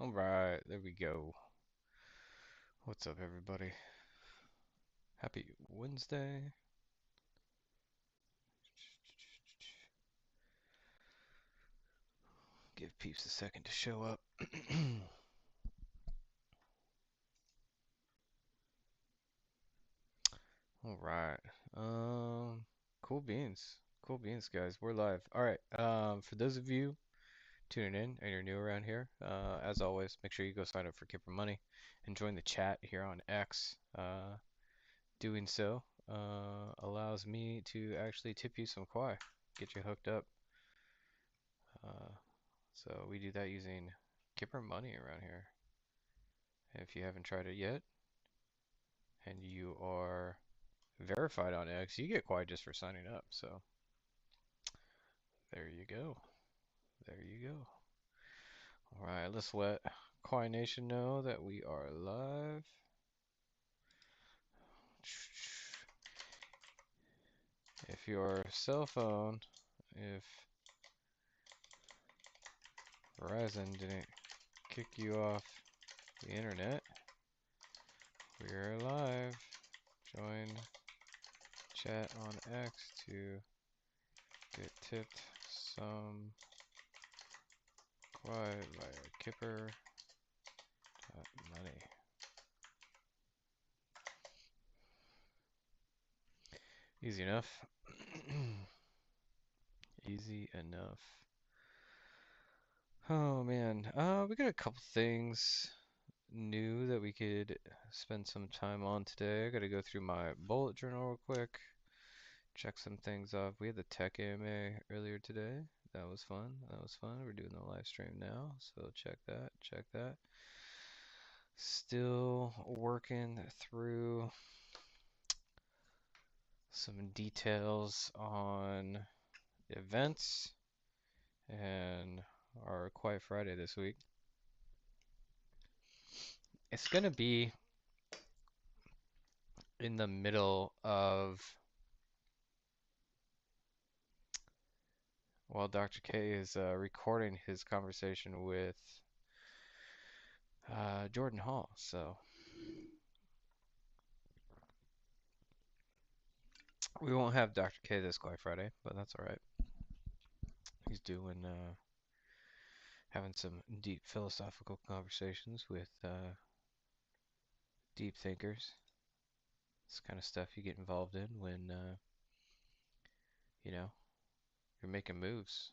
All right, there we go. What's up, everybody? Happy Wednesday. Give peeps a second to show up. All right. Um, cool beans. Cool beans, guys. We're live. All right. For those of you tuning in and you're new around here, as always, make sure you go sign up for Kipper Money and join the chat here on X. Doing so allows me to actually tip you some Quai, get you hooked up. Uh, So we do that using Kipper Money around here. If you haven't tried it yet and you are verified on X, you get Quite just for signing up. So there you go. There you go. All right, let's let Quai Nation know that we are live. If your cell phone, if Verizon didn't kick you off the internet, we're live. Join chat on X to get tipped some Quai via Kipper money. Easy enough. Easy enough. Oh man, we got a couple things new that we could spend some time on today. I gotta go through my bullet journal real quick, check some things off. We had the tech AMA earlier today. That was fun. That was fun. We're doing the live stream now, so check that. Check that. Still working through some details on events and our Quiet Friday this week. It's gonna be in the middle of while Dr. K is recording his conversation with Jordan Hall. So we won't have Dr. K this Quiet Friday, but that's all right. He's doing having some deep philosophical conversations with deep thinkers. It's kind of stuff you get involved in when you know you're making moves.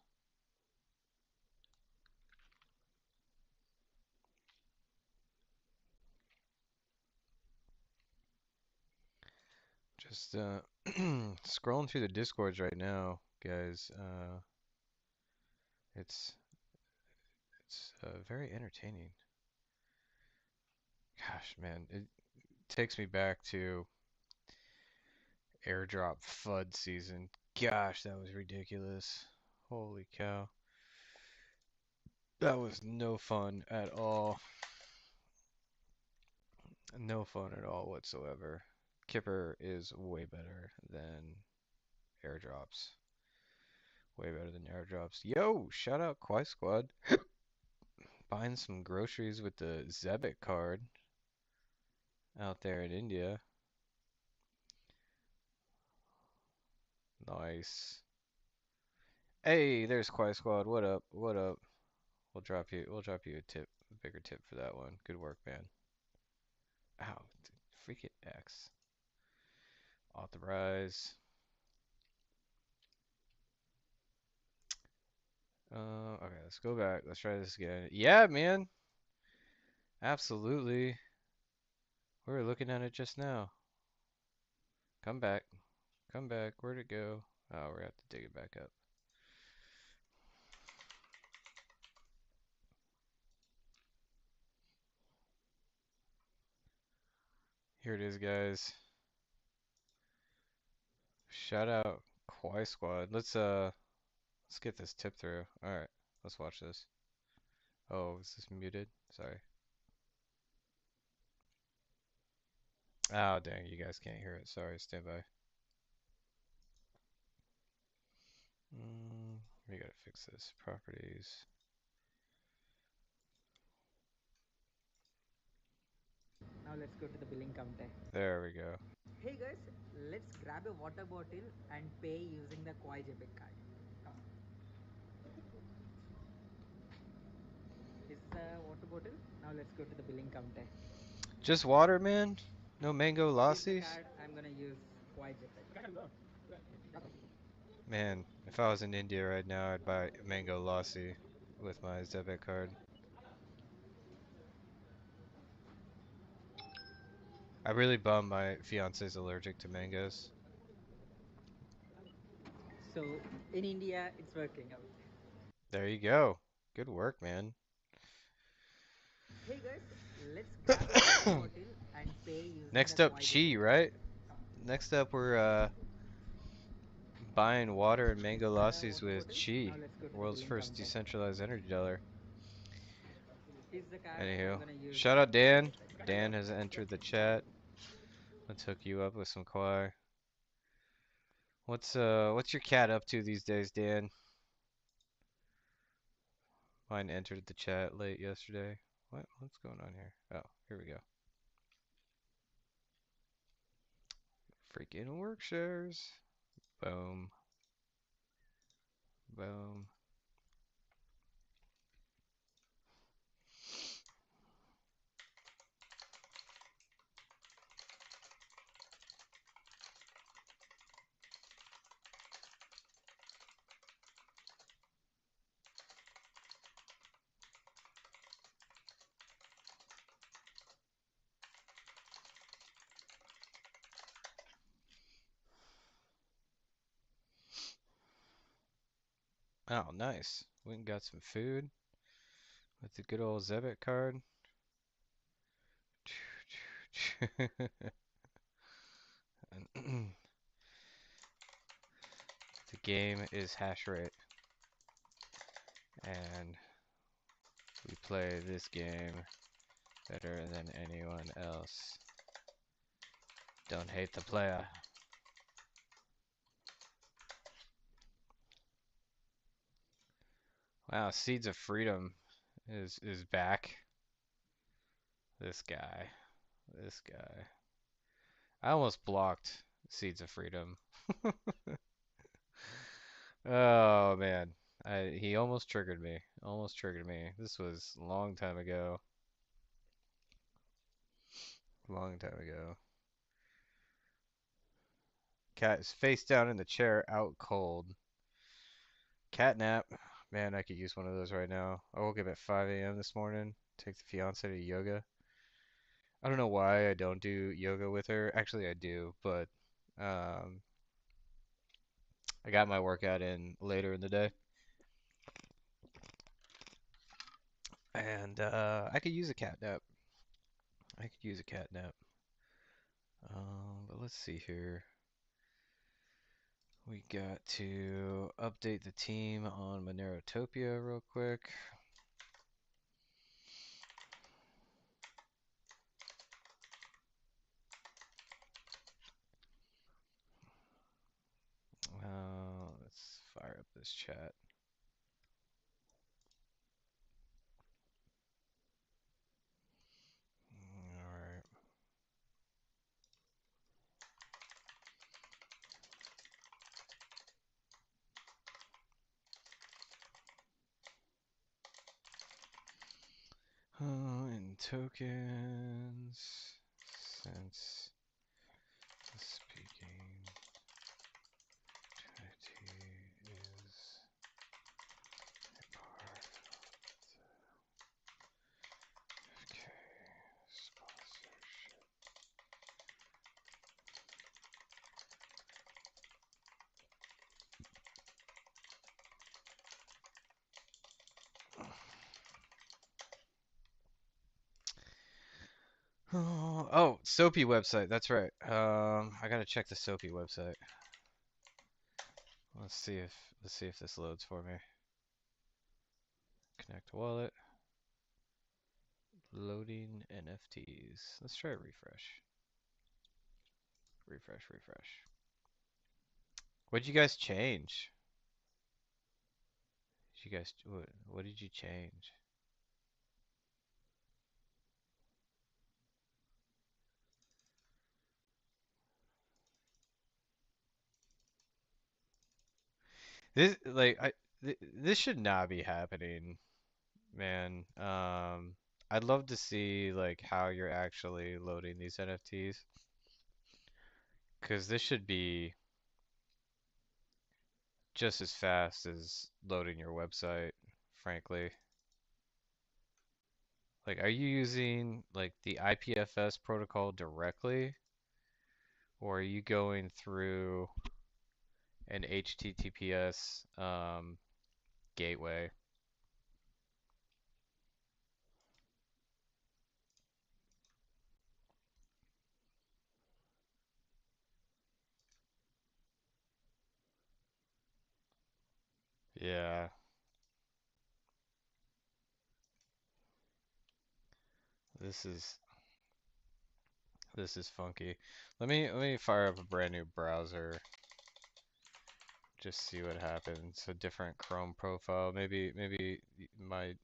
Just scrolling through the discords right now, guys. It's it's very entertaining. Gosh, man, it takes me back to airdrop FUD season. Gosh, that was ridiculous. Holy cow. That was no fun at all. No fun at all whatsoever. Kipper is way better than airdrops. Way better than airdrops. Yo, shout out Quai Squad. Buying some groceries with the Zebit card out there in India. Nice. Hey, there's Quai Squad. What up? What up? We'll drop you a tip, a bigger tip for that one. Good work, man. Ow, freaking X. Authorize. Okay, let's go back. Let's try this again. Yeah, man. Absolutely. We were looking at it just now. Come back. Come back. Where'd it go? Oh, we're gonna have to dig it back up. Here it is, guys. Shout out Quai Squad. Let's get this tip through. All right, let's watch this. Oh, is this muted? Sorry. Oh, dang, you guys can't hear it. Sorry, stand by. We gotta fix this. Properties. Now let's go to the billing counter. There we go. Hey guys, let's grab a water bottle and pay using the Quai Debit card. This is the water bottle. Now let's go to the billing counter. Just water, man? No mango Here's the lassies? card. I'm gonna use Quai Debit. Man, if I was in India right now, I'd buy mango lassi with my debit card. I really bummed my fiance's allergic to mangoes. So in India, it's working out. There you go. Good work, man. Hey guys, let's grab a water bottle and pay using the Next up, Quai chi, Debit card. right? Next up, we're buying water and This is mango the lassis water with bottle. Now chi, let's go to the world's billing first counter. decentralized energy dollar. Here's the card. I'm Anywho, gonna use shout out Quai Dan. Debit. Dan has entered the chat. Let's hook you up with some Kwai. What's your cat up to these days, Dan? Mine entered the chat late yesterday. What's going on here? Oh, here we go. Freaking work shares. Boom. Boom. Oh, nice. Went and got some food with the good old Zebit card. The game is hash rate, and we play this game better than anyone else. Don't hate the player. Wow, Seeds of Freedom is back. This guy. This guy. I almost blocked Seeds of Freedom. Oh man. He almost triggered me. Almost triggered me. This was a long time ago. Long time ago. Cat is face down in the chair, out cold. Cat nap. Man, I could use one of those right now. I woke up at 5 a.m. this morning. Take the fiance to yoga. I don't know why I don't do yoga with her. Actually, I do, but um, I got my workout in later in the day, and I could use a cat nap. I could use a cat nap. But let's see here. We got to update the team on Monerotopia real quick. Let's fire up this chat. All right. And tokens, since the speaking entity is a part of K sponsorship. Oh, Soapy website. That's right. I gotta check the Soapy website. Let's see if this loads for me. Connect wallet. Loading NFTs. Let's try a refresh. Refresh, refresh. What'd you guys change? Did you guys what did you change? This like this should not be happening, man. I'd love to see like how you're actually loading these NFTs, because this should be just as fast as loading your website, frankly. Like, are you using like the IPFS protocol directly, or are you going through an HTTPS gateway? Yeah, this is this is funky. Let me fire up a brand new browser, just see what happens. A different Chrome profile. Maybe my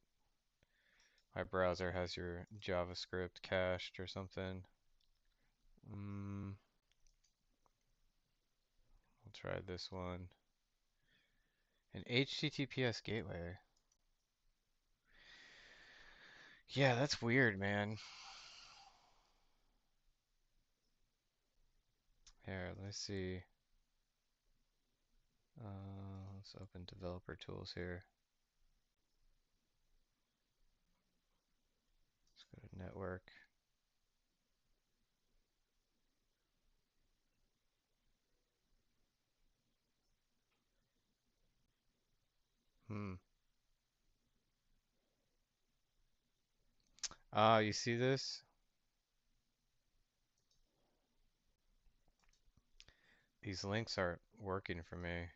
browser has your JavaScript cached or something. Mm, I'll try this one. An HTTPS gateway. Yeah, that's weird, man. Here, let me see. Let's open developer tools here. Let's go to network. Hmm. Ah, you see this? These links aren't working for me.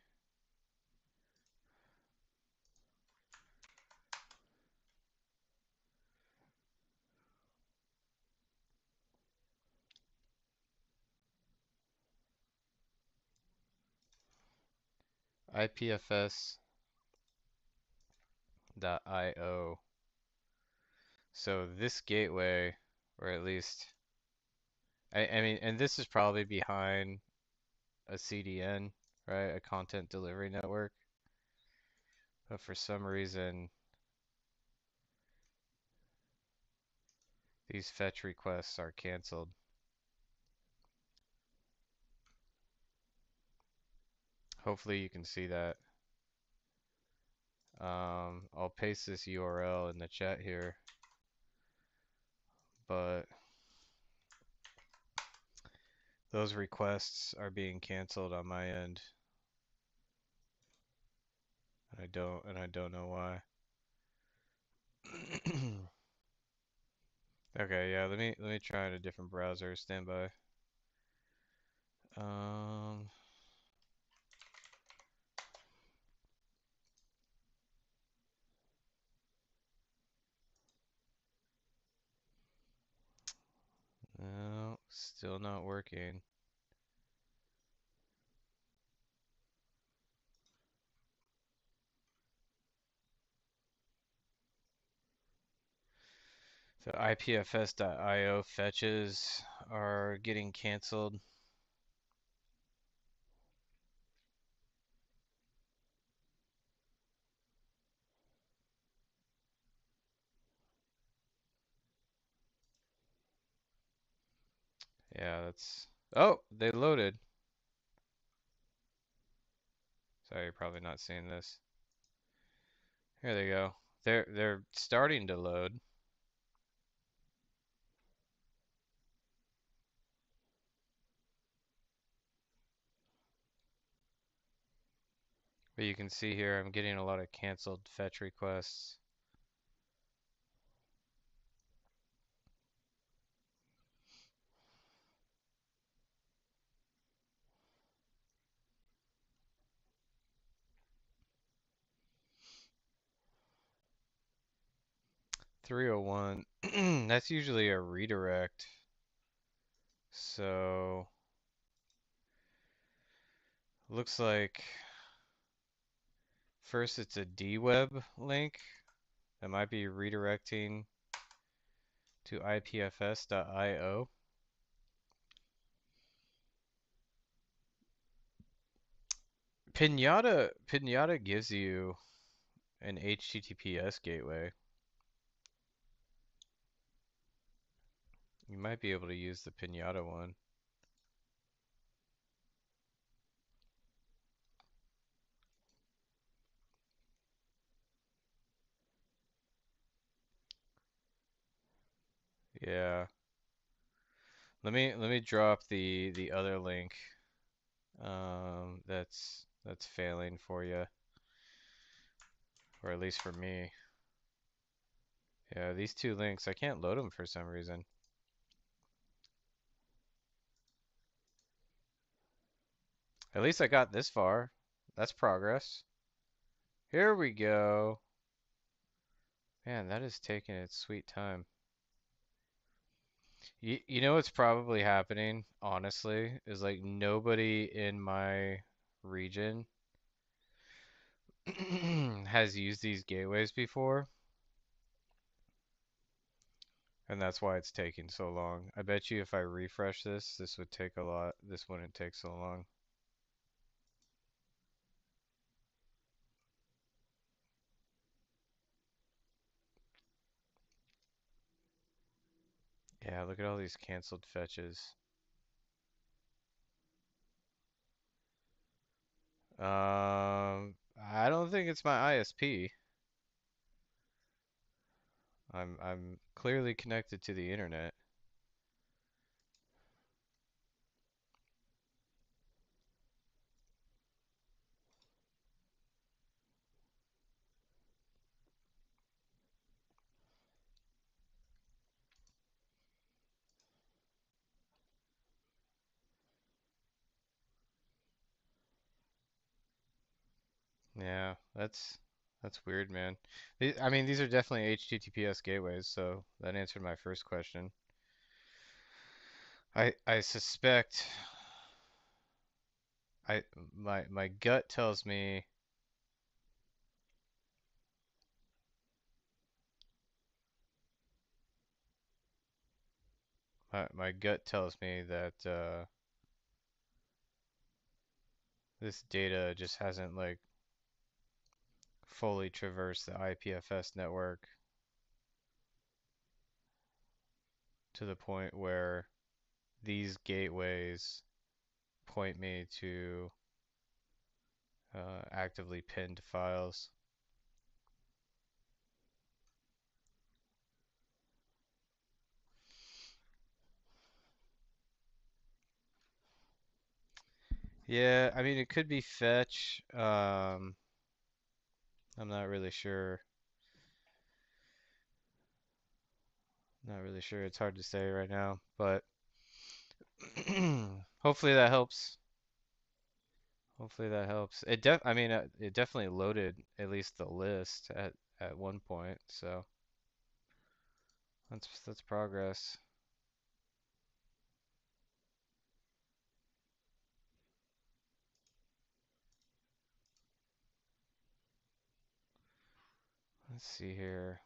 IPFS.io. So this gateway, or at least, I mean, and this is probably behind a CDN, right? A content delivery network. But for some reason, these fetch requests are canceled. Hopefully you can see that. I'll paste this URL in the chat here, but those requests are being canceled on my end, and I don't know why. Okay, yeah, let me try in a different browser. Stand by. Um, no, still not working. So IPFS.io fetches are getting canceled. Yeah, that's. Oh, they loaded. Sorry, you're probably not seeing this. Here they go. They're starting to load, but you can see here I'm getting a lot of canceled fetch requests. 301. That's usually a redirect. So looks like first it's a dweb link that might be redirecting to ipfs.io. Pinata gives you an HTTPS gateway. You might be able to use the Pinata one. Yeah. Let me drop the other link that's failing for you, or at least for me. Yeah, these two links, I can't load them for some reason. At least I got this far. That's progress. Here we go. Man, that is taking its sweet time. You know what's probably happening, honestly, is like nobody in my region has used these gateways before, and that's why it's taking so long. I bet you if I refresh this, this would take a lot. This wouldn't take so long. Yeah, look at all these canceled fetches. I don't think it's my ISP. I'm clearly connected to the internet. Yeah, that's weird, man. I mean, these are definitely HTTPS gateways, so that answered my first question. I suspect I my gut tells me my gut tells me that this data just hasn't like fully traversed the IPFS network to the point where these gateways point me to actively pinned files. Yeah, I mean it could be fetch. I'm not really sure. Not really sure. It's hard to say right now, but hopefully that helps. Hopefully that helps. I mean it definitely loaded at least the list at one point, so that's progress. Let's see here.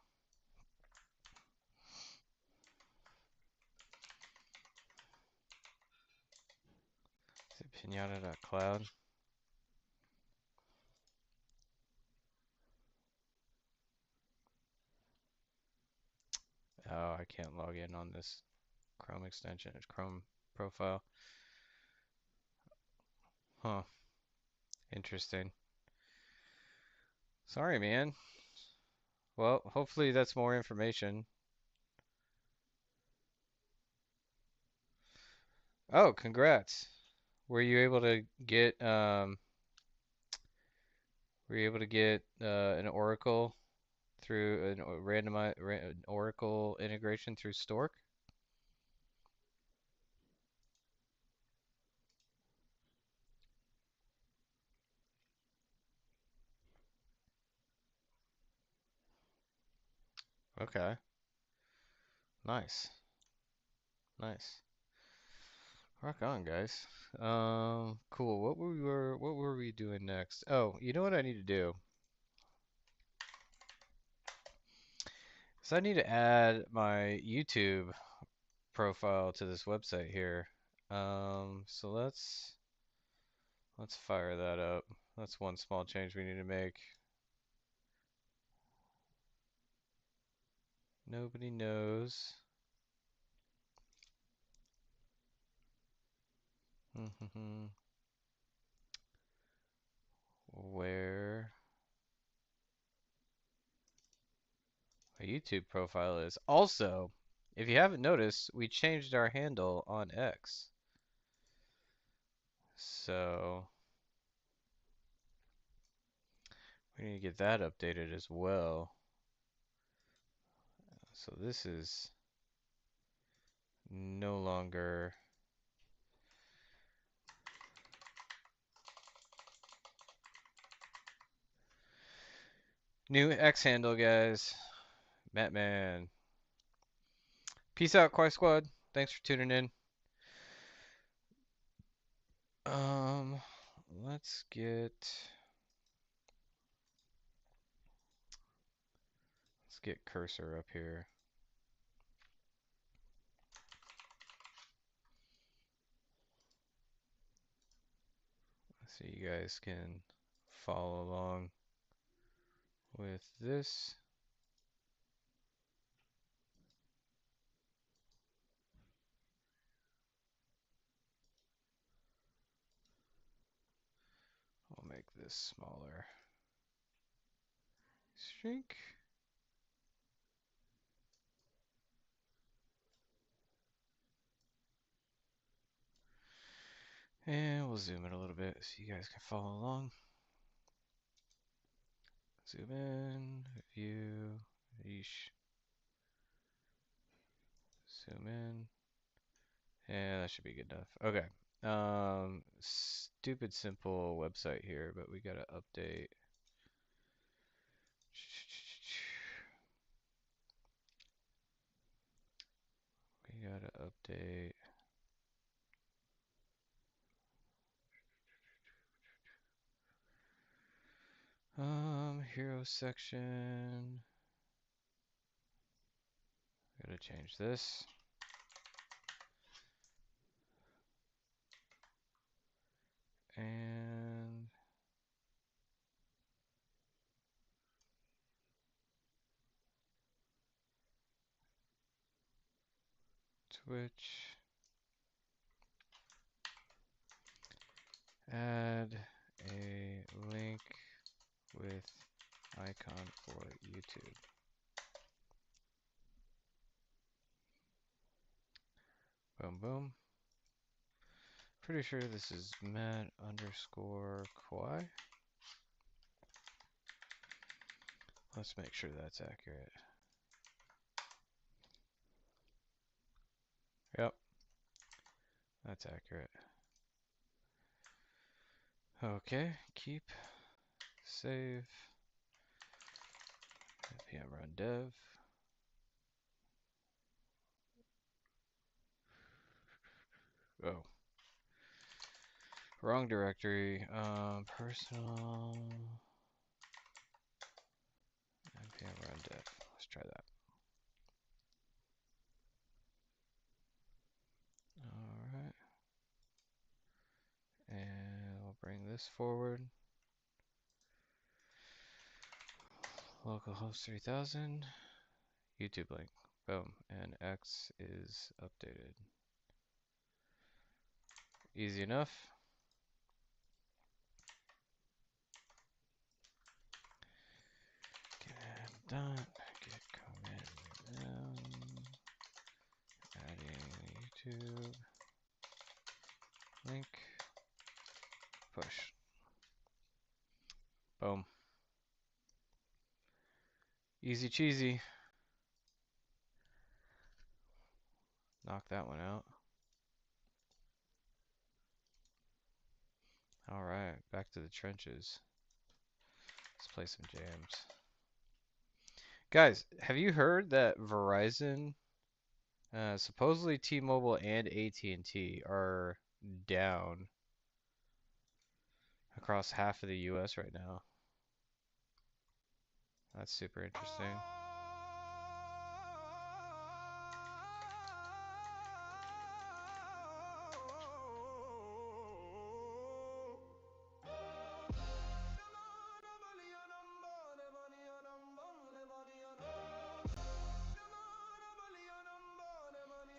Is it pinata.cloud? Oh, I can't log in on this Chrome extension, it's Chrome profile. Huh, interesting. Sorry, man. Well, hopefully that's more information. Oh, congrats. Were you able to get an Oracle through an Oracle integration through Stork? Okay. Nice. Nice. Rock on, guys. Cool. What were we doing next? Oh, you know what I need to do? So I need to add my YouTube profile to this website here. So let's fire that up. That's one small change we need to make. Nobody knows. Where a YouTube profile is. Also, if you haven't noticed, we changed our handle on X. So we need to get that updated as well. So this is no longer new X handle, guys. Batman. Peace out, Quai Squad. Thanks for tuning in. Um, let's get cursor up here so you guys can follow along with this. I'll make this smaller. Shrink. And we'll zoom in a little bit so you guys can follow along. Zoom in, view, yeesh. Zoom in. And that should be good enough. Okay. Stupid simple website here, but we gotta update. We gotta update. Hero section. Gotta change this. And Twitch. Add a link with icon for YouTube. Boom, boom. Pretty sure this is Matt underscore Quai. Let's make sure that's accurate. Yep, that's accurate. Okay, keep, save, npm run dev. Oh, wrong directory. Personal npm run dev. Let's try that. All right, and we'll bring this forward. Localhost 3000. YouTube link. Boom, and X is updated. Easy enough. Get done. Get commit adding YouTube link. Push. Boom. Easy cheesy. Knock that one out. All right, back to the trenches. Let's play some jams. Guys, have you heard that Verizon, supposedly T-Mobile and AT&T are down across half of the US right now? That's super interesting.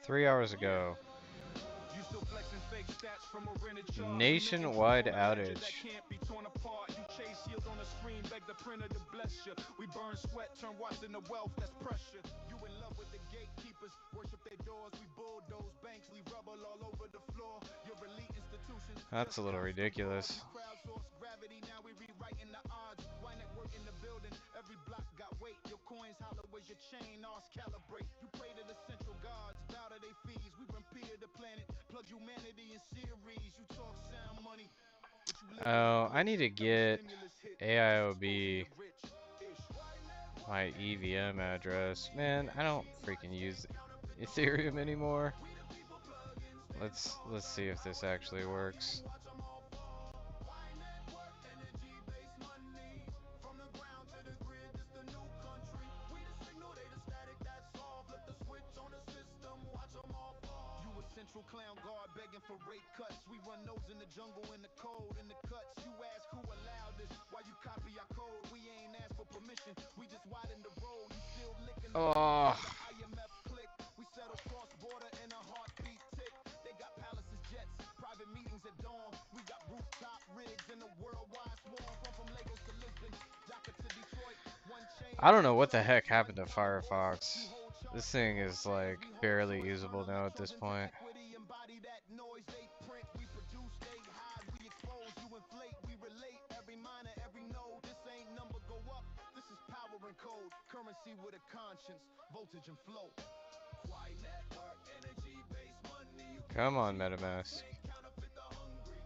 3 hours ago. You still flexing fake stats from a rented chart. We minting truth Nationwide on a ledger that outage. can't be torn apart. You chase yield on the screen, beg the printer to bless you. We burn sweat, turn watts into wealth, that's pressure. You in love with the gatekeepers, worship their doors. We bulldoze banks, leave rubble all over the floor. Your elite institutions, That's just a little costume frauds. ridiculous. We crowdsource gravity, now we rewriting the odds. Why network in the building? Every block got weight. Your coins hollow as your chain, ours calibrate. You pray to the central gods, bow to their fees. We bring peer the planet, plug humanity in series. You talk sound money, but you live on a Oh, I glitch. need to Every get stimulus hit, just exposing AIOB your rich ish. my EVM address. Man, I don't freaking use Ethereum anymore. Let's see if this actually works. Central clown guard begging for rate cuts. We run those in the jungle, in the cold, in the cuts. You ask who allowed this, why you copy our code. We ain't asked for permission, we just widen the road. You still licking the boots Oh, of the IMF click. We settle cross border in a heartbeat tick. They got palaces, jets, private meetings at dawn. We got rooftop rigs in a worldwide swarm. From Lagos to Lisbon, Dhaka to Detroit. One chain, I don't one know what the plug, heck one happened to kind of voice. You Firefox. hold This charts, they thing hold is faith. like We hold barely choice, turn usable now at electrons this into point. equity. Embody that noise they print. We produce, they hide. We expose, you inflate. We relate every minor, every node. This ain't number go up. This is power and code. Currency with a conscience, voltage and flow. Quai network, energy-based money. You Come can't on, cheat. Watch MetaMask. they counterfeit the hungry.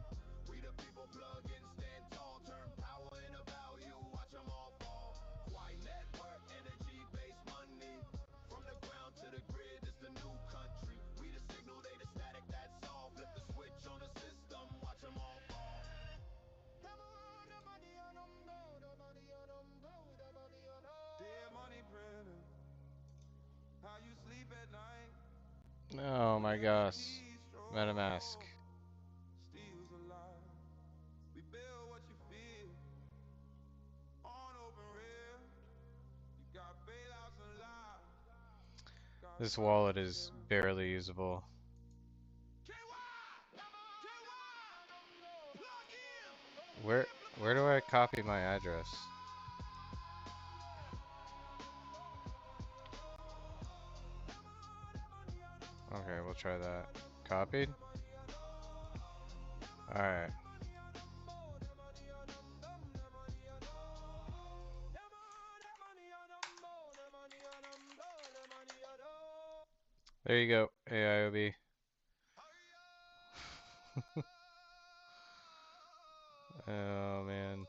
We the people plug in, stand tall, turn power into value. Watch them all fall. Quai network, energy-based money. From the ground to the grid, it's the new country. We the signal, they the static, that's all. Flip the switch on the system, watch them all fall. Dear money printer, how you sleep at night Oh when my every gosh. MetaMask. keystroke steals a life. We build what you feel on open rail. You got bailouts and lies, got This wallet government is shell. barely usable. KY! Plug in! Where do I copy my address? Okay, we'll try that. Copied? Alright. There you go, AIOB. Oh man.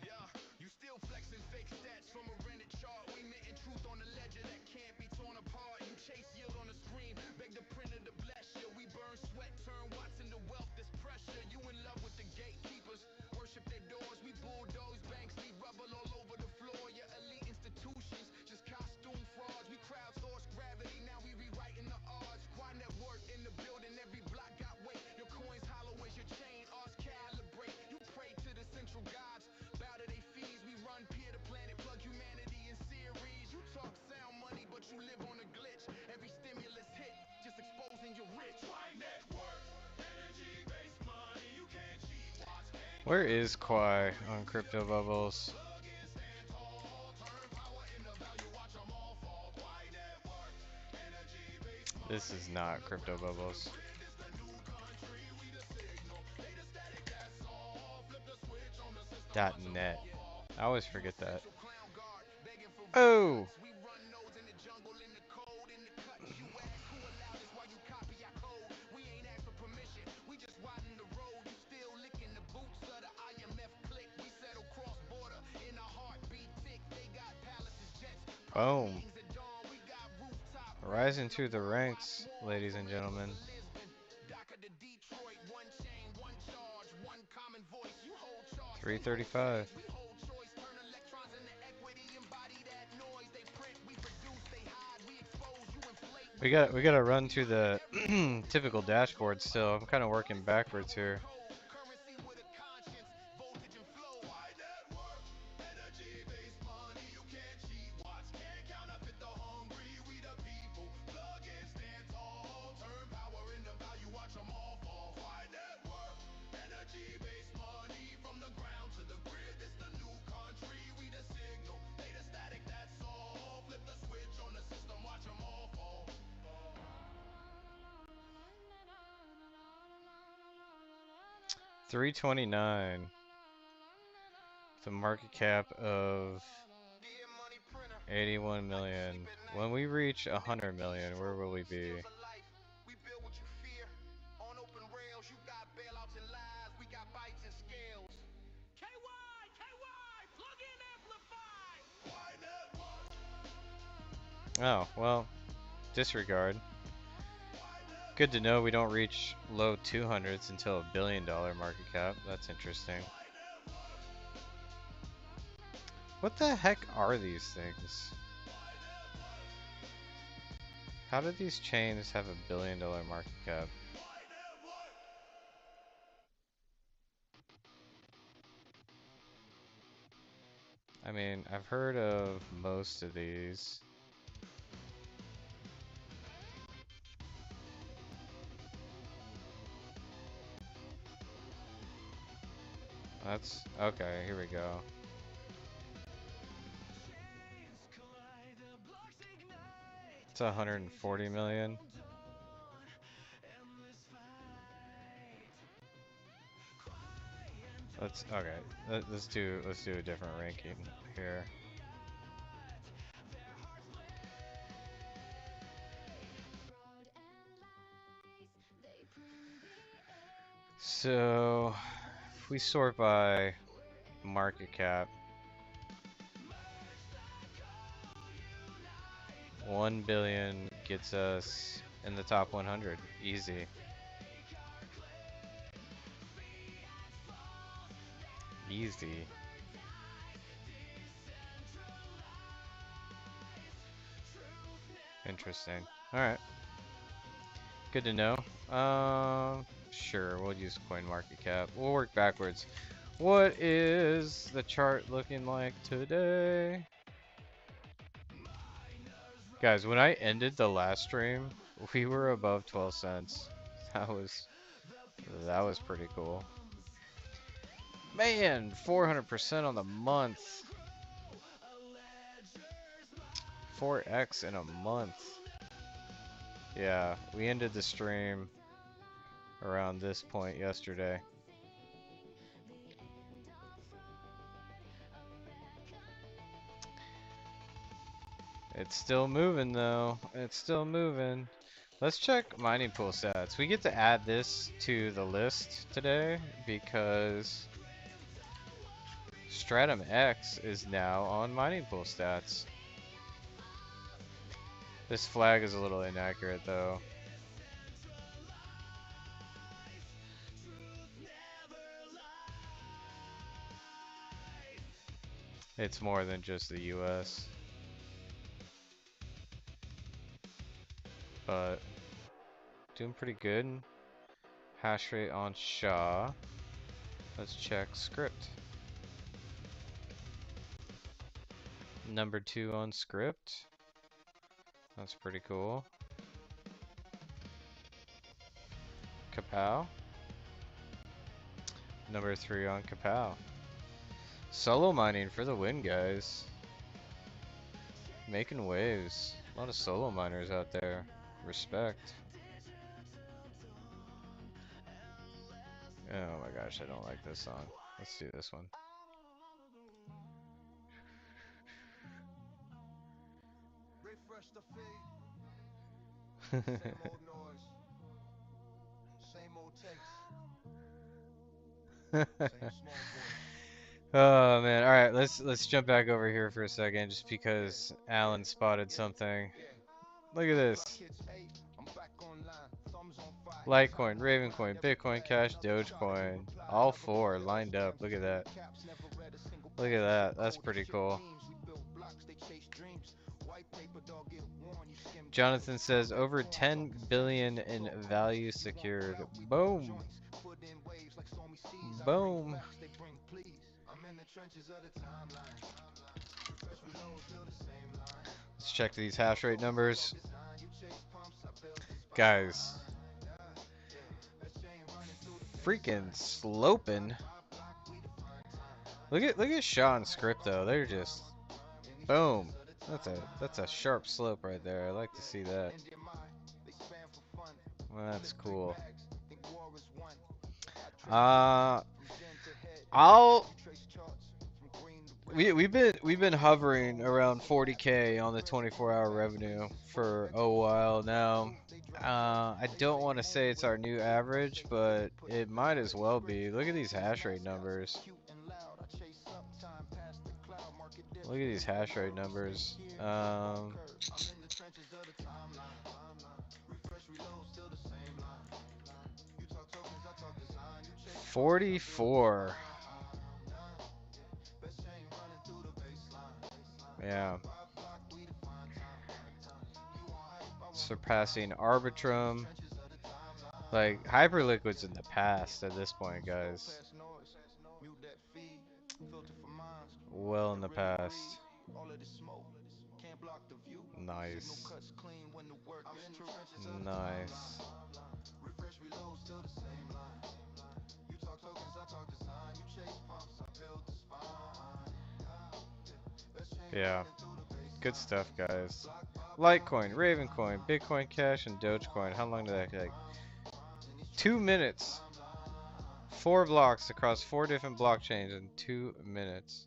Yeah, you still flexing fake stats from a rented chart. We minting truth on the ledger that can't be torn apart. You chase yield on the screen, beg the printer to bless you. We burn sweat, turn watts into wealth, this pressure. You in love with the gatekeepers, worship their doors. We bulldoze banks, leave rubble all over the floor. Your elite institutions, just costume frauds. We crowdsource gravity, now we rewriting the odds. Quai network in the building, every block got weight. Your coins hollow as your chain, ours calibrate. You pray to the central gods, bow to their fees. We run peer to planet, plug humanity in series. You talk sound money, but you live on a glitch. Every stimulus hit, just exposing your rich. Quai network, energy-based money. You can't cheat. Watch Where is Quai on Crypto Bubbles? plug in, stand tall, turn power into value. Watch them all fall. Quai network, energy-based This is money. From not the Crypto ground to the Bubbles. grid, it's the new country. We the signal, they the static, that's all. Flip the switch on the system, Dot watch them net. all fall. I always You a forget that. central clown guard, begging for rate Oh! cuts. We run those in the jungle, in the cold, in the cuts. You ask who allowed this while you copy our code. We ain't asked for permission, we just widen the road. You still licking the boots of the IMF click. We settle cross border in a heartbeat tick. They got palaces, jets, private Boom. meetings at dawn. We got rooftop rigs Rising in a through the worldwide ranks, swarm. ladies From and Lagos to gentlemen. Lisbon, Dhaka to Detroit. One chain, one charge, one common voice. You hold charts, they hold 335. faith. We hold choice, turn electrons into equity. Embody that noise they print. We produce, they hide. We expose, you inflate. We We gotta relate run every through minor, the Typical dashboard still. I'm kind of working backwards here. Currency with a conscience, voltage and flow. Why network? Energy-based money, you can't cheat. Watch, can't counterfeit the hungry. We the people. Plug in, stand tall. Turn power into value. Watch them all fall. Why network? Energy-based money from the ground to the grid. This the new country. We the signal. They the static. That's all. Flip the switch on the system. Watch them all fall. 329. The market cap of Yeah, money printer. 81 Like a million. secret When name. we reach Make 100 you lose million, where control. will we be? Seals of life. We build what you fear. On open rails, you got bailouts and lies. We got bites and scales. KY, plug in amplify. Why network? Oh, well, disregard. Why Good to network? know we don't reach low 200s until $1 billion market cap. That's interesting. Why network? What the heck are these things? Why network? How do these chains have $1 billion market cap? Why network? I mean, I've heard of most of these. That's okay, here we go. It's 140 million. Let's okay. Let's do a different ranking here. So if we sort by market cap, 1 billion gets us in the top 100. Easy. Easy. Interesting. All right. Good to know. Sure, we'll use coin market cap. We'll work backwards. What is the chart looking like today? Guys, when I ended the last stream, we were above 12 cents. That was that was pretty cool. Man, 400% on the month. 4x in a month. Yeah, we ended the stream around this point yesterday. It's still moving though. It's still moving. Let's check mining pool stats. We get to add this to the list today because Stratum X is now on mining pool stats. This flag is a little inaccurate though. It's more than just the US. But doing pretty good. Hash rate on SHA. Let's check script. Number 2 on script. That's pretty cool. Kapow. Number 3 on Kapow. Solo mining for the win, guys. Making waves. A lot of solo miners out there. Respect. Oh my gosh, I don't like this song. Let's do this one. Refresh the feed. Same old noise. Same old takes. Same small voice. Oh man, all right, let's jump back over here for a second, just because Alan spotted something. Yeah. Look at Since my this. kids 8, I'm back online. Thumbs on fire. Litecoin, Timeline behind Ravencoin, every Bitcoin flag. Cash, Never try to Dogecoin, reply. all Never four play lined up. Look at that. caps. Never read a single Look at post. that. Shit That's code. pretty Shit cool. memes. We build blocks. They chase dreams. Jonathan says over 10 billion in value secured. Boom. Boom. Let's check these hash rate numbers. Guys, freaking sloping. Look at Sean's script though. They're just boom. That's a sharp slope right there. I like to see that. Well, that's cool. Uh, I'll we've been hovering around 40K on the 24-hour revenue for a while now. I don't want to say it's our new average, but it might as well be. Look at these hash rate numbers. Look at these hash rate numbers. 44. Yeah. Surpassing Arbitrum. Like, Hyperliquid's in the past at this point, guys. Well in the past. Nice. Nice. Yeah. Good stuff, guys. Litecoin, Ravencoin, Bitcoin Cash, and Dogecoin. How long did that take? 2 minutes. 4 blocks across 4 different blockchains in 2 minutes.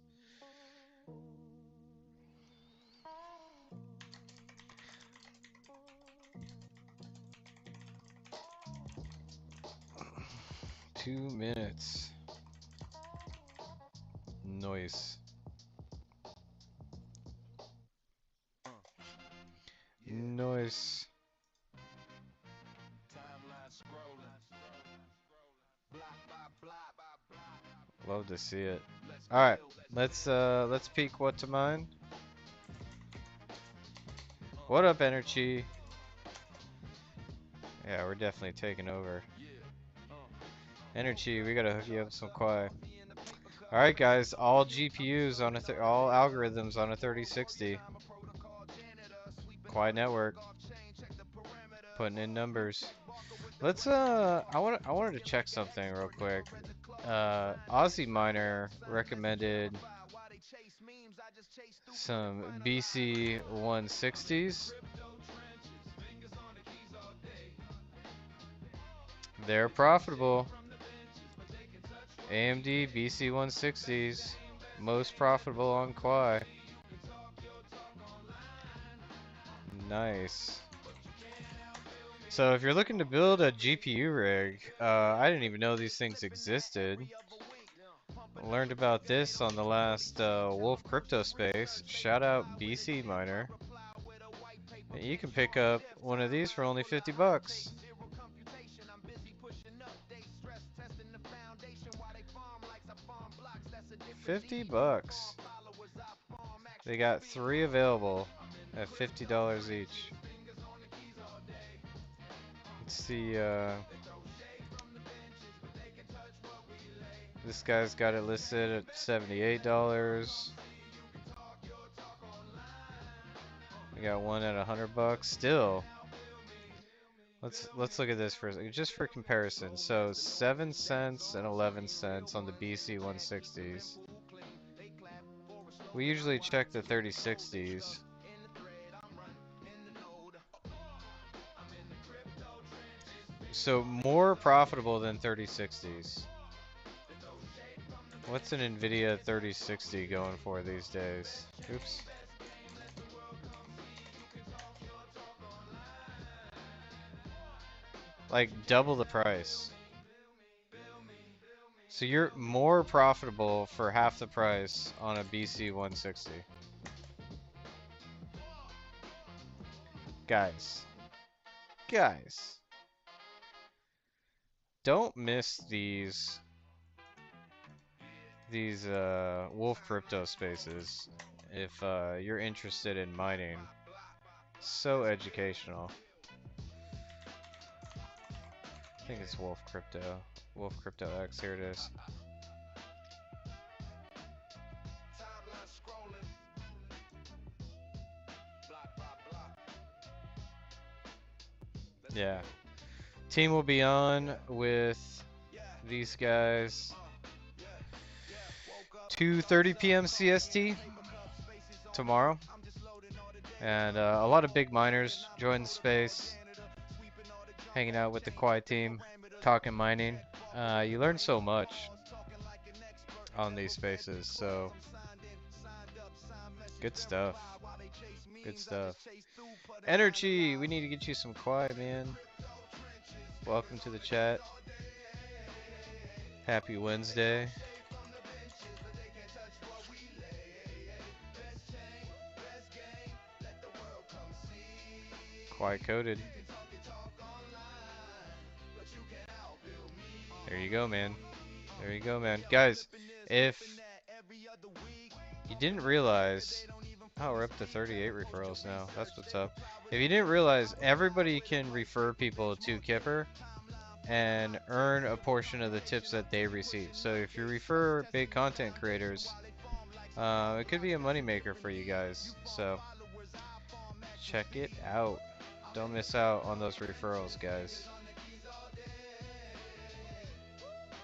2 minutes. Noise. Noise. Love to see it. All right, let's peek what to mine. What up, Energy? Yeah, we're definitely taking over. Energy, we gotta hook you up with some Quai. All right, guys, all GPUs on all algorithms on a 3060. Quai network. Putting in numbers. Let's I wanted to check something real quick. Aussie Miner recommended some BC 160s. They're profitable. AMD BC 160s, most profitable on Quai. Nice. So if you're looking to build a GPU rig, I didn't even know these things existed. Learned about this on the last Wolf Crypto Space. Shout out BC Miner. You can pick up one of these for only 50 bucks. 50 bucks. They got 3 available at $50 each. Let's see, this guy's got it listed at $78. We got one at 100 bucks. Still, let's look at this for just for comparison. So 7 cents and 11 cents on the BC 160s. We usually check the 3060s. So more profitable than 3060s. What's an Nvidia 3060 going for these days? Oops. Like double the price. So you're more profitable for half the price on a BC 160. Guys. Guys. Don't miss these Wolf crypto spaces if you're interested in mining. So educational. I think it's Wolf Crypto. Wolf Crypto X. Here it is. Timeline scrolling, block by block. Let's Yeah. go. Team will be on Yeah, with yeah, these guys yeah, yeah. Woke up, started 2:30 something p.m. called me. CST Paper cup, spaces on me. tomorrow. I'm just loading all the data. And a lot of Protocol big flowing. miners I've been joined the rolling all space, Canada. Sweeping all the junk hanging off out with the chains. Quai team, Parameters. talking mining. Check bumpers. You learn Brain so on much pause. Talking like an expert. on these Never fed to spaces, the cause. so I'm signed in, signed up, signed message good stuff. verified. While they chase Good memes, I stuff. just chase through, put in line of Energy, we lies. need to get you some quiet, man. Crypto trenches, digging Welcome to on the the keys chat. all day. Happy They throw Wednesday. shade from the benches, but they can't touch what we lay. Best chain, best game, let the world come Quiet see. coded. You can talk your talk online, but you can't outbuild me. There you go, man. There you go, man. Guys, Flipping this, flipping if that every other week. you didn't Nigga, they realize, don't even oh, fully we're up to speak. 38 Better post your referrals now. research. That's what's They up. reply with If a you didn't link, realize, I reply everybody with a can break. refer If people it's to more deeper, Kipper timeline for and earn a context. portion of the tips Foundation, I'm that they steady receive. pushing So no if you case studies refer big testing the content foundation creators, while they farm like Ciroc it could be a projects in moneymaker different for you needs. You guys. farm So followers, I farm action check it speed. out. I'm Don't in the miss out on crypto those trenches, referrals, guys. digging on the keys all day.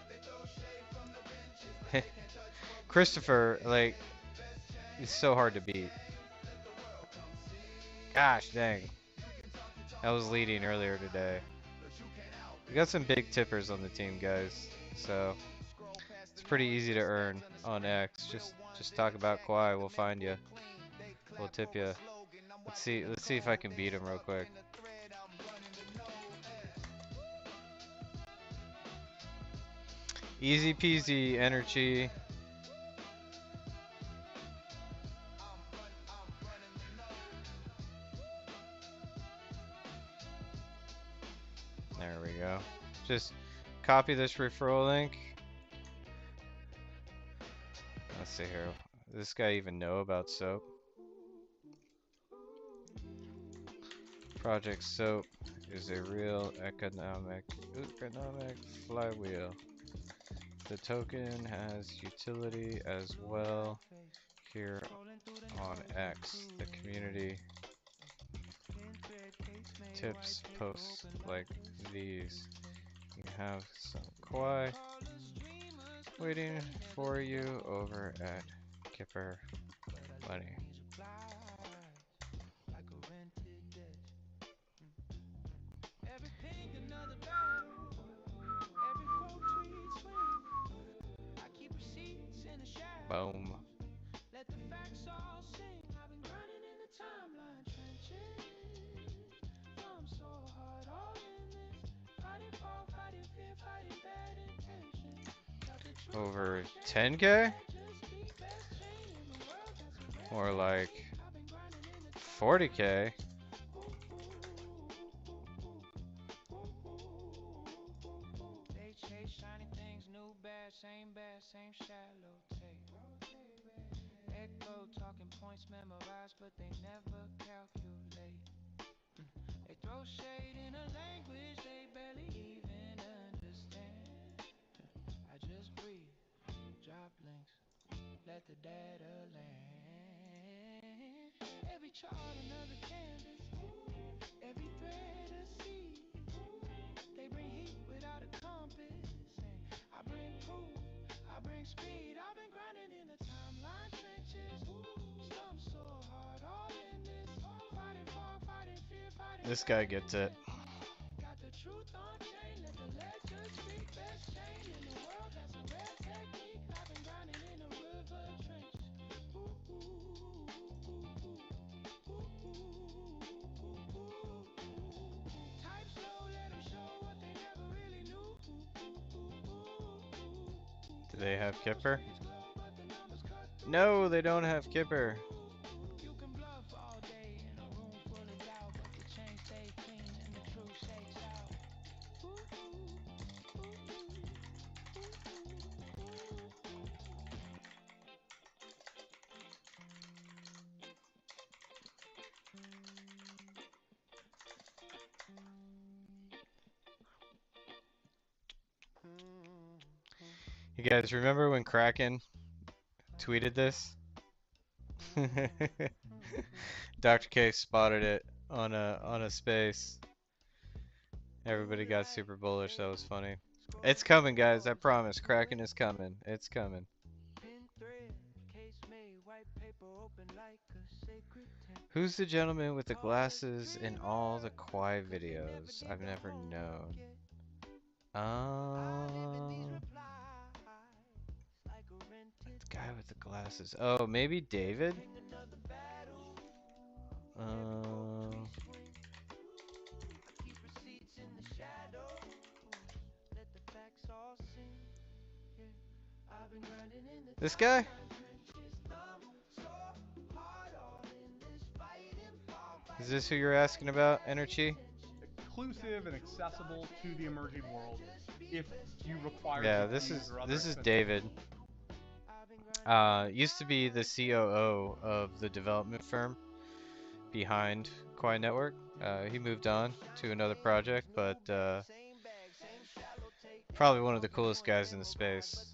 They throw shade from the benches, but they can't touch what we Christopher, like, lay. Best chain, he's so hard to best beat. game, let the world come Gosh dang. see. You can talk your I talk was leading earlier today. online, but you can't We got outbuild some big tippers on the team, guys. So me. Scroll past it's the pretty noise, easy to just stats earn on the on screen. X. Real ones Just in talk the about chat Quai, keep the we'll find mental you. clean. They We'll clap tip for a you. slogan. I'm Let's watching see. the Let's see if I code. can They beat him real stuck quick. in the thread. I'm running the node. Easy I'm running peasy the node. energy. I'm running the node. There Running we the go. node. Just copy this referral link. Let's see here. Does this guy even know about soap? Project Soap is a real economic flywheel. The token has utility as well here on X. The community tips posts like these. You have some Koi waiting for you over at Kipper Money. Like a rented debt. Every ping, another battle. Every quote, tweet, swing. I keep receipts in the shadows. Boom. Let the facts all sing. I've been grinding in the timeline trenches. I'm so hard all in this. Fighting fall, fighting fear, fighting bad intentions. Got the truth on Over chain, let the 10K? legends speak. Best chain in the world, that's a rare More like technique. I've been grinding in the timeline. 40K? They chase shiny things, new bad, same shallow tape. Echo talking points memorized, but they never calculate. They throw shade in a language they barely even understand. I just breathe, drop links, let the data land. Every chart another canvas, every thread a seed. They bring heat without a compass, and I bring proof, I bring speed. I've been grinding in the timeline trenches. Slump so hard, all in this. Fighting fog, fighting fear, fighting This guy bad gets it. intentions. Got the truth on chain, let the legends speak. Best chain in the world, that's a rare technique. I've been grinding in the river trenches. Type slow, let them show what they never really knew. Do they have Flow Kipper? screens glow, but the numbers cut through. No, they don't have Kipper. You can bluff all day in a room full of doubt, but the chain stay clean and the truth shakes out. You guys remember when Kraken tweeted this? Dr. K spotted it on a space. Everybody got super bullish. That was funny. It's coming, guys. I promise. Kraken is coming. It's coming. Who's the gentleman with the glasses in all the Quai videos? I've never known. The guy with the glasses. Oh, maybe David? Um, this guy? Is this who you're asking about, Energy? Inclusive and accessible to the emerging world if you require Yeah, this GPUs is or other this is expensive David. GPUs. Used to be the COO of the development firm behind Quai Network. He moved on to another project, but probably one of the coolest guys in the space.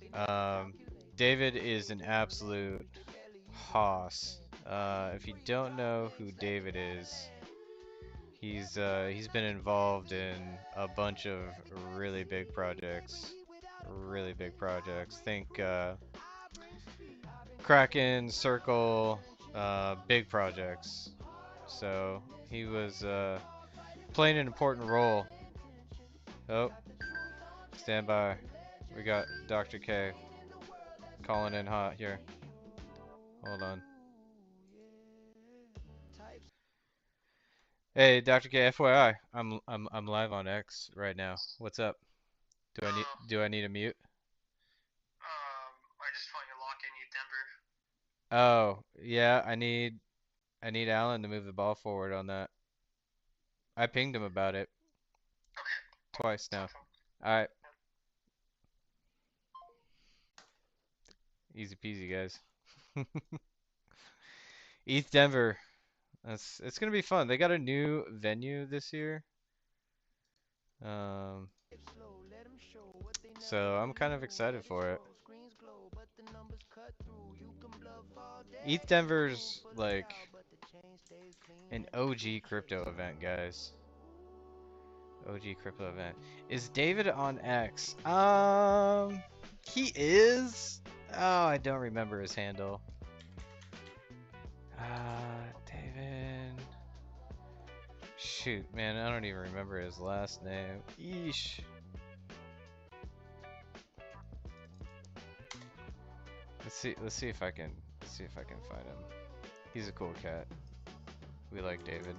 David is an absolute hoss. If you don't know who David is, he's been involved in a bunch of really big projects. Really big projects. Think Kraken, Circle, big projects. So he was playing an important role. Oh, stand by. We got Dr. K calling in hot here. Hold on. Hey, Dr. K, FYI, I'm live on X right now. What's up? Do I need a mute? I just want you to lock in you Denver. Oh, yeah, I need Alan to move the ball forward on that. I pinged him about it Okay, twice now. talk to him. All right, easy peasy, guys. East Denver. It's gonna be fun. They got a new venue this year. Um, so I'm kind of excited for it. East Denver's like an OG crypto event, guys. OG crypto event. Is David on X? He is. Oh, I don't remember his handle. David. Shoot, man, I don't even remember his last name. Yeesh. Let's see if I can find him. He's a cool cat. We like David.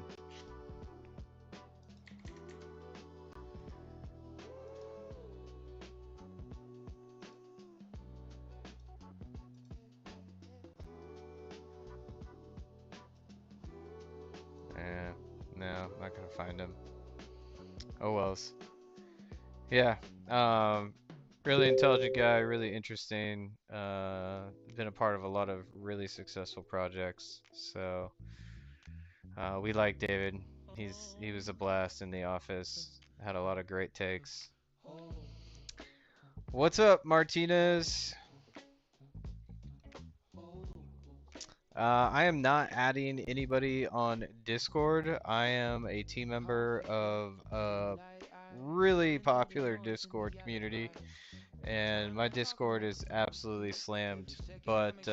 Eh, no, not gonna find him. Oh wells. Yeah. Um, really intelligent guy, really interesting. Been a part of a lot of really successful projects. So we like David. He was a blast in the office. Had a lot of great takes. What's up, Martinez? I am not adding anybody on Discord. I am a team member of a really popular Discord community, and my Discord is absolutely slammed. But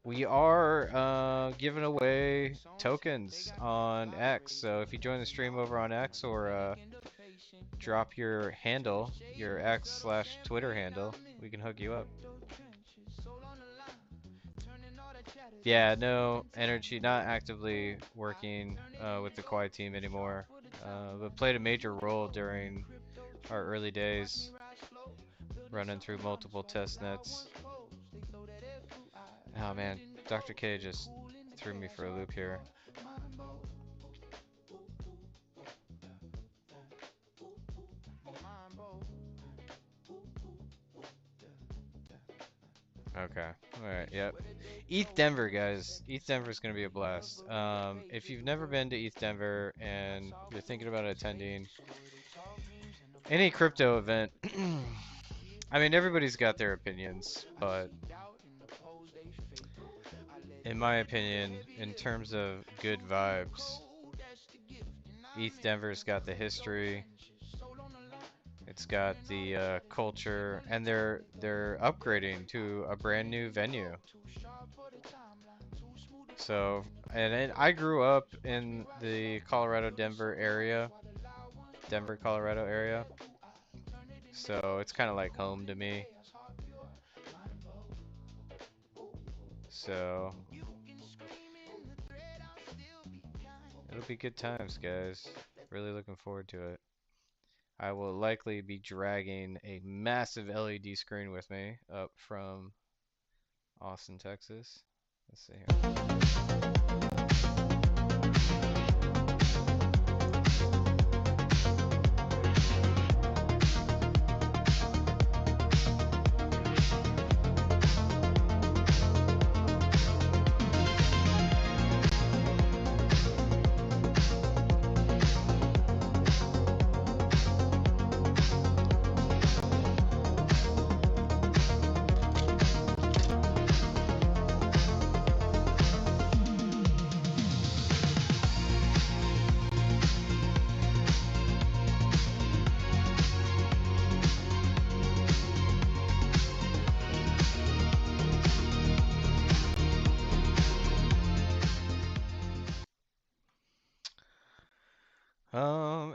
we are giving away tokens on X. So if you join the stream over on X or drop your handle, your X/Twitter handle, we can hook you up. Yeah, no energy, not actively working with the Quai team anymore, but played a major role during our early days, running through multiple test nets. Oh man, Dr. K just threw me for a loop here. Okay, alright, yep. ETH Denver, guys. ETH Denver is going to be a blast. If you've never been to ETH Denver and you're thinking about attending any crypto event, I mean, everybody's got their opinions, but in my opinion, in terms of good vibes, East Denver's got the history, it's got the culture, and they're upgrading to a brand new venue. So, and I grew up in the Colorado Denver area, Denver, Colorado area. So it's kind of like home to me. So it'll be good times, guys. Really looking forward to it. I will likely be dragging a massive LED screen with me up from Austin, Texas. Let's see here.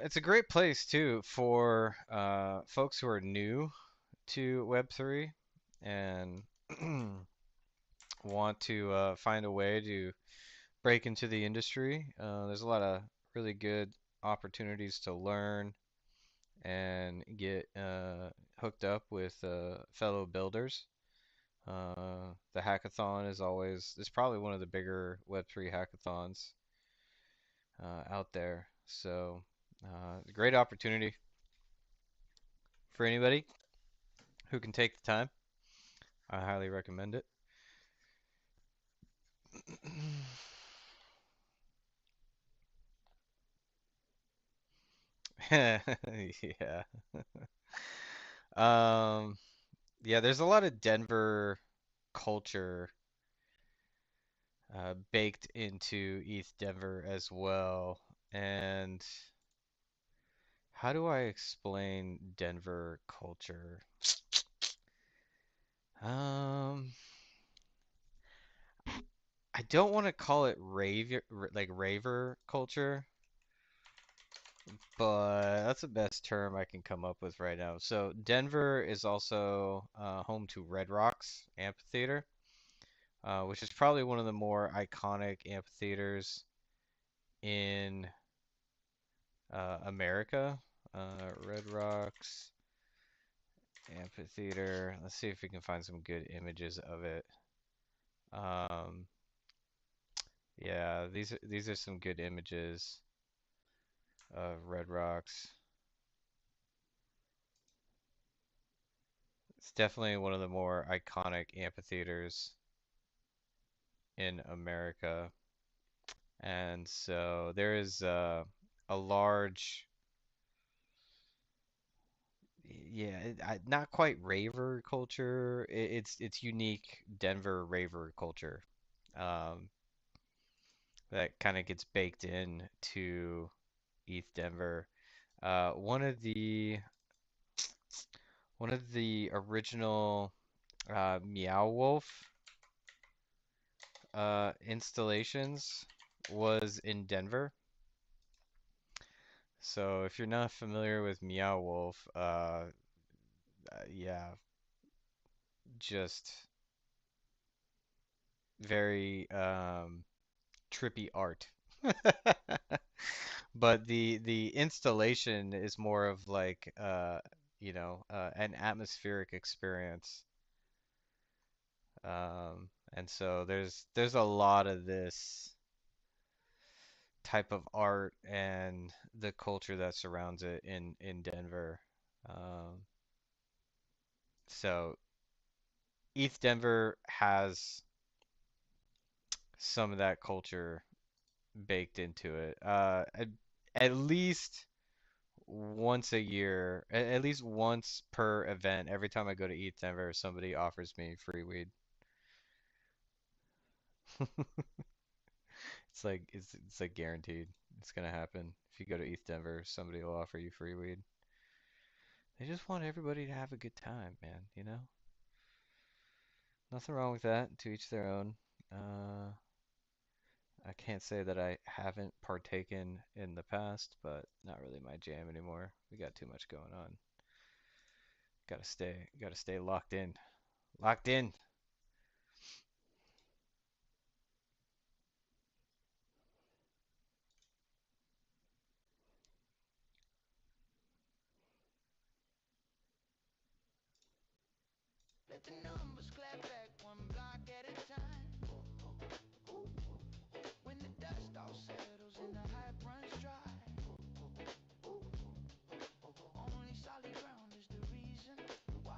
It's a great place too for folks who are new to Web3 and want to find a way to break into the industry. There's a lot of really good opportunities to learn and get hooked up with fellow builders. The hackathon is probably one of the bigger Web3 hackathons out there. So, great opportunity for anybody who can take the time. I highly recommend it. Yeah. Um, yeah, there's a lot of Denver culture baked into East Denver as well. And how do I explain Denver culture? Um, I don't want to call it like raver culture, but that's the best term I can come up with right now. So Denver is also home to Red Rocks Amphitheater, which is probably one of the more iconic amphitheaters in America. Red Rocks Amphitheater. Let's see if we can find some good images of it. Um, yeah, these are some good images of Red Rocks. It's definitely one of the more iconic amphitheaters in America. And so there is a large, yeah, not quite raver culture. It's unique Denver raver culture um, that kind of gets baked in to East Denver. Uh, one of the one of the original Meow Wolf installations was in Denver. So if you're not familiar with Meow Wolf, yeah, just very trippy art. But the installation is more of like an atmospheric experience. And so there's a lot of this type of art and the culture that surrounds it in Denver. Um, so East Denver has some of that culture baked into it. At least once a year, at least once per event. Every time I go to Eat Denver, somebody offers me free weed. It's like guaranteed. It's gonna happen. If you go to East Denver, somebody will offer you free weed. They just want everybody to have a good time, man, you know? Nothing wrong with that. To each their own. Uh, I can't say that I haven't partaken in the past, but not really my jam anymore. We got too much going on. Gotta stay locked in. Locked in. Let the numbers clap back one block at a time. When the dust all settles and the hype runs dry, only solid ground is the reason why.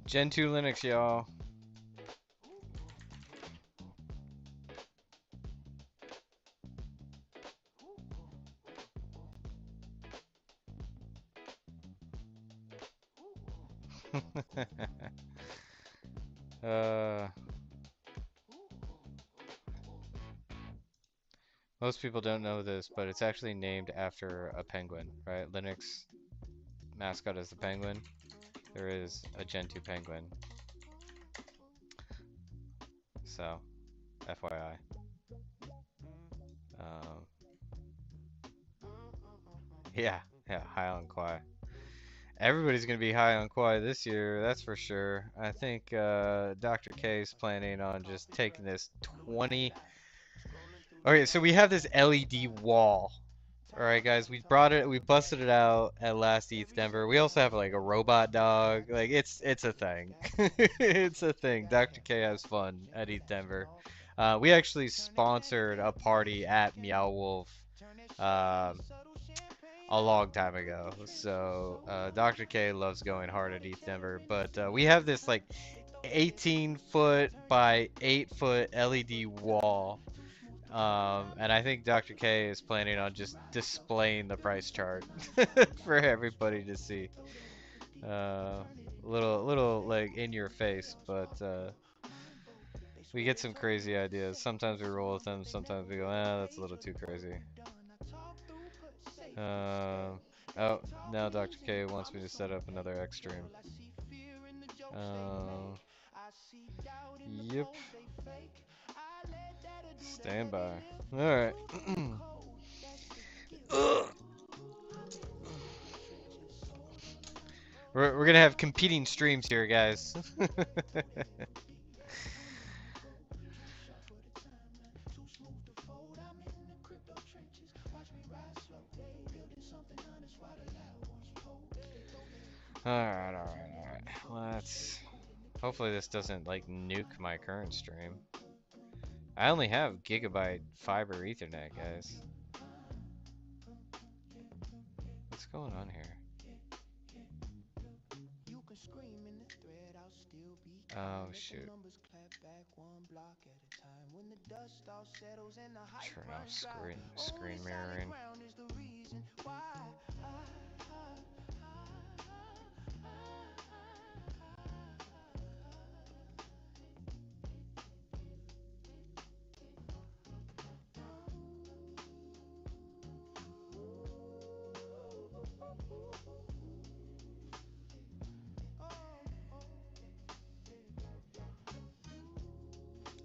Gen 2 Linux, y'all. uh, Most people don't know this, but it's actually named after a penguin, right? Linux mascot is the penguin. There is a Gen 2 penguin. So, FYI. Um, yeah, yeah, high on Quai. Everybody's gonna be high on Quai this year, that's for sure. I think Dr. K is planning on just taking this 20. Okay, so we have this LED wall. All right, guys, we busted it out at last ETH Denver. We also have like a robot dog. Like it's a thing. It's a thing. Dr. K has fun at ETH Denver. We actually sponsored a party at Meow Wolf um, a long time ago. So Dr. K loves going hard at ETH Denver. But we have this like 18-foot by 8-foot LED wall and I think Dr. K is planning on just displaying the price chart for everybody to see. Uh, little like in your face, but we get some crazy ideas. Sometimes we roll with them, sometimes we go, that's a little too crazy. Uh, oh, now Dr. K wants me to set up another X stream. Uh, yep. Stand by. Alright. We're gonna have competing streams here, guys. Alright. Let's. Hopefully this doesn't like nuke my current stream. I only have gigabyte fiber Ethernet, guys. What's going on here? Oh shoot. Turn off screen mirroring.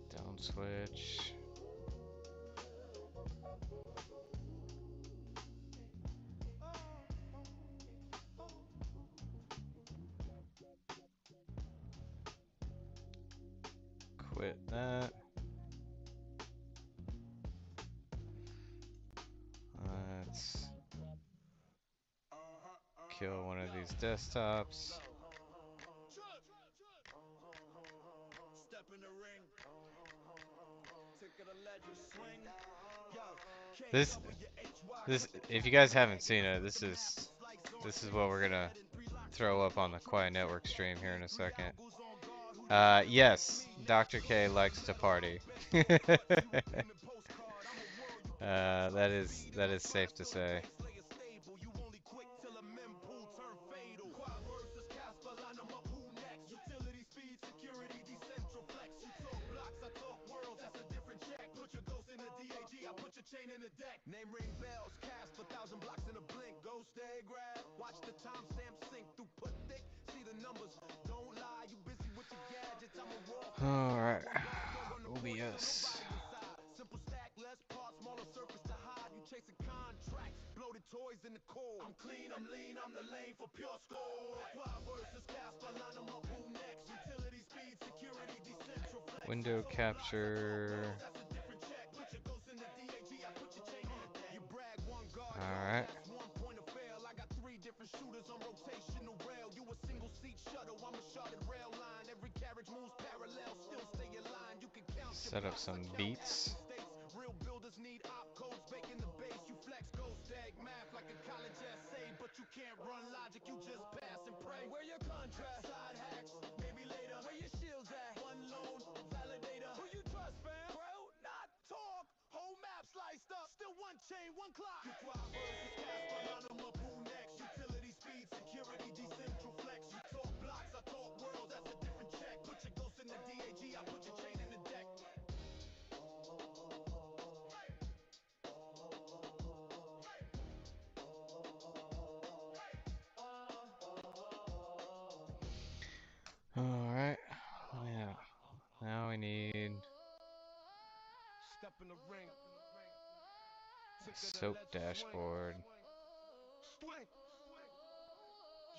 Down switch. Quit that. Let's kill one of these desktops. Step in the ring. This this if you guys haven't seen it, this is what we're gonna throw up on the Quiet Network stream here in a second. Yes, Dr. K likes to party. That is safe to say. Name ring bells, cast a thousand blocks in a blink. Go stay grab, watch the timestamp sink through put thick. See the numbers, don't lie. You busy with your gadgets. I'm a raw fast guy. Alright. One guard dog on the porch, still OBS. nobody inside. Simple stack, less parts, smaller surface to hide. You chasing contracts, bloated toys in the core. I'm clean, I'm lean, I'm the lane for pure score. Quad versus Casper, line 'em up, who next? Utility speed, security, decentral flex. You Window talk blocks, I talk capture. worlds, that's a different check. Put your ghost in the DAG, I put your chain in the deck. You brag one guard dog, Alright. that's one point of fail. I got three different shooters on rotational rail. You a single seat shuttle, I'm a sharded rail line. Every carriage moves parallel, still stay in line. You can count your Set up blocks, I some count beats. active states. Real builders need op codes, baking the base. You flex ghost egg math like a college essay, but you can't run logic, you just pass and pray. Where your contract? Side hacks, maybe later. Where your shields at? One loan, validator. Who you trust, fam? Bro, not talk. Whole map sliced up, still one chain, one clock. You try versus Casper, line 'em up, who next? Utility speed, security, decentral flex. You talk blocks, I talk worlds, that's a different check. Put your ghost in the DAG, I put your chain in the deck. Alright. Yeah. Now we need Step in the ring. Thicker than soap let's swing. dashboard. Swing.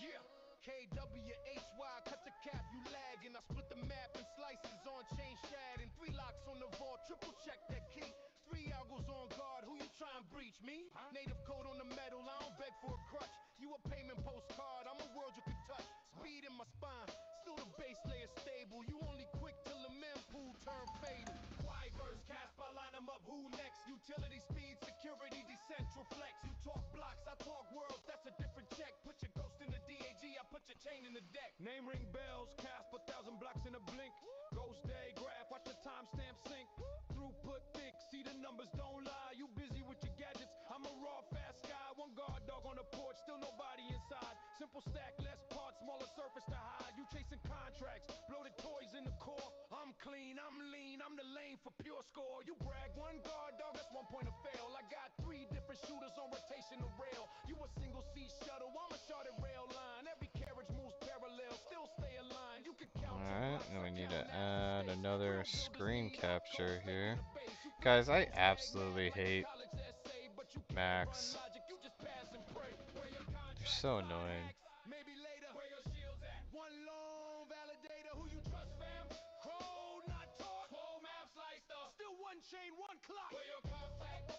Yeah. KWHY, cut the cap, you lagging. I split the map in slices on chain shad and three locks on the vault. Triple check that key. Three algos on guard. Who you try and breach me? Native code on the metal. I don't beg for a crutch. You a payment postcard. I'm a world you can touch. Speed in my spine. Still the base layer stable. You only quick till the mempool turn fatal. Quai verse Casper, line 'em up. Who next? Utility speed, security, decentral flex. You talk blocks, I talk worlds. That's a different check. Put your ghost in the DAG, I put your chain in the deck. Name ring bells, cast a thousand blocks in a blink. Ghost day graph, watch the timestamp sync. Throughput thick, see the numbers don't lie. You busy with your gadgets, I'm a raw fast guy. One guard dog on the porch, still nobody inside. Simple stack, less parts, smaller surface to hide. You chasing contracts, bloated toys in the core. I'm clean, I'm lean, I'm the lane for pure score. You brag one guard dog, that's one point of fail. I got three different shooters on rotational rail. You a single seat shuttle, I'm a sharded rail line. Every carriage moves parallel, still stay aligned. You can count your Alright, blocks, now I we need count to active add states. another Real builders screen need op capture codes, here. making the base. You flex Guys, I ghost egg math absolutely like a hate college essay, but you can't run Macs. logic, you just pass and pray. Where your They're contract, so side annoying. hacks, maybe later. Where your shields at? One loan validator, who you trust, fam? Crow, not talk. 12 map sliced up, still one chain, one clock. Where your contract?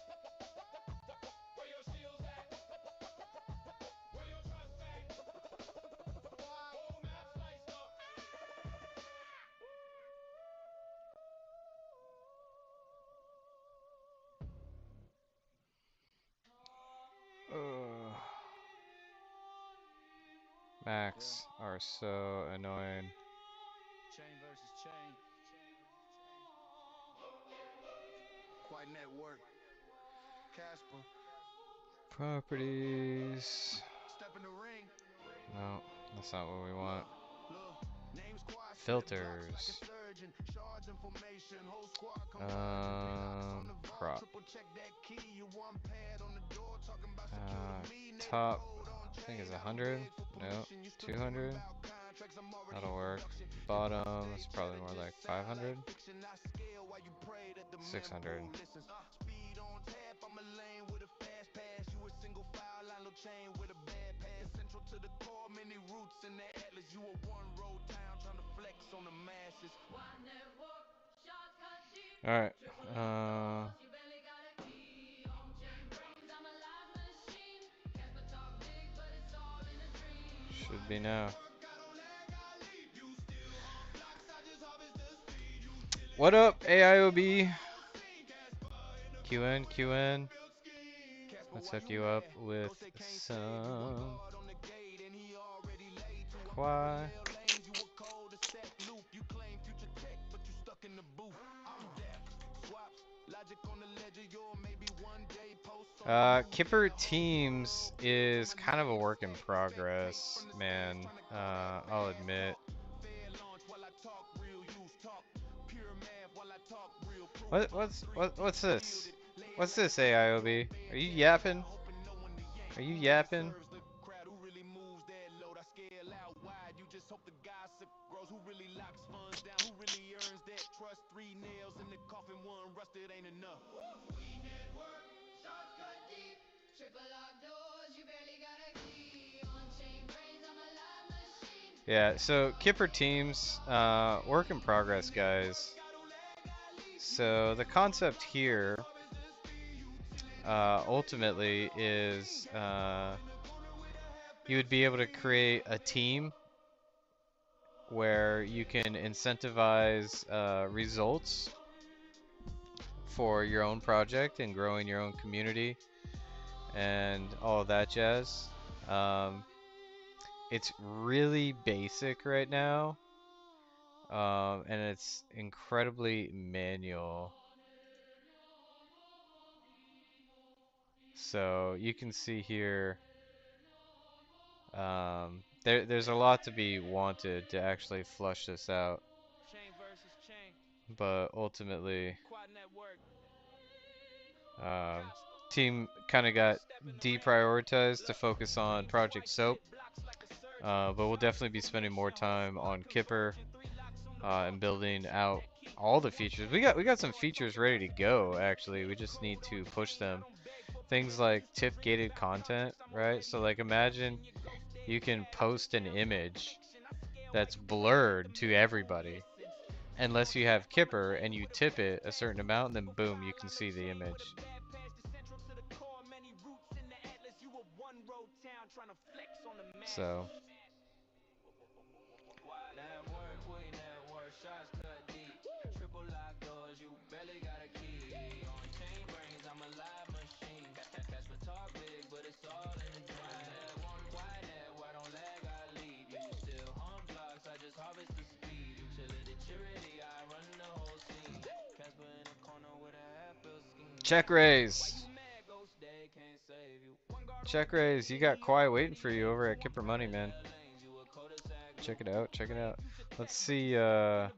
Where your shields at? Where your trust at? 12 map sliced up. Ugh. Macs are so annoying. Chain versus chain. Quite network. Casper. Properties. Step in the ring. No, that's not what we want. Look, name's Quad, split blocks like a Filters. surgeon. Charge information, whole squad converging. Three locks on the vault, Crop. triple check that key. You one pad on the door, talking about secure to me. Native Top, code on I think chain. is I don't 100. beg for No, permission. You still dreaming 200. about contracts. I'm already That'll in work. production. Your ghost Bottom day is probably more challenges like sound like 500. fiction. I scale while you pray that the 600. mempool listens. Speed on tap, I'm a lane with a fast pass. You a single file line, no chain with a bad pass. Central to the core, many roots in the atlas. You a one road town trying to flex on the masses. One network, shortcut deep. Alright. Triple lock doors, you barely got a key. On chain brains, I'm a live machine. Casper talk big, but it's all in a dream. Should One be now. network, I don't lag, I leap. You still on blocks, I just harvest the speed. What up, AIOB? Casper in the QN, QN. Let's hook you up with some Quai. Kipper Teams is kind of a work in progress, man. I'll admit. What's this? What's this, AIOB? Are you yapping? Are you yapping? Yeah, so Kipper Teams, work in progress, guys. So the concept here, ultimately, is you would be able to create a team where you can incentivize results for your own project and growing your own community and all of that jazz. Um, it's really basic right now, and it's incredibly manual. So you can see here, there's a lot to be wanted to actually flush this out, but ultimately, um, team kind of got deprioritized to focus on Project Soap, but we'll definitely be spending more time on Kipper and building out all the features. We got some features ready to go actually. We just need to push them. Things like TIFF gated content, right? So like imagine you can post an image that's blurred to everybody. Unless you have Kipper and you tip it a certain amount, then boom, you can see the image. So check raise. Check raise. You got Quai waiting for you over at Kipper Money, man. Check it out. Check it out. Let's see. Let's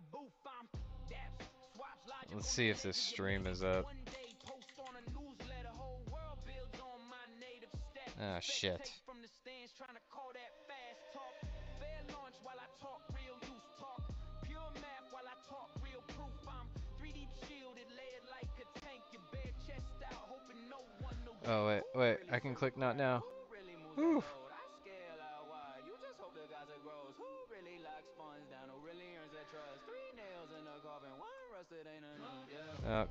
see if this stream is up. Ah, shit. Oh, wait. I can click not now. Whew.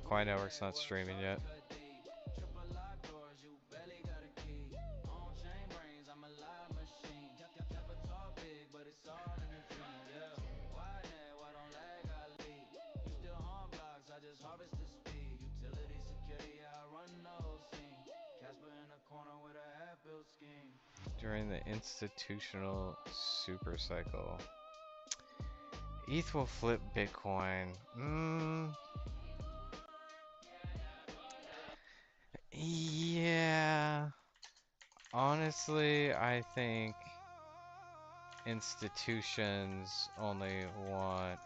Quai Network's not streaming yet. During the institutional super cycle. ETH will flip Bitcoin. Yeah. Honestly, I think institutions only want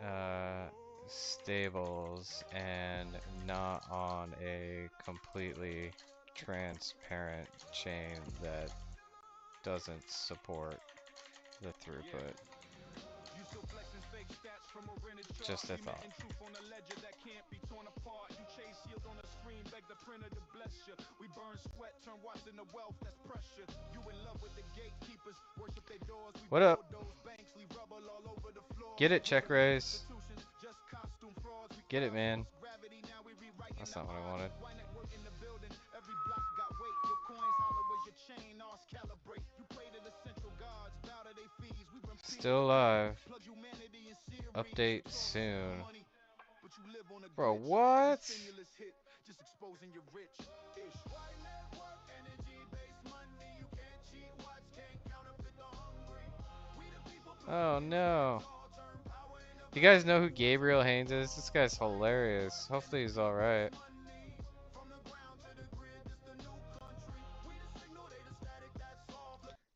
uh, stables and not on a completely transparent chain that doesn't support the throughput. Just a thought. What up? Get it, check raise. Get it, man. That's not what I wanted. Still alive. Update soon. Bro, what? Oh no. Do you guys know who Gabriel Haynes is? This guy's hilarious. Hopefully he's alright.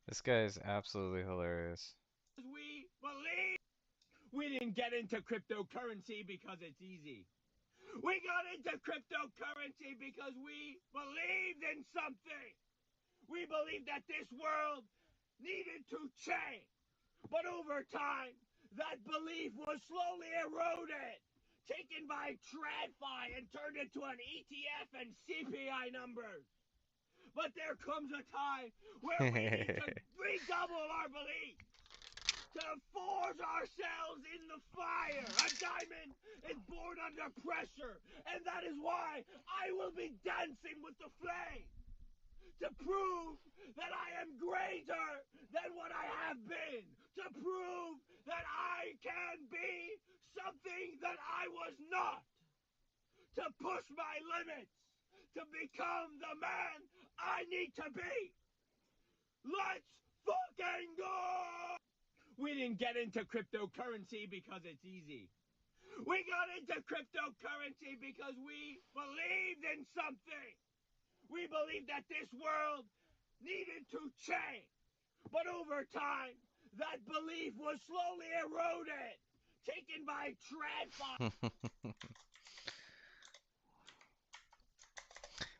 This guy is absolutely hilarious. We believe. We didn't get into cryptocurrency because it's easy. We got into cryptocurrency because we believed in something. We believed that this world needed to change. But over time, that belief was slowly eroded, taken by TradFi and turned into an ETF and CPI numbers. But there comes a time where we need to redouble our belief, to forge ourselves in the fire. A diamond is born under pressure, and that is why I will be dancing with the flame to prove that I am greater than what I have been, to prove that I can be something that I was not, to push my limits, to become the man I need to be. Let's fucking go! We didn't get into cryptocurrency because it's easy. We got into cryptocurrency because we believed in something. We believed that this world needed to change. But over time, that belief was slowly eroded, taken by TradFi.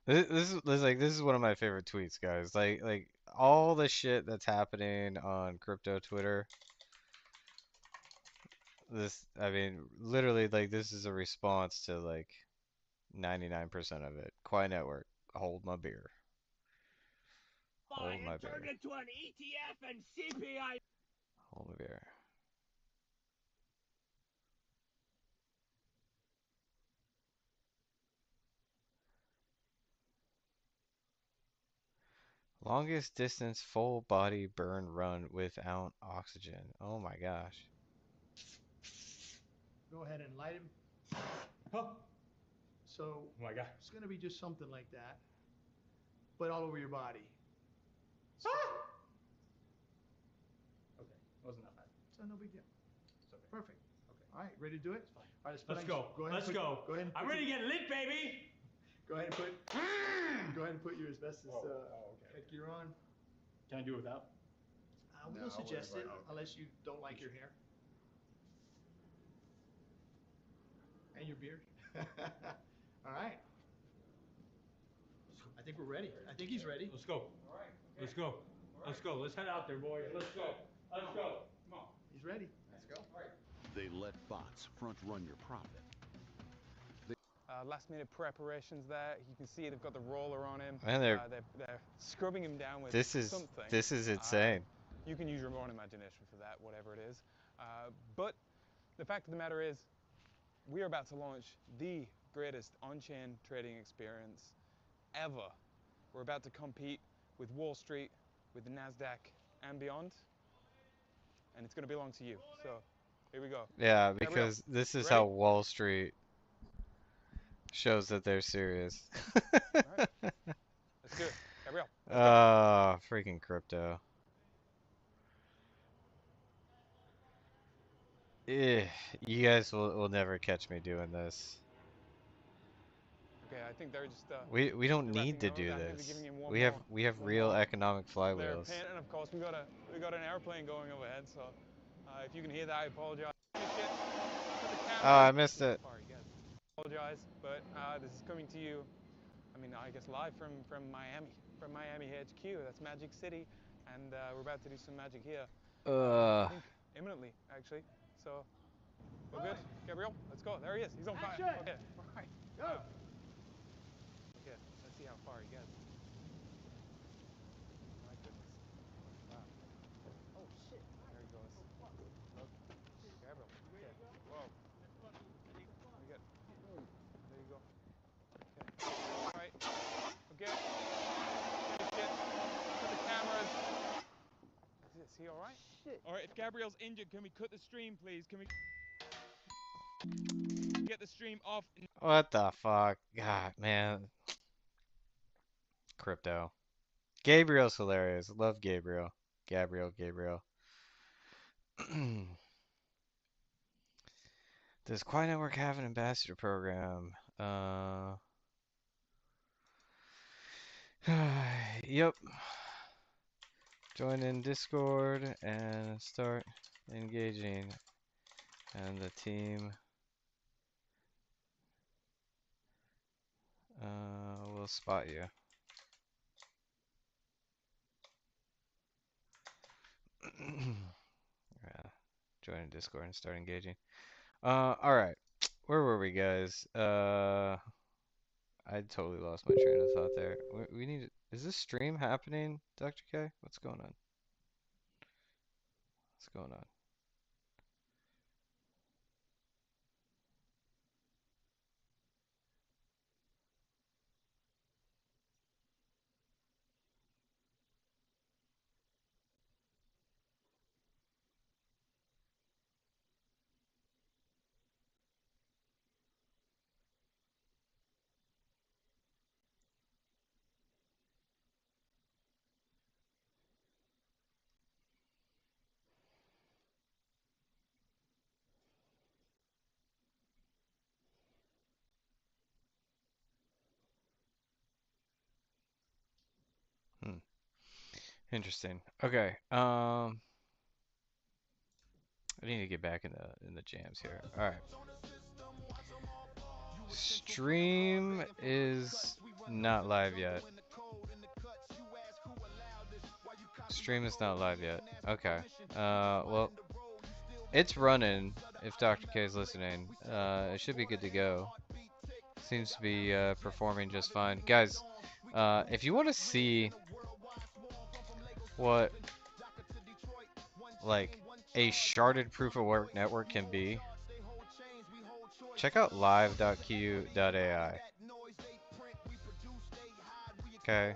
This is one of my favorite tweets, guys. Like all the shit that's happening on crypto Twitter. I mean, literally, like this is a response to like 99% of it. Quai Network, hold my beer, hold my And turned beer, into an ETF and CPI. hold my beer. Longest distance full body burn run without oxygen. Oh my gosh. Go ahead and light him. Oh So my God. it's going to be just something like that, but all over your body. So Okay, wasn't that bad. it's no big deal. It's okay. Perfect. Okay. All right, ready to do it? It's fine. All right, Let's go. Go ahead. Let's go. Go ahead. And I'm put ready to get lit, baby. Go ahead and put. Go ahead and put your asbestos Okay. headgear on. Can I do it without? We don't suggest it unless you don't like your hair and your beard. All right. I think we're ready. I think he's ready. Let's go. All right. Okay. Let's go. Let's go. Let's head out there, boy. Let's go. Let's go. Come on. He's ready. Let's go. All right. They let bots front run your profit. Last minute preparations there. You can see they've got the roller on him. Man, They're scrubbing him down with this is something. this is Uh, insane. you can use your own imagination for that, whatever it is. But the fact of the matter is, we are about to launch the greatest on-chain trading experience ever. We're about to compete with Wall Street, with the Nasdaq, and beyond. And it's going to belong to you. So here we go. Yeah, Gabriel, because this is ready? how Wall Street shows that they're serious. All right. Let's do it. Gabriel, let's go. Ah, freaking crypto. Eh, you guys will never catch me doing this. Okay, I think they're just We don't they're need wrapping to him up. do I think they're giving this. him We have one real more. economic They're flywheels. painting, of course. We got an airplane going overhead, so if you can hear that, I apologize. Shit, for the Oh, I cameras. missed This is it. far, yes. Apologize, but this is coming to you. I mean, I guess live from Miami HQ. That's Magic City, and we're about to do some magic here. I Ugh. think imminently, actually. So, we're good, Gabriel. Let's go. There he is. He's on fire. Action! Okay. All right. Go. Okay. Let's see how far he gets. My goodness. Wow. Oh shit. There he goes. Look. Gabriel. Okay. Whoa. Let me get. There you go. Okay. All right. Okay. Shit. For the cameras. Is he all right? Shit. All right. If Gabriel's injured, can we cut the stream, please? Can we get the stream off? What the fuck? God, man. Crypto. Gabriel's hilarious. Love Gabriel. Gabriel. Does Quai Network have an ambassador program? Yep. Join in Discord and start engaging, and the team will spot you. Yeah. Join in Discord and start engaging. All right. Where were we, guys? I totally lost my train of thought there. We need. Is this stream happening, Dr. K? What's going on? What's going on? Hmm. Interesting. Okay. I need to get back in the jams here. All right. Stream is not live yet. Stream is not live yet. Okay. Well, it's running. If Dr. K is listening, it should be good to go. Seems to be performing just fine, guys. If you want to see what like a sharded proof of work network can be, check out live.q.ai. Okay.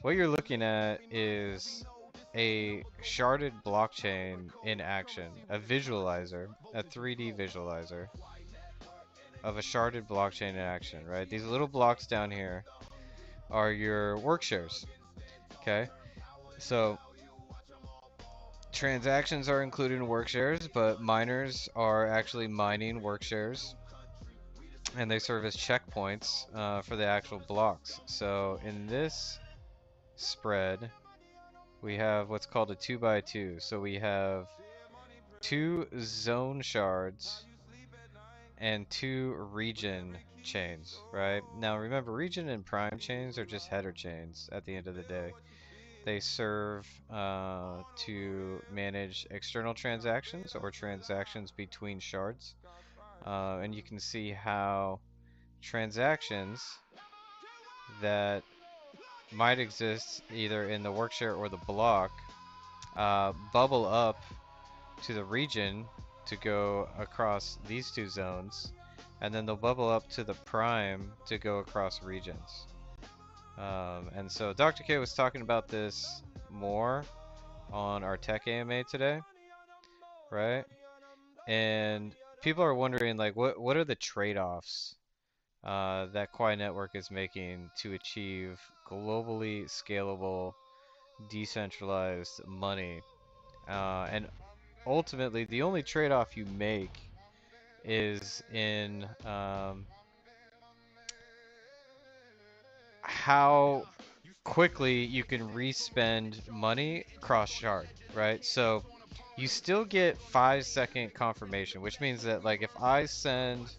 What you're looking at is a sharded blockchain in action, a visualizer, a 3D visualizer of a sharded blockchain in action, right? These little blocks down here are your work shares, okay? So transactions are included in work shares, but miners are actually mining work shares, and they serve as checkpoints for the actual blocks. So in this spread, we have what's called a 2x2. So we have 2 zone shards and 2 region chains, right? Now remember, region and prime chains are just header chains at the end of the day. They serve to manage external transactions or transactions between shards. And you can see how transactions that might exist either in the workshare or the block bubble up to the region to go across these 2 zones, and then they'll bubble up to the prime to go across regions. And so Dr. K was talking about this more on our tech AMA today, right? And people are wondering like what are the trade-offs that Quai Network is making to achieve globally scalable, decentralized money. And ultimately, the only trade-off you make is in how quickly you can respend money cross shard, right? So you still get 5-second confirmation, which means that like if I send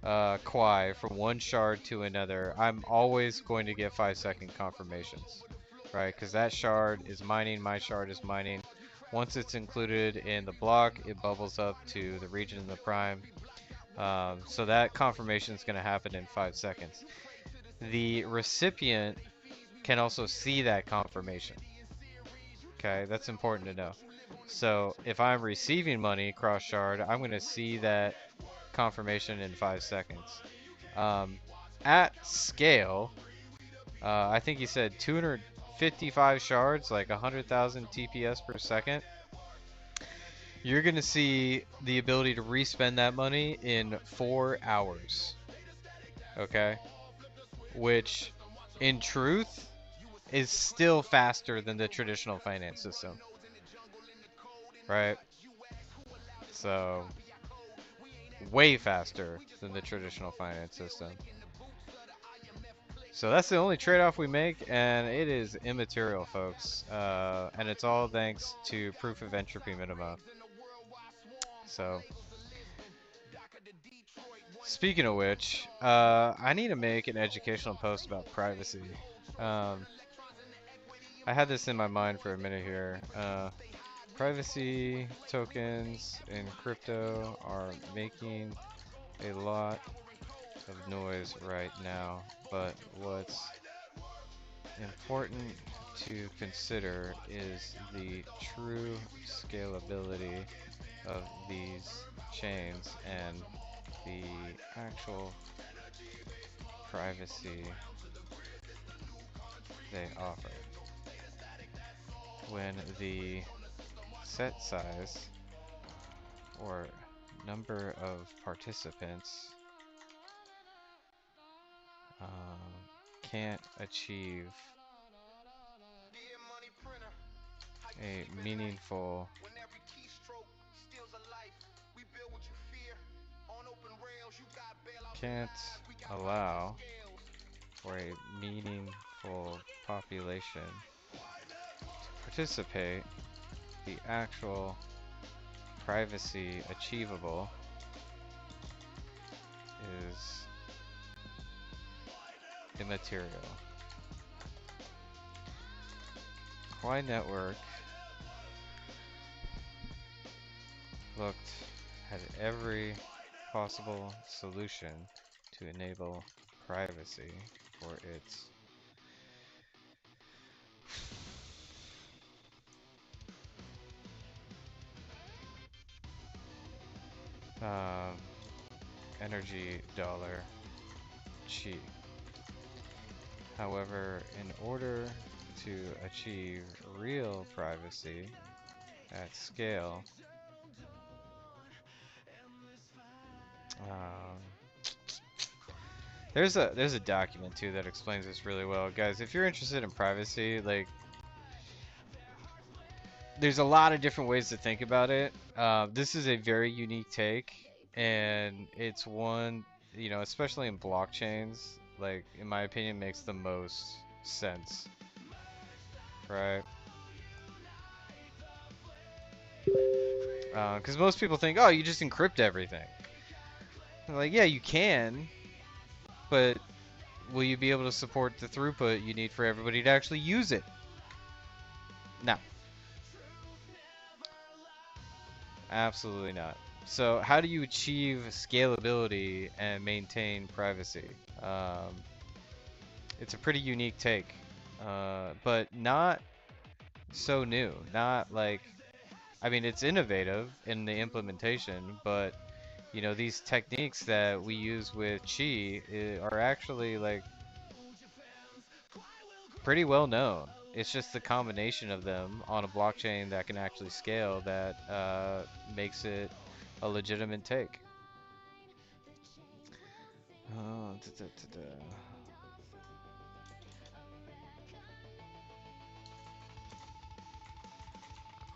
Quai from one shard to another, I'm always going to get 5-second confirmations, right? Because that shard is mining, my shard is mining. Once it's included in the block, it bubbles up to the region and the prime. So that confirmation is going to happen in 5 seconds. The recipient can also see that confirmation. Okay, that's important to know. So if I'm receiving money cross shard, I'm going to see that confirmation in 5 seconds. At scale, I think he said 255 shards, like 100,000 TPS per second. You're going to see the ability to respend that money in 4 hours. Okay? Which, in truth, is still faster than the traditional finance system. Right? So, way faster than the traditional finance system. So that's the only trade-off we make, and it is immaterial, folks. And it's all thanks to proof of entropy minima. So, speaking of which, I need to make an educational post about privacy. Um, I had this in my mind for a minute here. Privacy tokens in crypto are making a lot of noise right now, but what's important to consider is the true scalability of these chains and the actual privacy they offer. When the set size or number of participants can't achieve a meaningful can't allow for a meaningful population to participate, the actual privacy achievable is immaterial. Quai Network looked at every possible solution to enable privacy for its um, energy dollar chi. However, in order to achieve real privacy at scale, um, there's a document too that explains this really well, guys. If you're interested in privacy, like there's a lot of different ways to think about it. This is a very unique take, and it's one, especially in blockchains, like in my opinion, makes the most sense, right? Because most people think, oh, you just encrypt everything. Like, yeah, you can, but will you be able to support the throughput you need for everybody to actually use it? No, absolutely not. So how do you achieve scalability and maintain privacy? Um, it's a pretty unique take, but not so new. Not like, I mean, it's innovative in the implementation, but these techniques that we use with Qi are actually like pretty well known. It's just the combination of them on a blockchain that can actually scale that makes it a legitimate take. Da, da, da, da.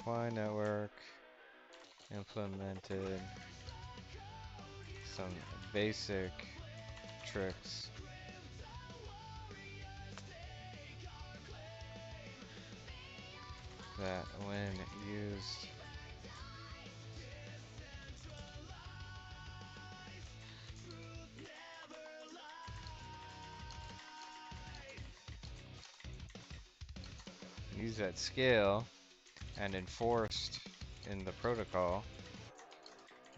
Quai Network implemented some basic tricks that, when used, used at scale and enforced in the protocol,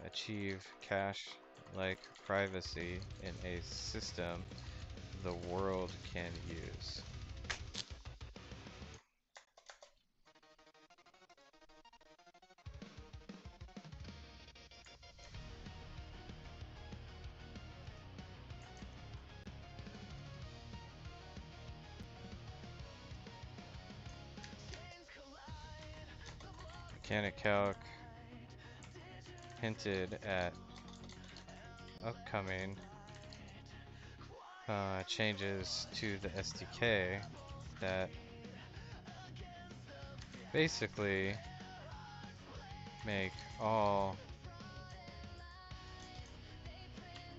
achieve cache-like privacy in a system the world can use. Mechanic Calc hinted at upcoming changes to the SDK that basically make all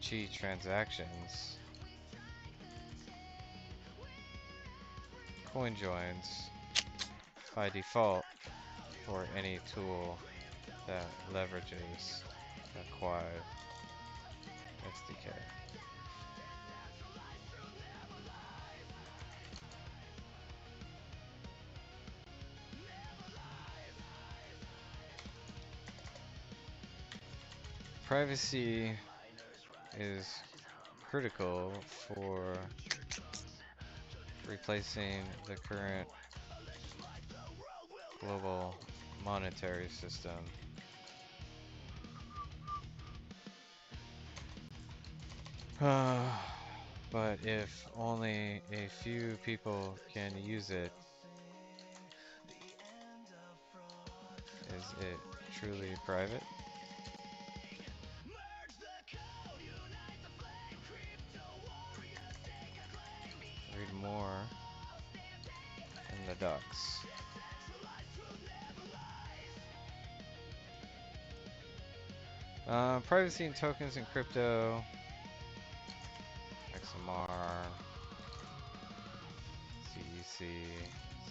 Chi transactions. Coin joins by default for any tool that leverages the Quai SDK. Privacy is critical for replacing the current global monetary system. But if only a few people can use it, is it truly private? Read more in the docs. Privacy and tokens in crypto, XMR, CEC,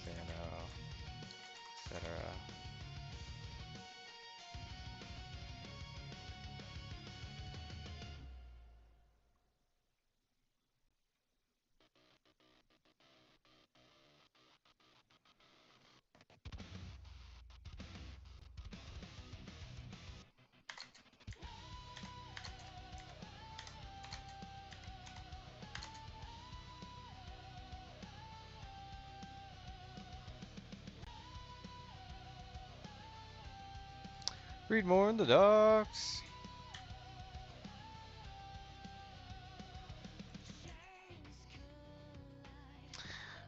Sano, etc. Read more in the docs.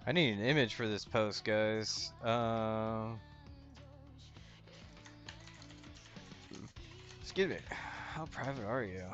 I need an image for this post, guys. Excuse me. How private are you?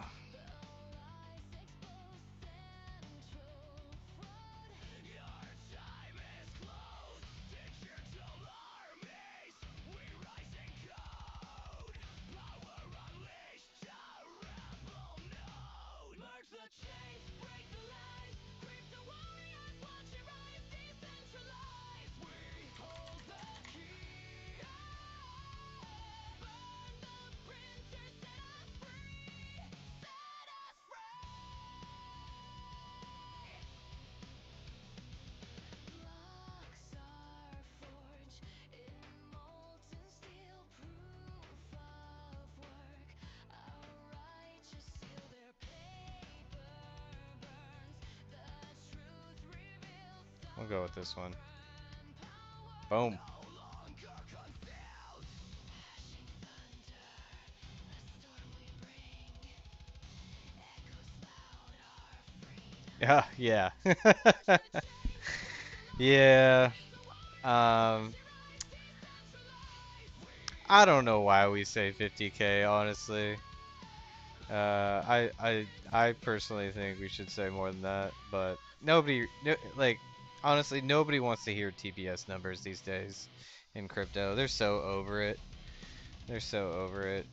We'll go with this one. Boom. Yeah, yeah. Yeah. Um, I don't know why we say 50K, honestly. I personally think we should say more than that, but like, honestly, nobody wants to hear TPS numbers these days in crypto. They're so over it. They're so over it.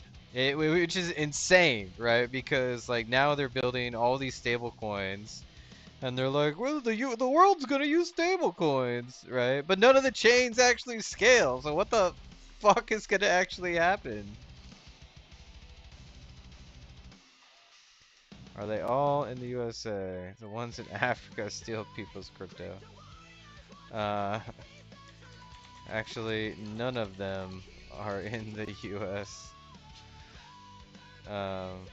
Which is insane, right? Because like now they're building all these stable coins, and they're like, well, the world's gonna use stable coins, right? But none of the chains actually scale. So what the fuck is gonna actually happen? Are they all in the USA? The ones in Africa steal people's crypto. Uh, actually, none of them are in the US. Um,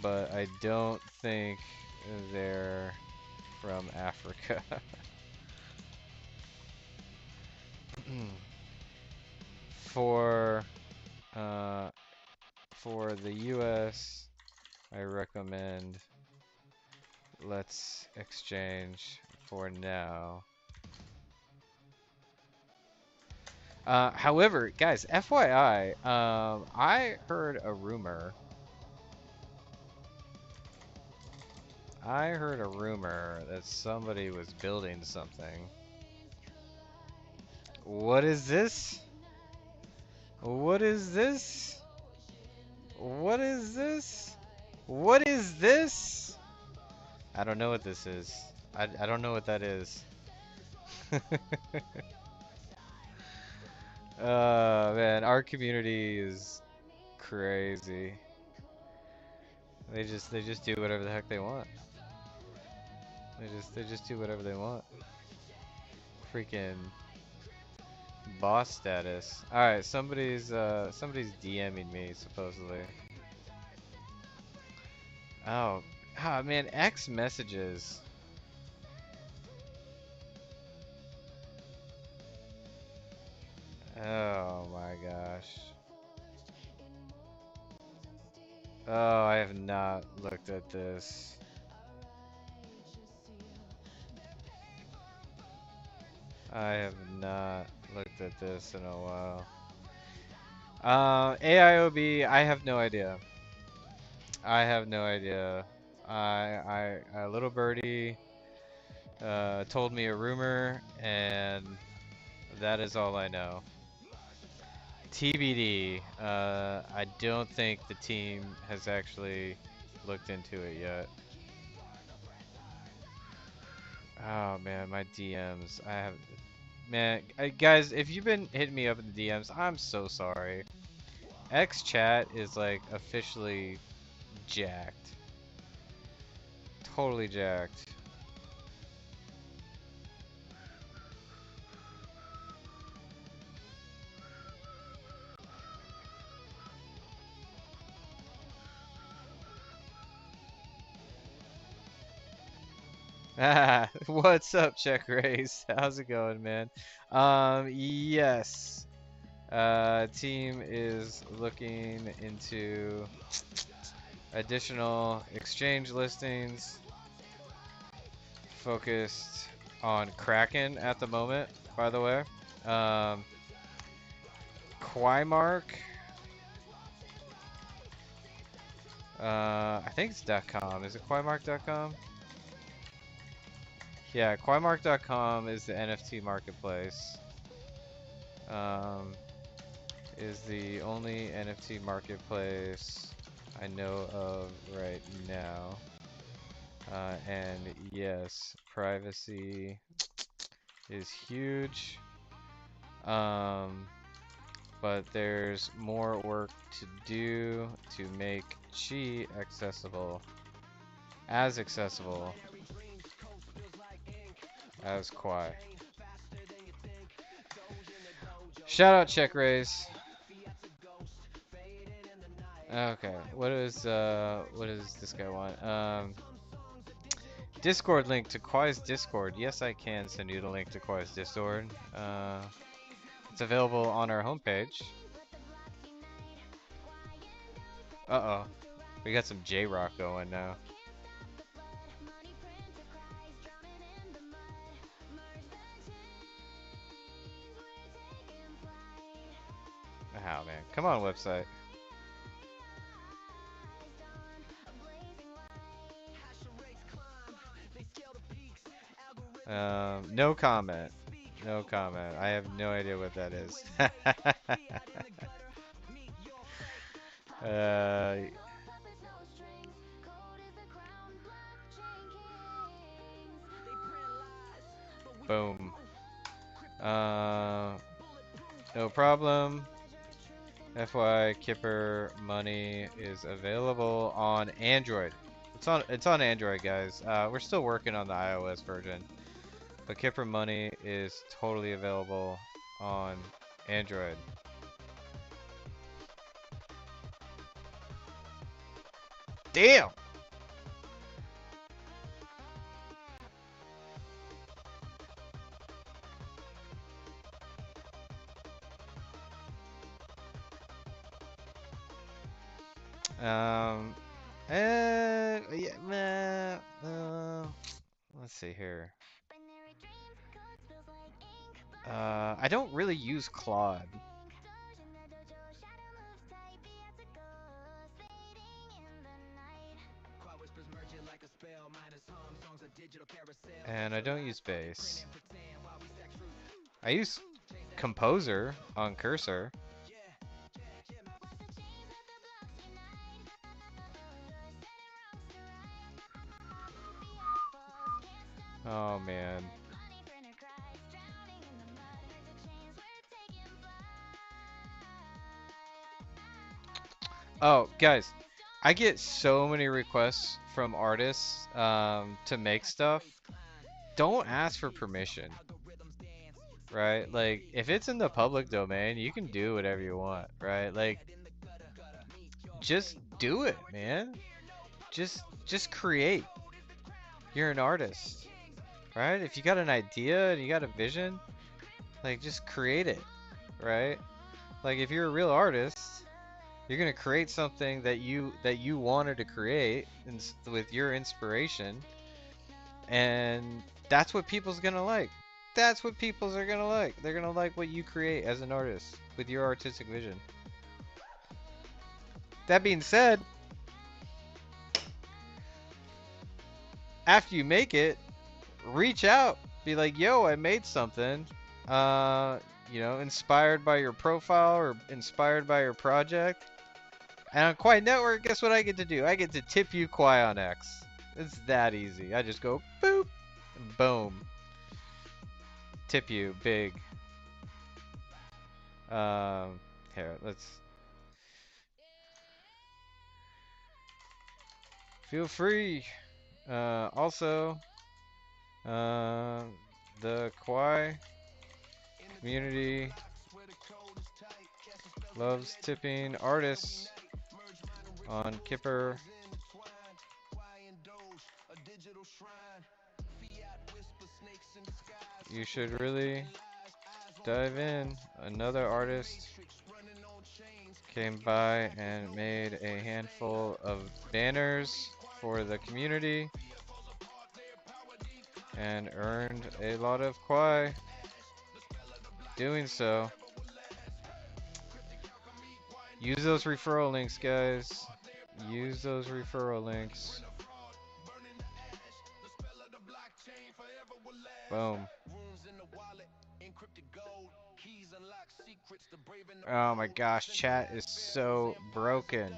but I don't think they're from Africa. For uh, for the US, I recommend let's exchange for now. However, guys, FYI, I heard a rumor. I heard a rumor that somebody was building something. What is this? What is this? What is this? What is this? I don't know what this is. I don't know what that is. Man, our community is crazy. They just do whatever the heck they want. They just do whatever they want. Freaking boss status. All right, somebody's DMing me supposedly. Oh, man, X messages. Oh my gosh. Oh, I have not looked at this. I have not looked at this in a while. AIOB, I have no idea. I have no idea. A little birdie told me a rumor, and that is all I know. TBD. I don't think the team has actually looked into it yet. Oh man, my DMs. Man, guys, if you've been hitting me up in the DMs, I'm so sorry. X chat is like officially jacked. Totally jacked. Ah, what's up, Check Race? How's it going, man? Yes. Team is looking into additional exchange listings focused on Kraken at the moment, by the way. Um, Quaimark. I think it's .com. Is it Quaimark.com? Yeah, Quaimark.com is the NFT marketplace. Is the only NFT marketplace I know of right now. And yes, privacy is huge. But there's more work to do to make Chi accessible. As accessible as Quai. Shout out Check Race. Okay, what does this guy want? Discord link to Quai's Discord. Yes, I can send you the link to Quai's Discord. It's available on our homepage. Uh-oh. We got some J-Rock going now. Oh, man. Come on, website. No comment. No comment. I have no idea what that is. uh, boom. No problem. FY Kipper money is available on Android. It's on Android, guys. We're still working on the iOS version, but Kipper money is totally available on Android. Damn. Um, yeah, let's see here. I don't really use Claude. And I don't use Base. I use Composer on Cursor. Oh man. Oh, guys, I get so many requests from artists to make stuff. Don't ask for permission, right? Like, if it's in the public domain, you can do whatever you want, right? Like, just do it, man. Just create. You're an artist, right? If you got an idea and you got a vision, like, just create it, right? Like, if you're a real artist, you're gonna create something that you wanted to create with your inspiration, and that's what people's gonna like. That's what people's are gonna like. They're gonna like what you create as an artist with your artistic vision. That being said, after you make it, reach out. Be like, yo, I made something. Uh, inspired by your profile or inspired by your project. And on Quai Network, guess what I get to do? I get to tip you Quai on X. It's that easy. I just go boop, and boom, tip you big. Um, Here, let's feel free. Also, uh, the Quai community loves tipping artists on Kipper. You should really dive in. Another artist came by and made a handful of banners for the community and earned a lot of Quai doing so. Use those referral links, guys. Use those referral links. Boom. Oh my gosh, chat is so broken.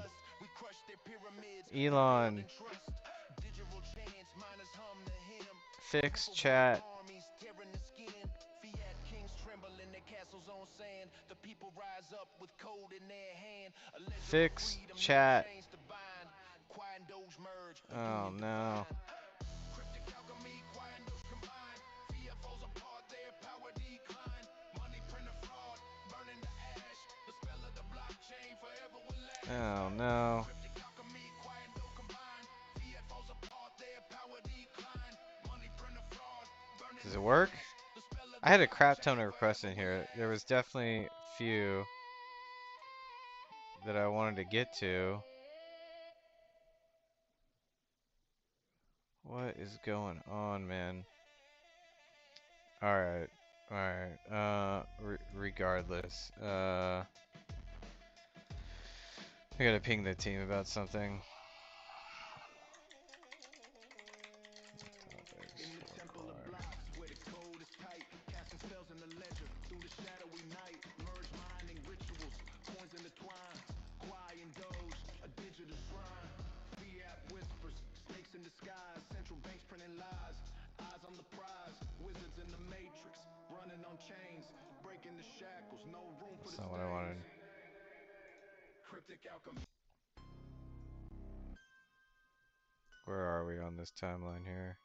Elon, fix chat. Fix chat. Oh no. Oh no. Does it work? I had a crap ton of requests in here. There was definitely a few that I wanted to get to. What is going on, man? Alright. Alright. Regardless. I gotta ping the team about something. That's not what I wanted. Where are we on this timeline here?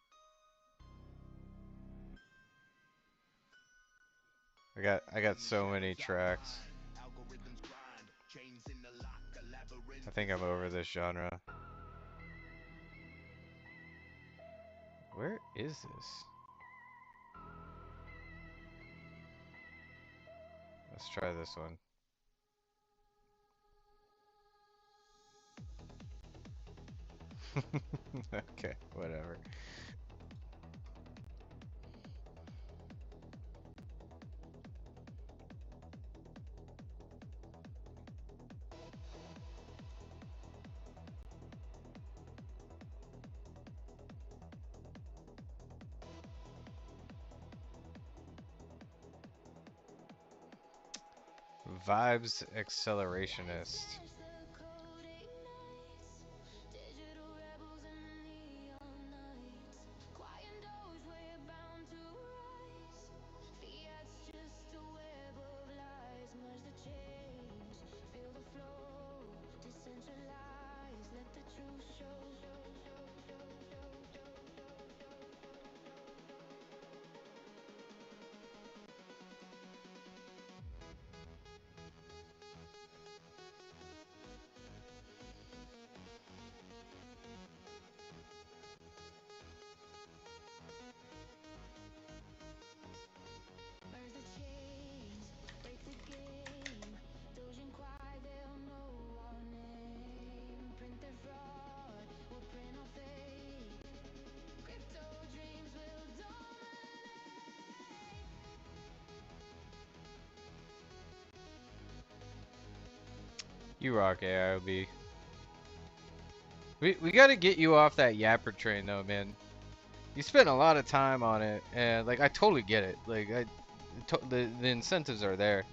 I got so many tracks. I think I'm over this genre. Where is this? Let's try this one. Okay, whatever. Vibes accelerationist. You rock AIOB. We gotta get you off that yapper train though, man. You spent a lot of time on it, and like I totally get it. Like the incentives are there,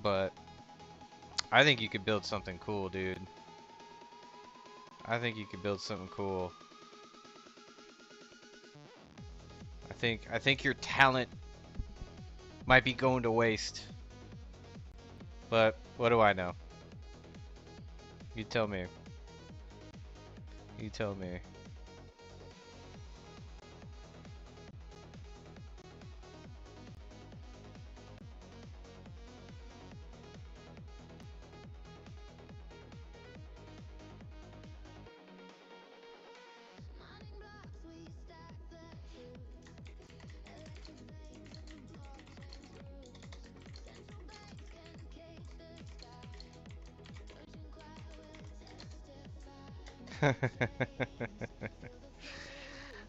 but I think you could build something cool, dude. I think you could build something cool. I think your talent might be going to waste. But what do I know? You tell me. You tell me.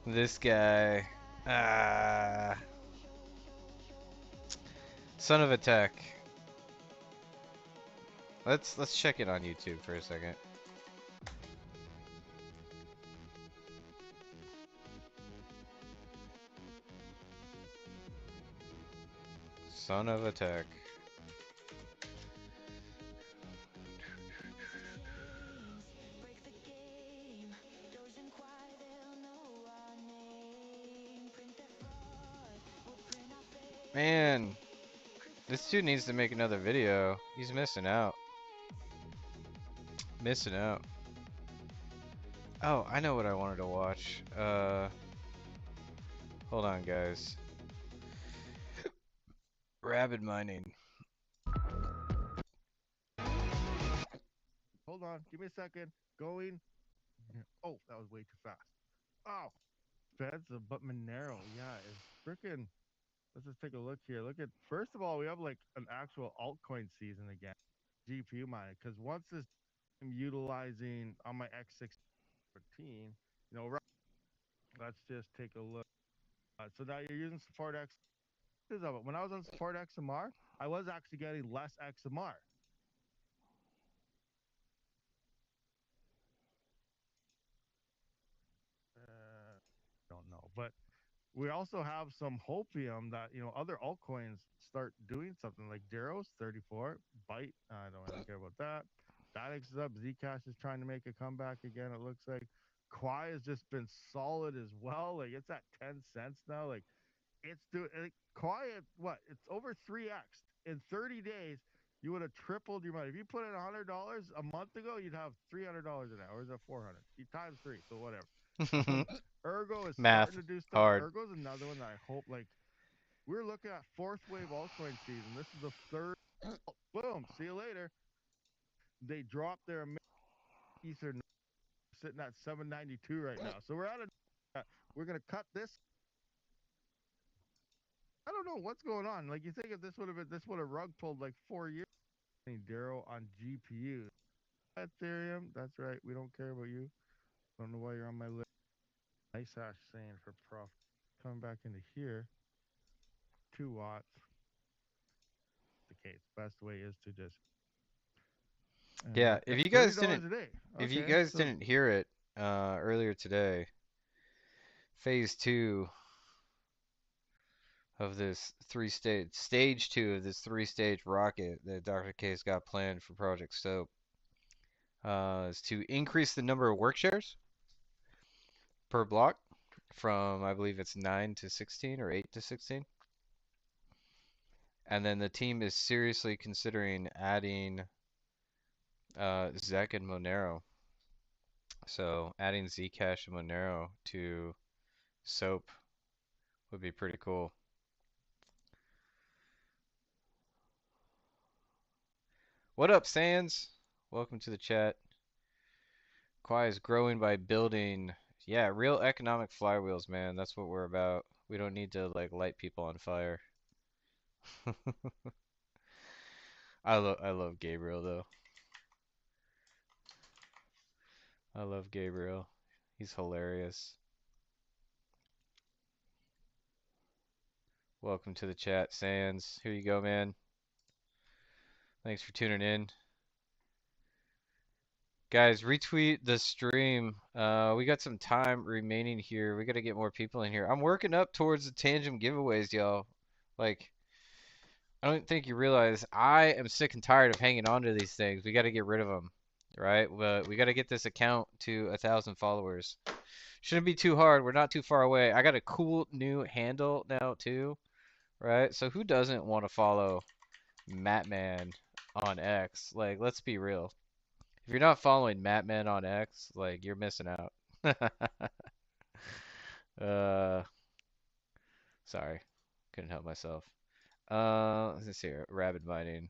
This guy. Ah. Son of a tech. Let's check it on YouTube for a second. Son of a tech. Man, this dude needs to make another video. He's missing out. Missing out. Oh, I know what I wanted to watch. Hold on, guys. Rabbit mining. Hold on, give me a second. Going. Oh, that was way too fast. Oh, expensive, but Monero, yeah, is freaking. Let's just take a look here. Look at first of all, we have like an actual altcoin season again. GPU mining, because once this I'm utilizing on my X614, let's just take a look. So now you're using Support X. When I was on Support XMR, I was actually getting less XMR. Don't know, but we also have some hopium that other altcoins start doing something like Deros 34, Byte. I don't really care about that. Dynex is up. Zcash is trying to make a comeback again. It looks like Quai has just been solid as well. Like it's at 10 cents now. Like it's doing like, Quai. What? It's over 3x in 30 days. You would have tripled your money. If you put in $100 a month ago, you'd have $300 an hour. Or is it 400? You times three, so whatever. Ergo is starting Math. to do stuff. Hard. Ergo's another one that I hope we're looking at fourth wave altcoin season. This is the third. Boom. See you later. They dropped their Ether sitting at 792 right now. So we're at a. We're gonna cut this. I don't know what's going on. Like you think if this would have rug pulled like 4 years. Darrow on GPU. Ethereum. That's right. We don't care about you. Don't know why you're on my list. Nice hash saying for profit. Coming back into here. 2 watts. The case. Best way is to just Yeah, if at you guys $30 didn't a day. if you Okay, guys so didn't hear it earlier today, phase 2 of this stage 2 of this three-stage rocket that Dr. K's got planned for Project Soap is to increase the number of work shares per block from I believe it's 9 to 16 or 8 to 16. And then the team is seriously considering adding Zec and Monero. So adding Zcash and Monero to Soap would be pretty cool. What up, Sans? Welcome to the chat. Quai is growing by building, yeah, real economic flywheels, man. That's what we're about. We don't need to like light people on fire. I love Gabriel though. I love Gabriel. He's hilarious. Welcome to the chat, Sans. Here you go, man. Thanks for tuning in. Guys, retweet the stream. We got some time remaining here. We got to get more people in here. I'm working up towards the tangent giveaways, y'all. Like, I don't think you realize I am sick and tired of hanging on to these things. We got to get rid of them, right? But we got to get this account to 1,000 followers. Shouldn't be too hard. We're not too far away. I got a cool new handle now too, right? So who doesn't want to follow Matman on X? Like, let's be real. If you're not following Matman on X, like you're missing out. uh, sorry, couldn't help myself. Let's see here. Rabbit mining.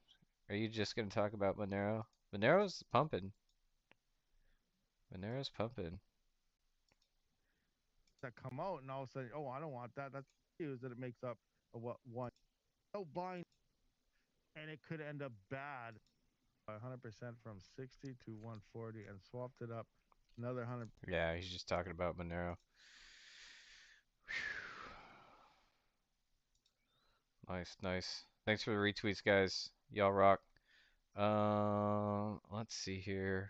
Are you just gonna talk about Monero? Monero's pumping. Monero's pumping. That come out and all of a sudden, oh, I don't want that. That's used that it makes up a what one. No buying, and it could end up bad. 100% from 60 to 140 and swapped it up another 100. Yeah, he's just talking about Monero. Nice, nice. Thanks for the retweets, guys. Y'all rock. Let's see here.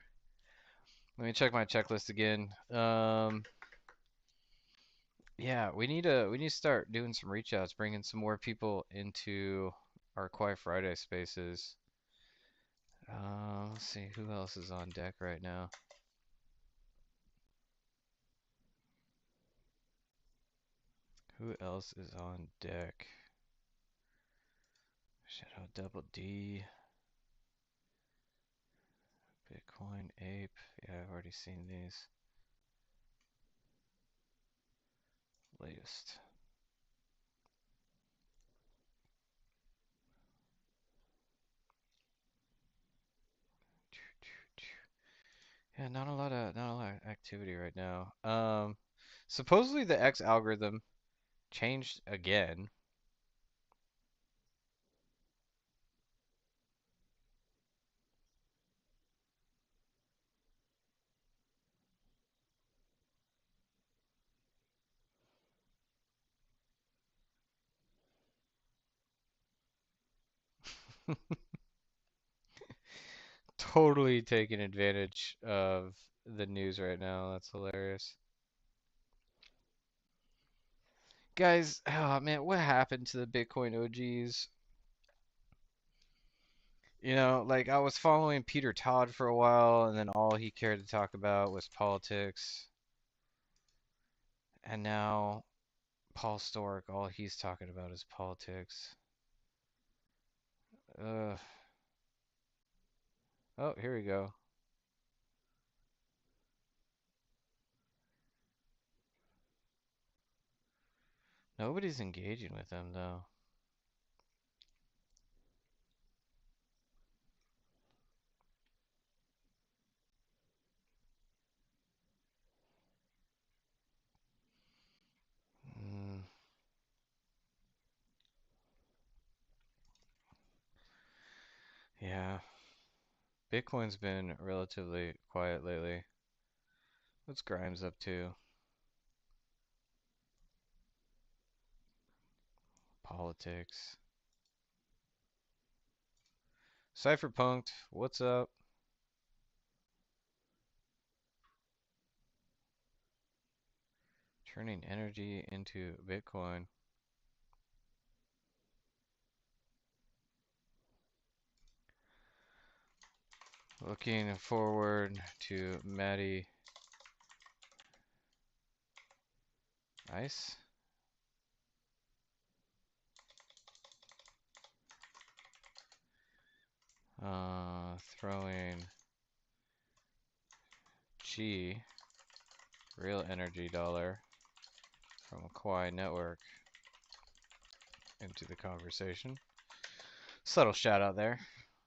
Let me check my checklist again. Yeah, we need to start doing some reach outs, bringing some more people into our Quiet Friday spaces. Let's see who else is on deck right now. Who else is on deck? Shadow Double D, Bitcoin Ape. Yeah, I've already seen these. Latest. Yeah, not a lot of activity right now. Supposedly the X algorithm changed again. Totally taking advantage of the news right now. That's hilarious. Guys, oh man, what happened to the Bitcoin OGs? You know, like I was following Peter Todd for a while, and then all he cared to talk about was politics. And now Paul Stork, all he's talking about is politics. Ugh. Oh, here we go. Nobody's engaging with him though. Mm, yeah, Bitcoin's been relatively quiet lately. What's Grimes up to? Politics. Cypherpunked, what's up? Turning energy into Bitcoin. Looking forward to Maddie. Nice. Throwing G, real energy dollar from Quai Network into the conversation. Subtle shout out there.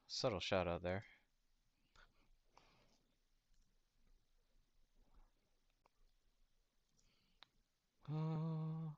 Subtle shout out there. Uh,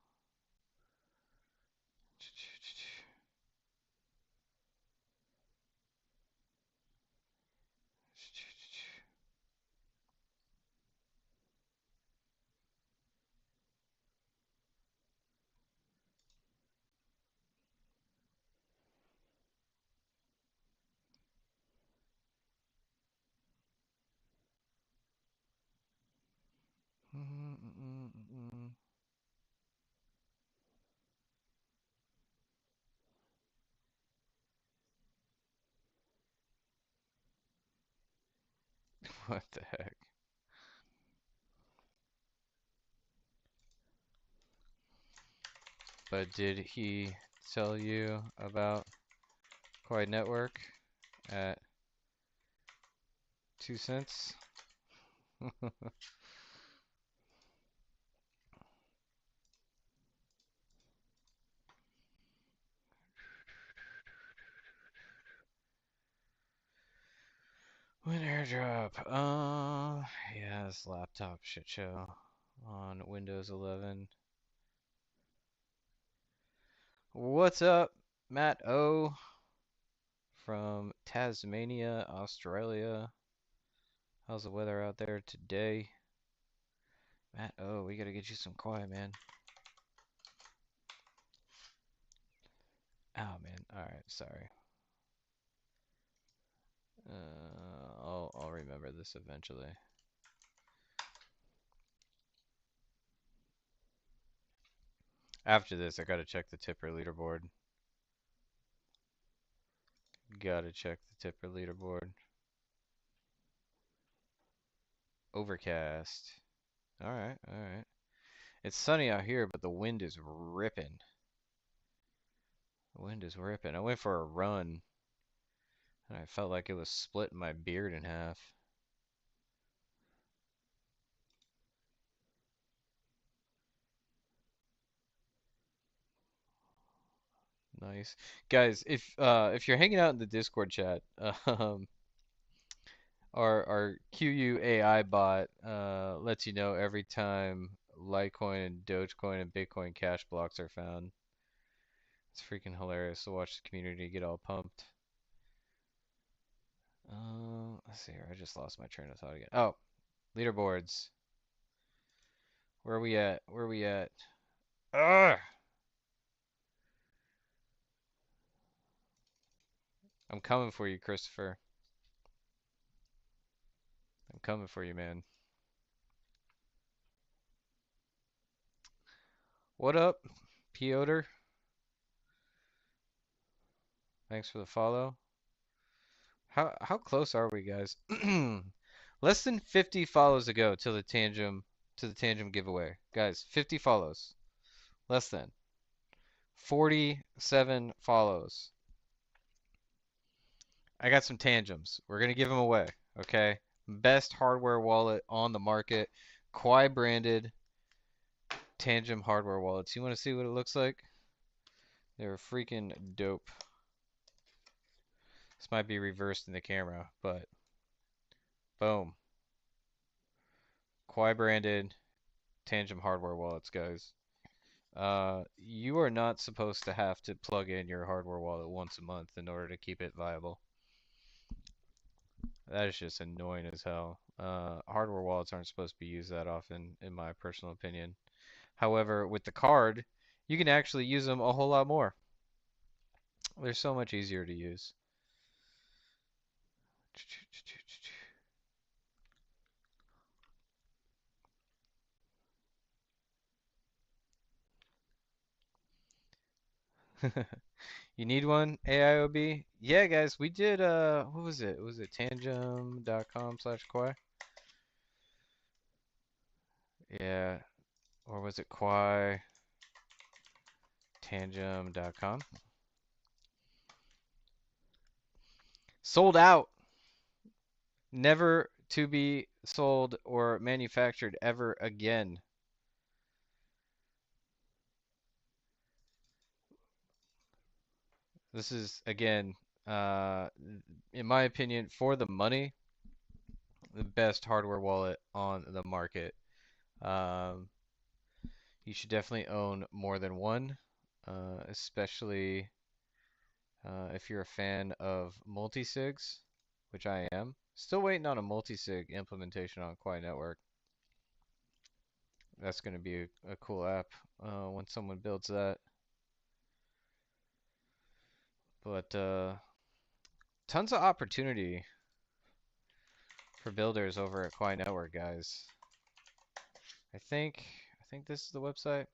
What the heck? But did he tell you about Quai Network at 2 cents? Win airdrop. Yeah, this laptop shit show on Windows 11. What's up, Matt O from Tasmania, Australia? How's the weather out there today? Matt O, we gotta get you some quiet, man. Oh man, alright, sorry. I'll remember this eventually. After this, I gotta check the tipper leaderboard. Gotta check the tipper leaderboard. Overcast. Alright, alright. It's sunny out here, but the wind is ripping. The wind is ripping. I went for a run, and I felt like it was splitting my beard in half. Nice. Guys, if you're hanging out in the Discord chat, our QUAI bot lets you know every time Litecoin and Dogecoin and Bitcoin cash blocks are found. It's freaking hilarious to watch the community get all pumped. Let's see here. I just lost my train of thought again. Oh, leaderboards. Where are we at? Where are we at? Ugh! I'm coming for you, Christopher. I'm coming for you, man. What up, Piotr? Thanks for the follow. How close are we, guys? Less than 50 follows to go to the Tangem giveaway. Guys, 50 follows. Less than 47 follows. I got some Tangems. We're gonna give them away, okay? Best hardware wallet on the market. Quai branded Tangem hardware wallets. You want to see what it looks like? They're freaking dope. This might be reversed in the camera, but boom. Quai branded Tangem hardware wallets, guys. You are not supposed to have to plug in your hardware wallet once a month in order to keep it viable. That is just annoying as hell. Hardware wallets aren't supposed to be used that often, in my personal opinion. However, with the card, you can actually use them a whole lot more. They're so much easier to use. You need one, AIOB? Yeah, guys, we did, what was it? Was it tangem.com/Quai? Yeah, or was it Quai tangem.com? Sold out. Never to be sold or manufactured ever again. This is, again, uh, in my opinion, for the money, the best hardware wallet on the market. Um, you should definitely own more than one, especially if you're a fan of multisigs, which I am. Still waiting on a multisig implementation on Quai Network. That's going to be a cool app when someone builds that. But tons of opportunity for builders over at Quai Network, guys. I think think this is the website.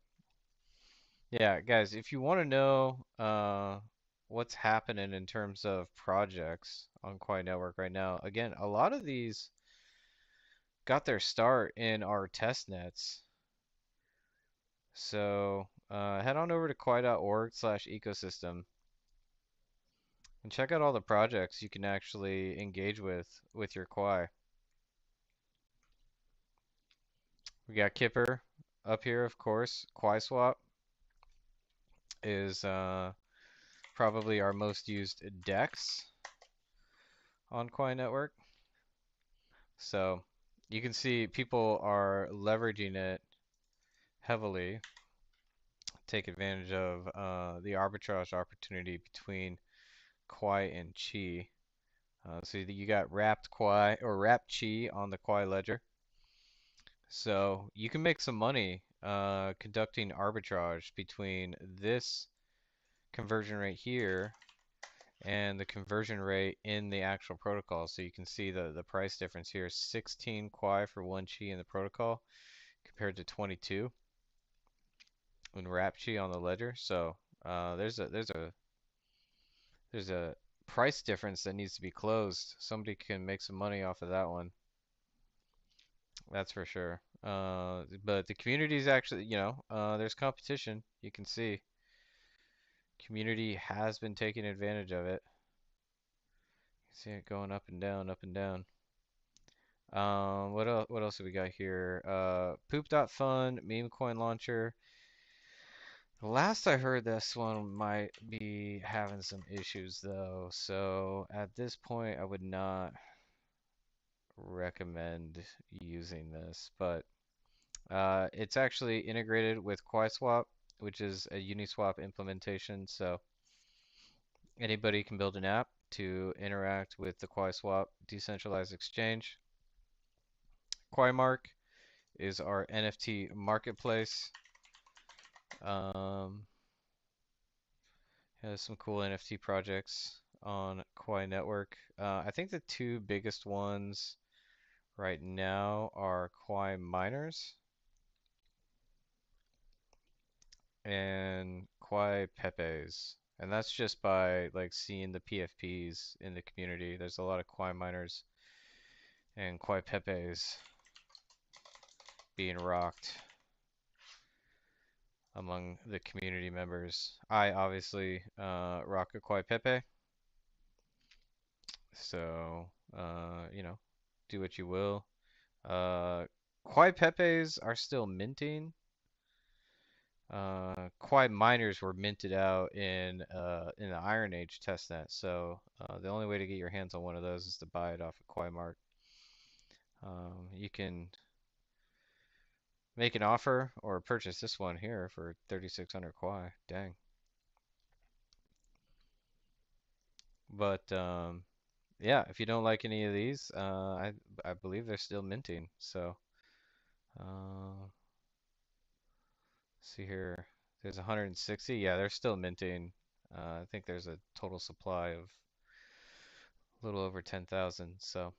Yeah, guys, if you want to know what's happening in terms of projects on Quai Network right now, again, a lot of these got their start in our test nets. So head on over to quai.org/ecosystem and check out all the projects you can actually engage with your Quai. We got Kipper up here, of course. Quai Swap is probably our most used DEX on Quai Network. So you can see people are leveraging it heavily, take advantage of the arbitrage opportunity between Quai and Chi. So you got wrapped Quai or wrapped Chi on the Quai ledger. So you can make some money conducting arbitrage between this conversion rate here and the conversion rate in the actual protocol. So you can see the price difference here, 16 Quai for 1 Chi in the protocol compared to 22 in wrap Chi on the ledger. So there's a price difference that needs to be closed. Somebody can make some money off of that one. That's for sure. But the community is actually, there's competition. You can see community has been taking advantage of it. You see it going up and down, up and down. What else? What else do we got here? Poop.fun, meme coin launcher. Last I heard, this one might be having some issues though. So at this point, I would not recommend using this, but it's actually integrated with QuaiSwap, which is a Uniswap implementation. So anybody can build an app to interact with the QuaiSwap decentralized exchange. QuaiMark is our NFT marketplace. Um, has some cool NFT projects on Quai Network. I think the two biggest ones right now are Quai Miners and Quai Pepes. And that's just by like seeing the PFPs in the community. There's a lot of Quai Miners and Quai Pepes being rocked among the community members. I obviously rock a Quai Pepe, so do what you will. Quai Pepes are still minting. Quai miners were minted out in the Iron Age testnet, so the only way to get your hands on one of those is to buy it off of QuaiMart. You can make an offer or purchase this one here for 3,600 Quai. Dang. But yeah, if you don't like any of these, I believe they're still minting. So uh, see here, there's 160. Yeah, they're still minting. I think there's a total supply of a little over 10,000. So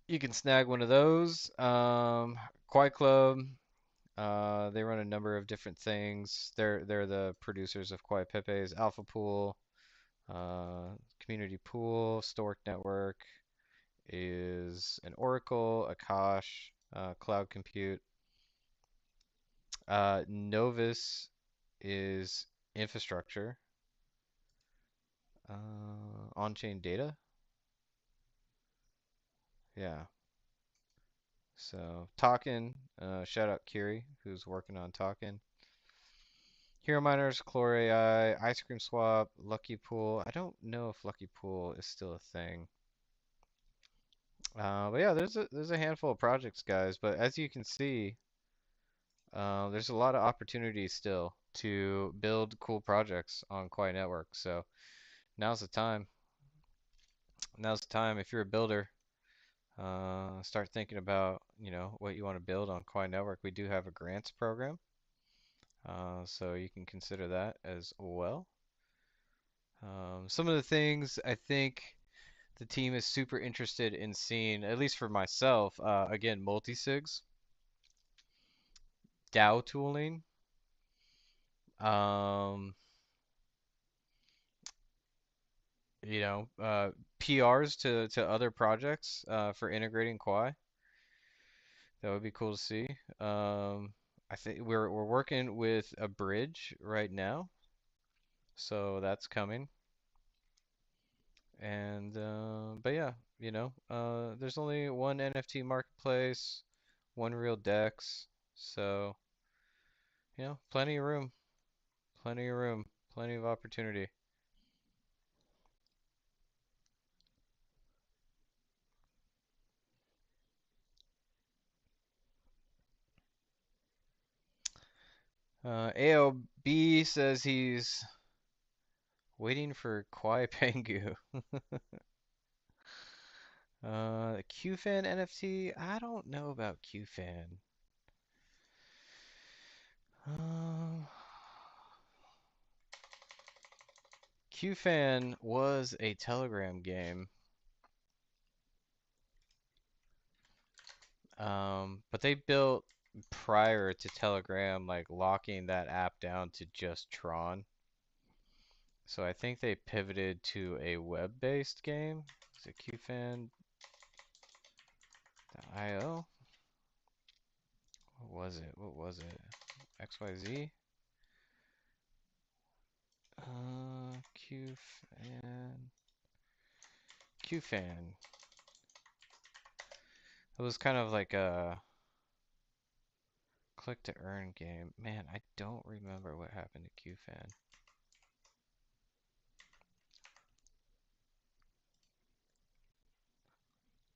you can snag one of those. Quai Club, they run a number of different things. They're the producers of Quai Pepe's Alpha Pool, Community Pool, Stork Network is an Oracle, Akash, Cloud Compute. Novus is infrastructure, on-chain data. Yeah. So Talkin, shout out Kiri, who's working on Talkin. Hero Miners, Chlore AI, Ice Cream Swap, Lucky Pool. I don't know if Lucky Pool is still a thing. But yeah, there's a handful of projects, guys. But as you can see, there's a lot of opportunities still to build cool projects on Quai Network. So now's the time. Now's the time. If you're a builder, start thinking about what you want to build on Quai Network. We do have a grants program, so you can consider that as well. Some of the things I think the team is super interested in seeing, at least for myself, again, multi-sigs. DAO tooling, um, you know, PRs to other projects for integrating Quai. That would be cool to see. I think we're working with a bridge right now, so that's coming. And but yeah, there's only one NFT marketplace, one real DEX, so plenty of room, plenty of room, plenty of opportunity. ALB says he's waiting for Kwai Pengu. The QFan NFT, I don't know about QFan. Um, QFan was a Telegram game, but they built prior to Telegram, like locking that app down to just Tron. So I think they pivoted to a web-based game. Is it QFan.io? What was it? What was it? XYZ? QFan. QFan. It was kind of like a click to earn game. Man, I don't remember what happened to QFan.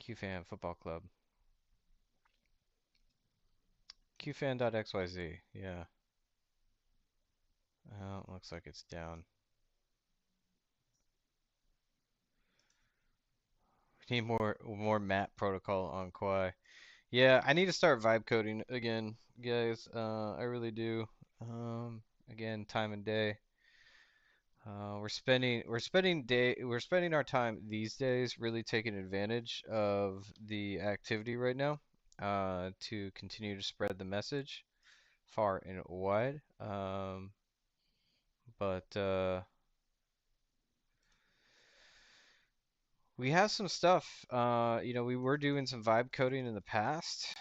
QFan Football Club. QFan.xyz. Yeah. Oh, looks like it's down. We need more map protocol on Quai. Yeah, I need to start vibe coding again, guys. I really do. Again, time and day. We're spending our time these days really taking advantage of the activity right now, to continue to spread the message far and wide. But we have some stuff. We were doing some vibe coding in the past.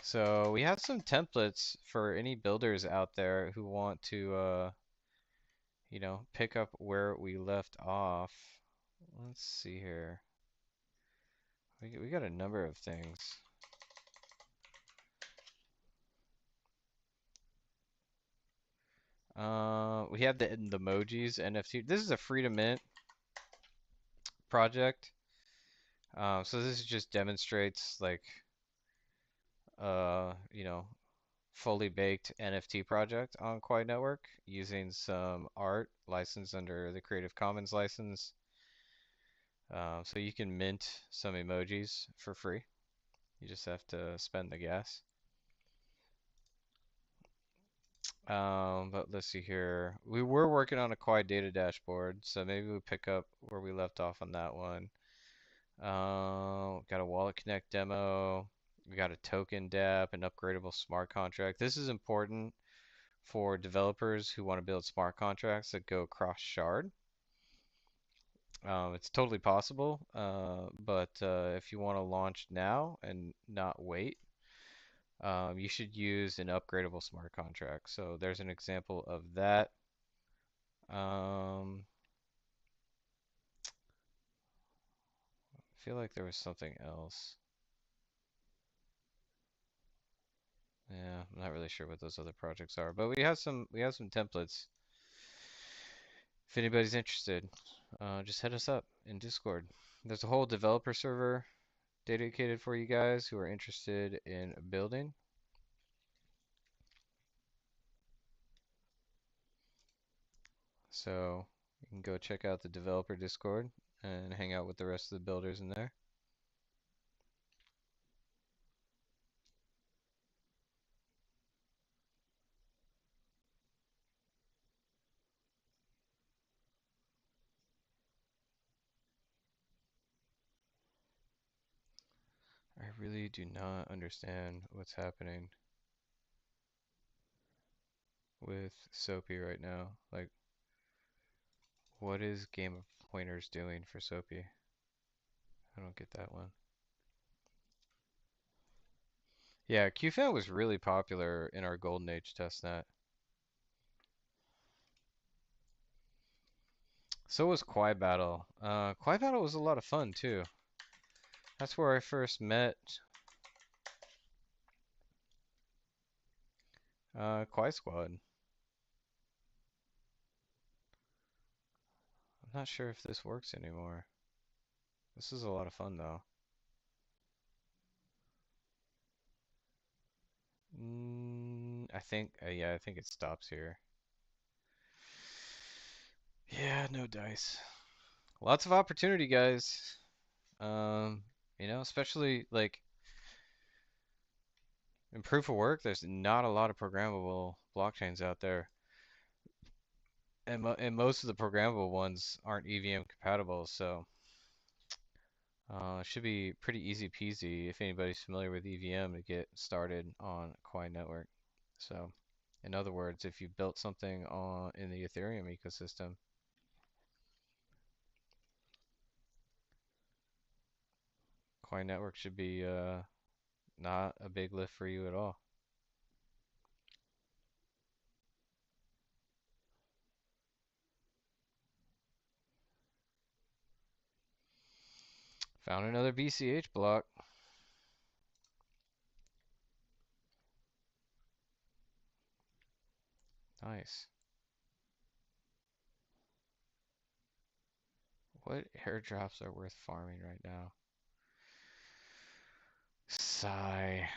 So we have some templates for any builders out there who want to, pick up where we left off. Let's see here. We got a number of things. We have the emojis NFT. This is a free to mint project. So this just demonstrates like, fully baked NFT project on Quai Network using some art licensed under the Creative Commons license. So you can mint some emojis for free. You just have to spend the gas. But let's see here. We were working on a Quai data dashboard, so maybe we pick up where we left off on that one. Got a Wallet Connect demo. We got a token dApp, an upgradable smart contract. This is important for developers who want to build smart contracts that go cross shard. It's totally possible, but if you want to launch now and not wait, you should use an upgradable smart contract. So there's an example of that. I feel like there was something else. Yeah, I'm not really sure what those other projects are, but we have some templates. If anybody's interested, just hit us up in Discord. There's a whole developer server dedicated for you guys who are interested in building. So you can go check out the developer Discord and hang out with the rest of the builders in there. I really do not understand what's happening with Soapy right now. Like, what is Game of Pointers doing for Soapy? I don't get that one. Yeah, QFAT was really popular in our Golden Age testnet. So was Quai Battle. Quai Battle was a lot of fun too. That's where I first met Quai Squad. I'm not sure if this works anymore. This is a lot of fun though. I think, yeah, I think it stops here. Yeah, no dice. Lots of opportunity, guys. Um, especially like in proof of work, there's not a lot of programmable blockchains out there. And most of the programmable ones aren't EVM compatible, so it should be pretty easy peasy if anybody's familiar with EVM to get started on Quai Network. So, in other words, if you built something in the Ethereum ecosystem, Quai Network should be not a big lift for you at all. Found another BCH block. Nice. What airdrops are worth farming right now? Sigh.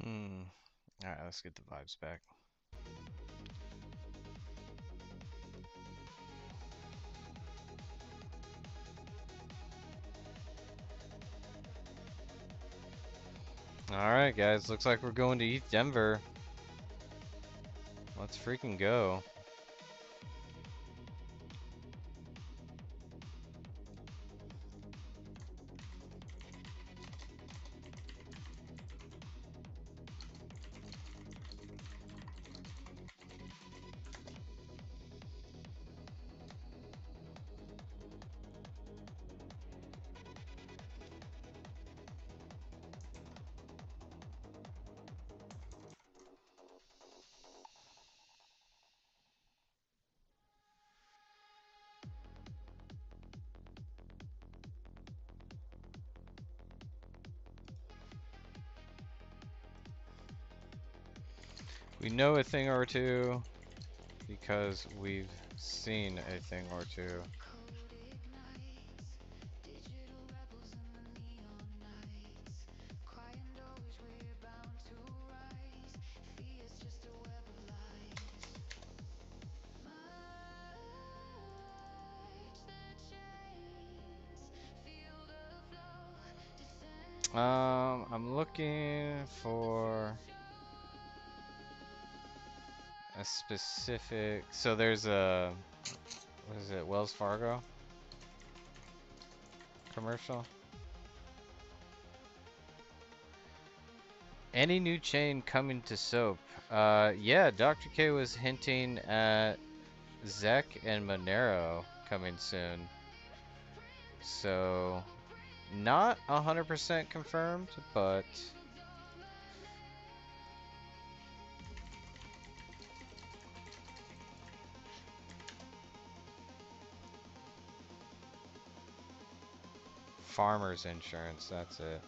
Hmm. Alright, let's get the vibes back. Alright, guys, looks like we're going to ETH Denver. Let's freaking go. We know a thing or two because we've seen a thing or two. I'm looking for a specific. So there's a, what is it, Wells Fargo commercial? Any new chain coming to SOAP? Yeah, Dr. K was hinting at Zek and Monero coming soon. So, not 100% confirmed, but Farmer's insurance, that's it.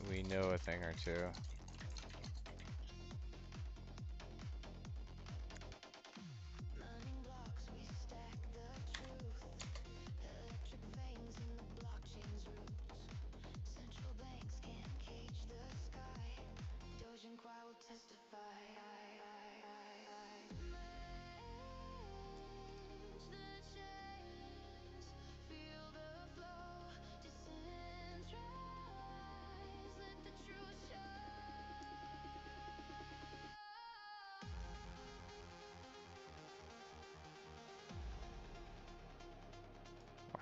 We know a thing or two.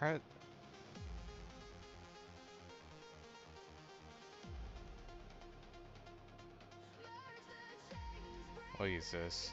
Alright. We'll use this.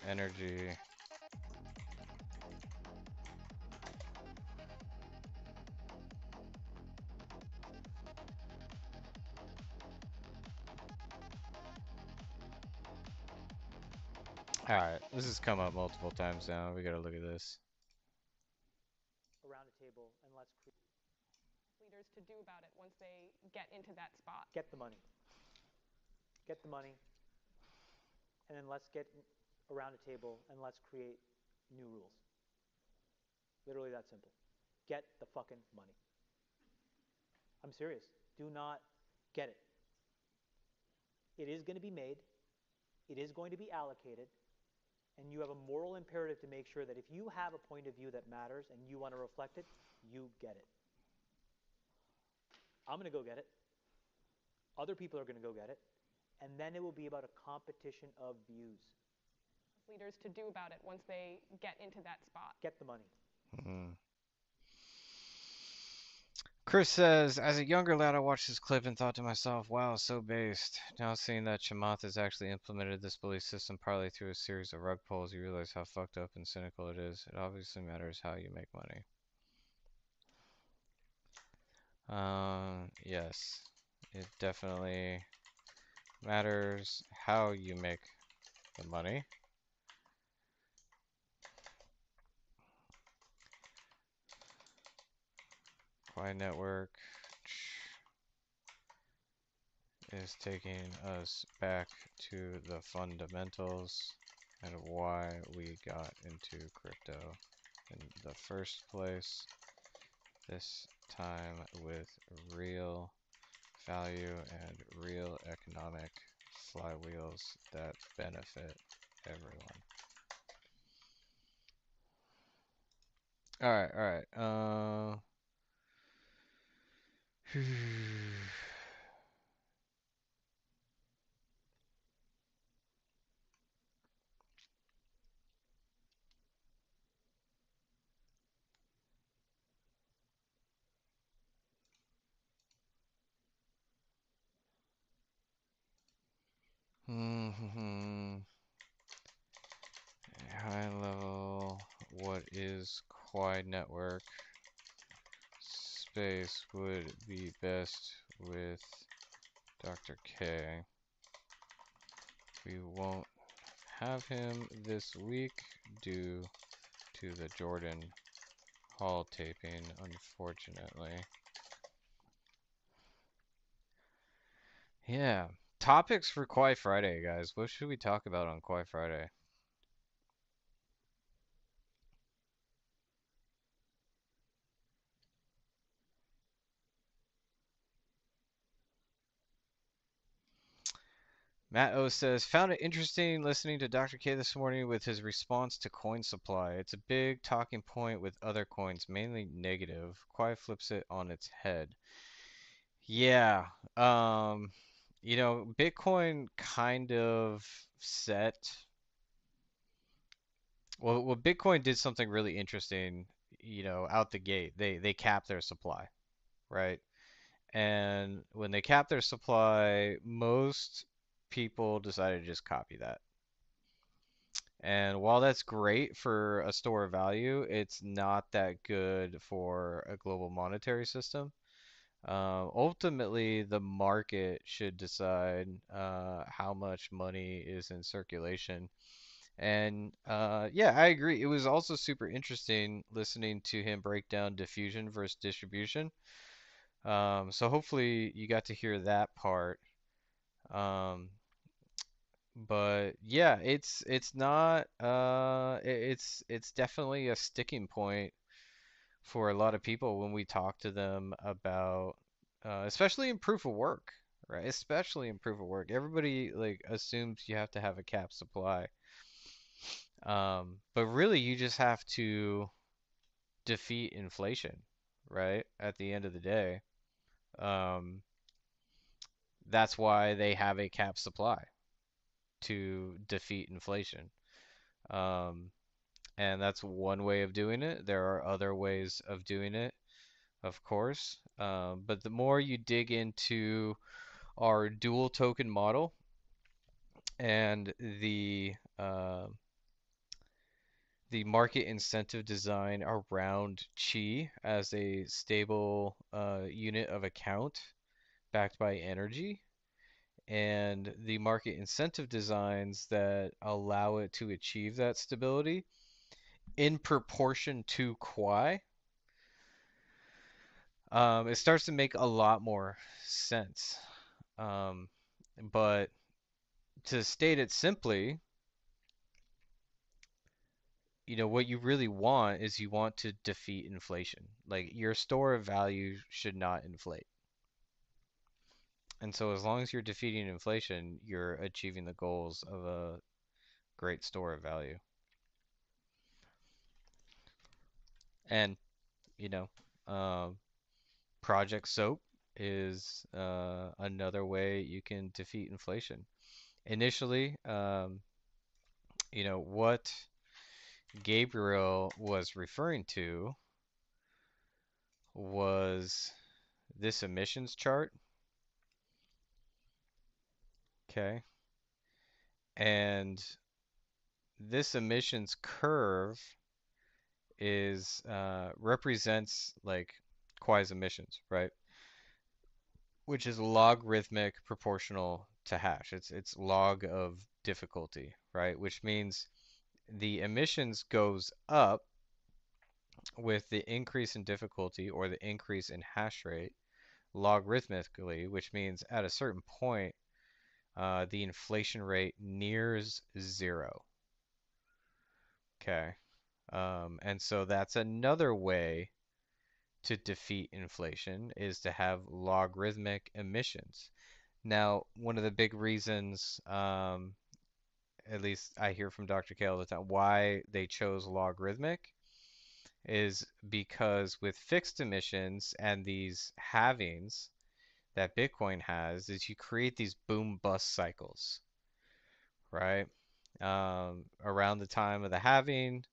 Energy. Alright, this has come up multiple times now. We gotta look at this. Around a table and let's leaders to do about it once they get into that spot. get the money. Get the money, and then let's get around a table and let's create new rules. Literally that simple. Get the fucking money. I'm serious. Do not get it. It is going to be made. It is going to be allocated. And you have a moral imperative to make sure that if you have a point of view that matters and you want to reflect it, you get it. I'm going to go get it. Other people are going to go get it. And then it will be about a competition of views. Leaders to do about it once they get into that spot. Get the money. Chris says, as a younger lad, I watched this clip and thought to myself, wow, so based. Now seeing that Chamath has actually implemented this belief system partly through a series of rug pulls, you realize how fucked up and cynical it is. It obviously matters how you make money. Yes. It definitely matters how you make the money. Quai Network is taking us back to the fundamentals and why we got into crypto in the first place. This time with real value and real economic flywheels that benefit everyone. All right. High level, what is Quai Network? Space would be best with Dr. K. We won't have him this week due to the Jordan Hall taping, unfortunately. Yeah. Topics for Quai Friday, guys. What should we talk about on Quai Friday? Matt O says, found it interesting listening to Dr. K this morning with his response to coin supply. It's a big talking point with other coins, mainly negative. Quai flips it on its head. Yeah. Bitcoin kind of set Well, Bitcoin did something really interesting, out the gate. They capped their supply, right? And when they capped their supply, most people decided to just copy that. And while that's great for a store of value, it's not that good for a global monetary system. Ultimately, the market should decide how much money is in circulation. And yeah, I agree. It was also super interesting listening to him break down diffusion versus distribution. So hopefully you got to hear that part. Um, but yeah, it's not it's definitely a sticking point for a lot of people when we talk to them about especially in proof of work, right? Especially in proof of work. Everybody like assumes you have to have a cap supply. But really you just have to defeat inflation, right? At the end of the day. Um, that's why they have a cap supply to defeat inflation. Um, and that's one way of doing it. There are other ways of doing it, of course. But the more you dig into our dual token model and the market incentive design around Chi as a stable unit of account backed by energy, and the market incentive designs that allow it to achieve that stability in proportion to Quai, it starts to make a lot more sense. Um, but to state it simply, what you really want is you want to defeat inflation. Like your store of value should not inflate. And so as long as you're defeating inflation, you're achieving the goals of a great store of value. And, you know, um, Project Soap is another way you can defeat inflation. Initially, what Gabriel was referring to was this emissions chart. Okay. And this emissions curve is represents like Quai's emissions, right? Which is logarithmic proportional to hash. It's log of difficulty, right? Which means the emissions goes up with the increase in difficulty or the increase in hash rate logarithmically, which means at a certain point, the inflation rate nears zero. Okay. And so that's another way to defeat inflation is to have logarithmic emissions. Now, one of the big reasons, at least I hear from Dr. K all the time, why they chose logarithmic is because with fixed emissions and these halvings that Bitcoin has, is you create these boom bust cycles, right? Around the time of the halving,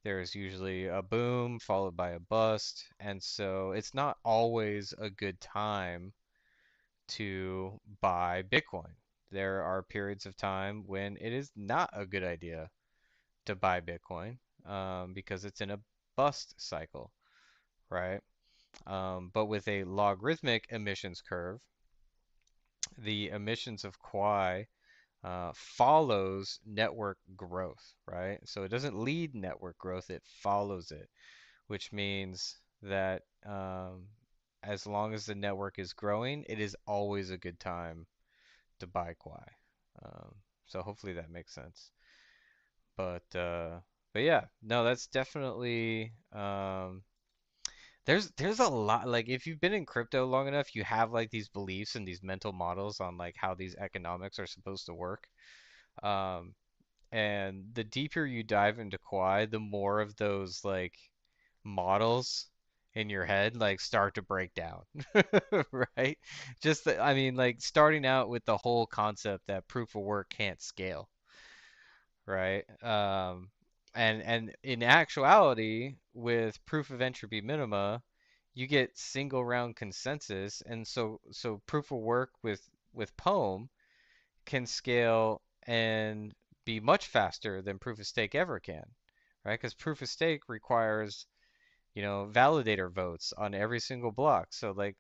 there's usually a boom followed by a bust, and so it's not always a good time to buy Bitcoin. There are periods of time when it is not a good idea to buy Bitcoin because it's in a bust cycle, right? But with a logarithmic emissions curve, the emissions of Quai follows network growth, right? So it doesn't lead network growth, it follows it, which means that as long as the network is growing, it is always a good time to buy Quai. Um, so hopefully that makes sense. But yeah, no, that's definitely there's a lot like if you've been in crypto long enough, you have like these beliefs and these mental models on like how these economics are supposed to work. Um, and the deeper you dive into Quai, the more of those like models in your head like start to break down, right? I mean, like starting out with the whole concept that proof of work can't scale, right? And in actuality, with proof of entropy minima, you get single round consensus, and so proof of work with Poem can scale and be much faster than proof of stake ever can, right? Because proof of stake requires, validator votes on every single block. So like,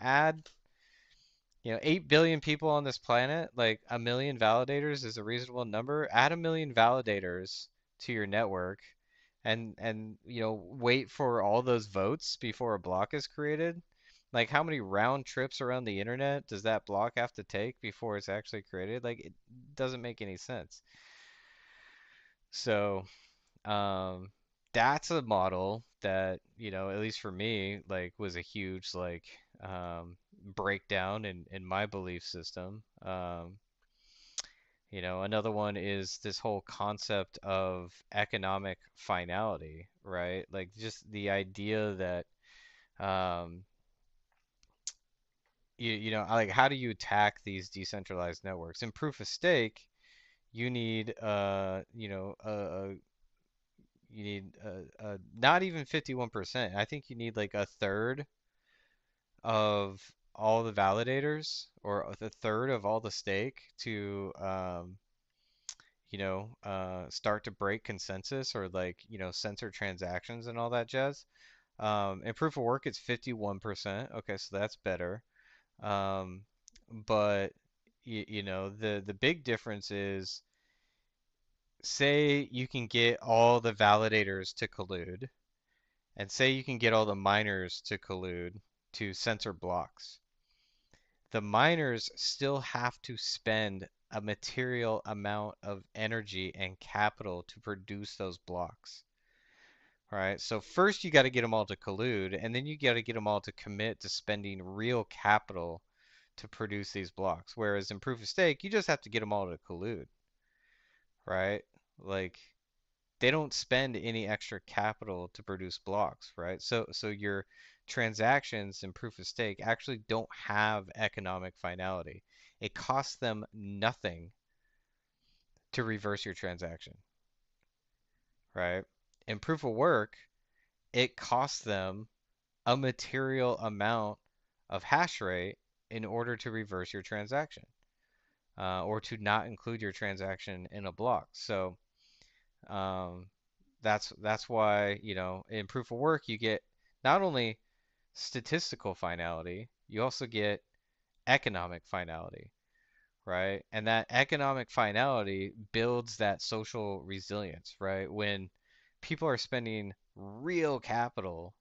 add, 8 billion people on this planet, like a million validators is a reasonable number. Add a million validators to your network and wait for all those votes before a block is created. Like how many round trips around the internet does that block have to take before it's actually created? Like it doesn't make any sense. So, um, that's a model that, at least for me, like was a huge breakdown in my belief system. Another one is this whole concept of economic finality, right? Like just the idea that um, like how do you attack these decentralized networks? In proof of stake, you need not even 51%. I think you need like a third of all the validators or a third of all the stake to start to break consensus or like, censor transactions and all that jazz. In proof of work, it's 51%. Okay, so that's better. Um, but the big difference is, say you can get all the validators to collude, and say you can get all the miners to collude to censor blocks. The miners still have to spend a material amount of energy and capital to produce those blocks. Right? So first you got to get them all to collude, and then you got to get them all to commit to spending real capital to produce these blocks. Whereas in proof of stake, you just have to get them all to collude, right? Like they don't spend any extra capital to produce blocks, right? So your transactions in proof of stake actually don't have economic finality. It costs them nothing to reverse your transaction, right? In proof of work, it costs them a material amount of hash rate in order to reverse your transaction, or to not include your transaction in a block. So um, that's why, in proof of work you get not only statistical finality, you also get economic finality, right? And that economic finality builds that social resilience, right? When people are spending real capital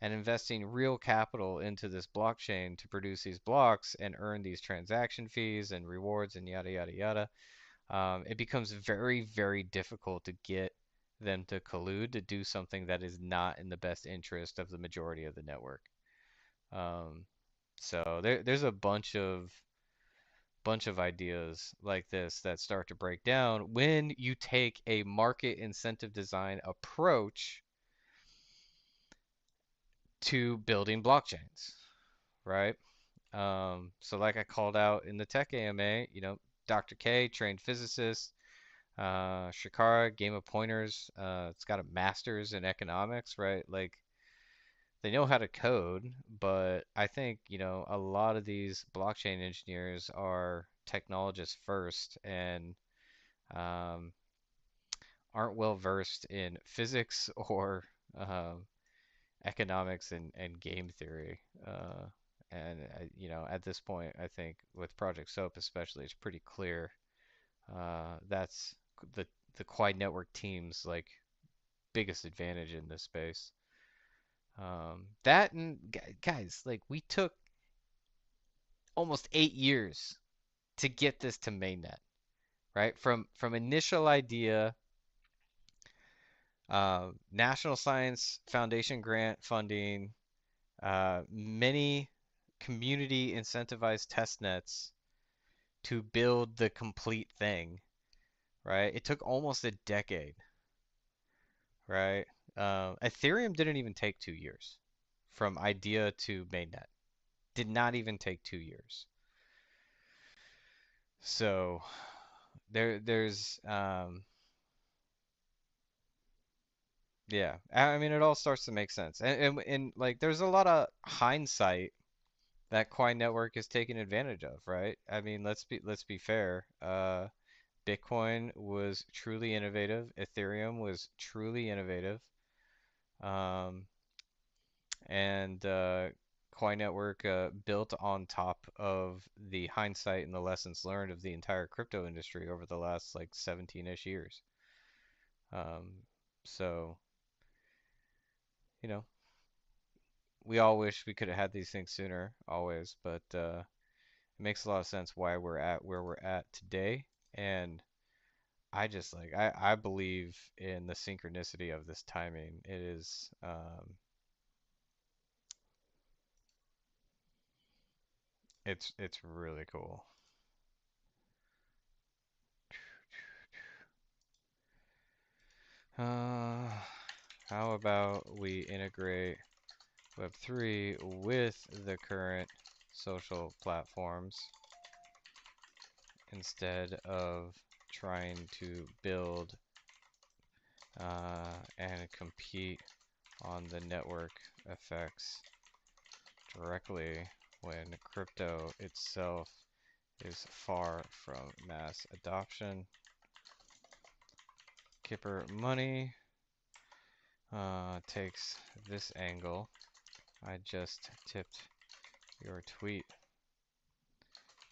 and investing real capital into this blockchain to produce these blocks and earn these transaction fees and rewards and yada yada yada, it becomes very, very difficult to get them to collude to do something that is not in the best interest of the majority of the network. Um, so there's a bunch of ideas like this that start to break down when you take a market incentive design approach to building blockchains, right? So like I called out in the Tech AMA, Dr. K, trained physicist, Shikara, game of pointers, it's got a master's in economics, right? Like they know how to code, but I think, a lot of these blockchain engineers are technologists first and um, aren't well versed in physics or um, economics and game theory. At this point, I think with Project SOAP especially, it's pretty clear that's the the Quai Network team's like biggest advantage in this space. That and guys, like we took almost 8 years to get this to mainnet, right? From initial idea, National Science Foundation grant funding, many community incentivized test nets to build the complete thing, right? It took almost a decade, right? Ethereum didn't even take 2 years from idea to mainnet. Did not even take 2 years. So there's Yeah, I mean, it all starts to make sense, and like, there's a lot of hindsight that Quai Network is taking advantage of, right? I mean, let's be fair. Bitcoin was truly innovative. Ethereum was truly innovative. Um, and Quai Network built on top of the hindsight and the lessons learned of the entire crypto industry over the last like 17-ish years. Um, so, you know, we all wish we could have had these things sooner, always, but it makes a lot of sense why we're at where we're at today. And I just like I believe in the synchronicity of this timing. It is it's really cool. Uh, how about we integrate Web3 with the current social platforms instead of trying to build and compete on the network effects directly when crypto itself is far from mass adoption. Kipper Money takes this angle. I just tipped your tweet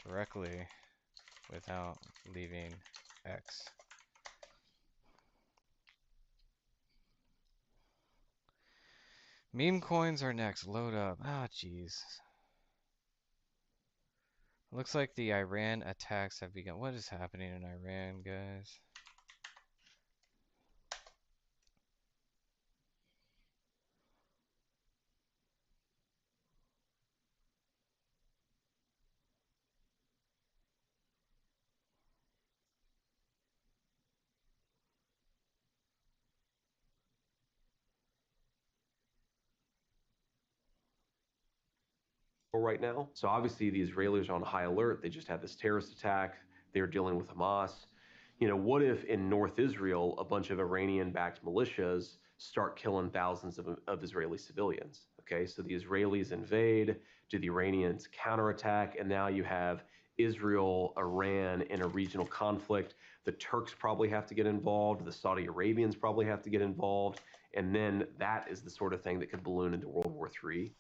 directly without leaving X. Meme coins are next. Load up. Ah, jeez. Looks like the Iran attacks have begun. What is happening in Iran, guys? right now. So obviously the Israelis are on high alert. They just had this terrorist attack. They're dealing with Hamas. You know, what if in North Israel a bunch of Iranian-backed militias start killing thousands of Israeli civilians? Okay, so the Israelis invade, do the Iranians counterattack, and now you have Israel, Iran in a regional conflict. The Turks probably have to get involved. The Saudi Arabians probably have to get involved. And then that is the sort of thing that could balloon into World War III.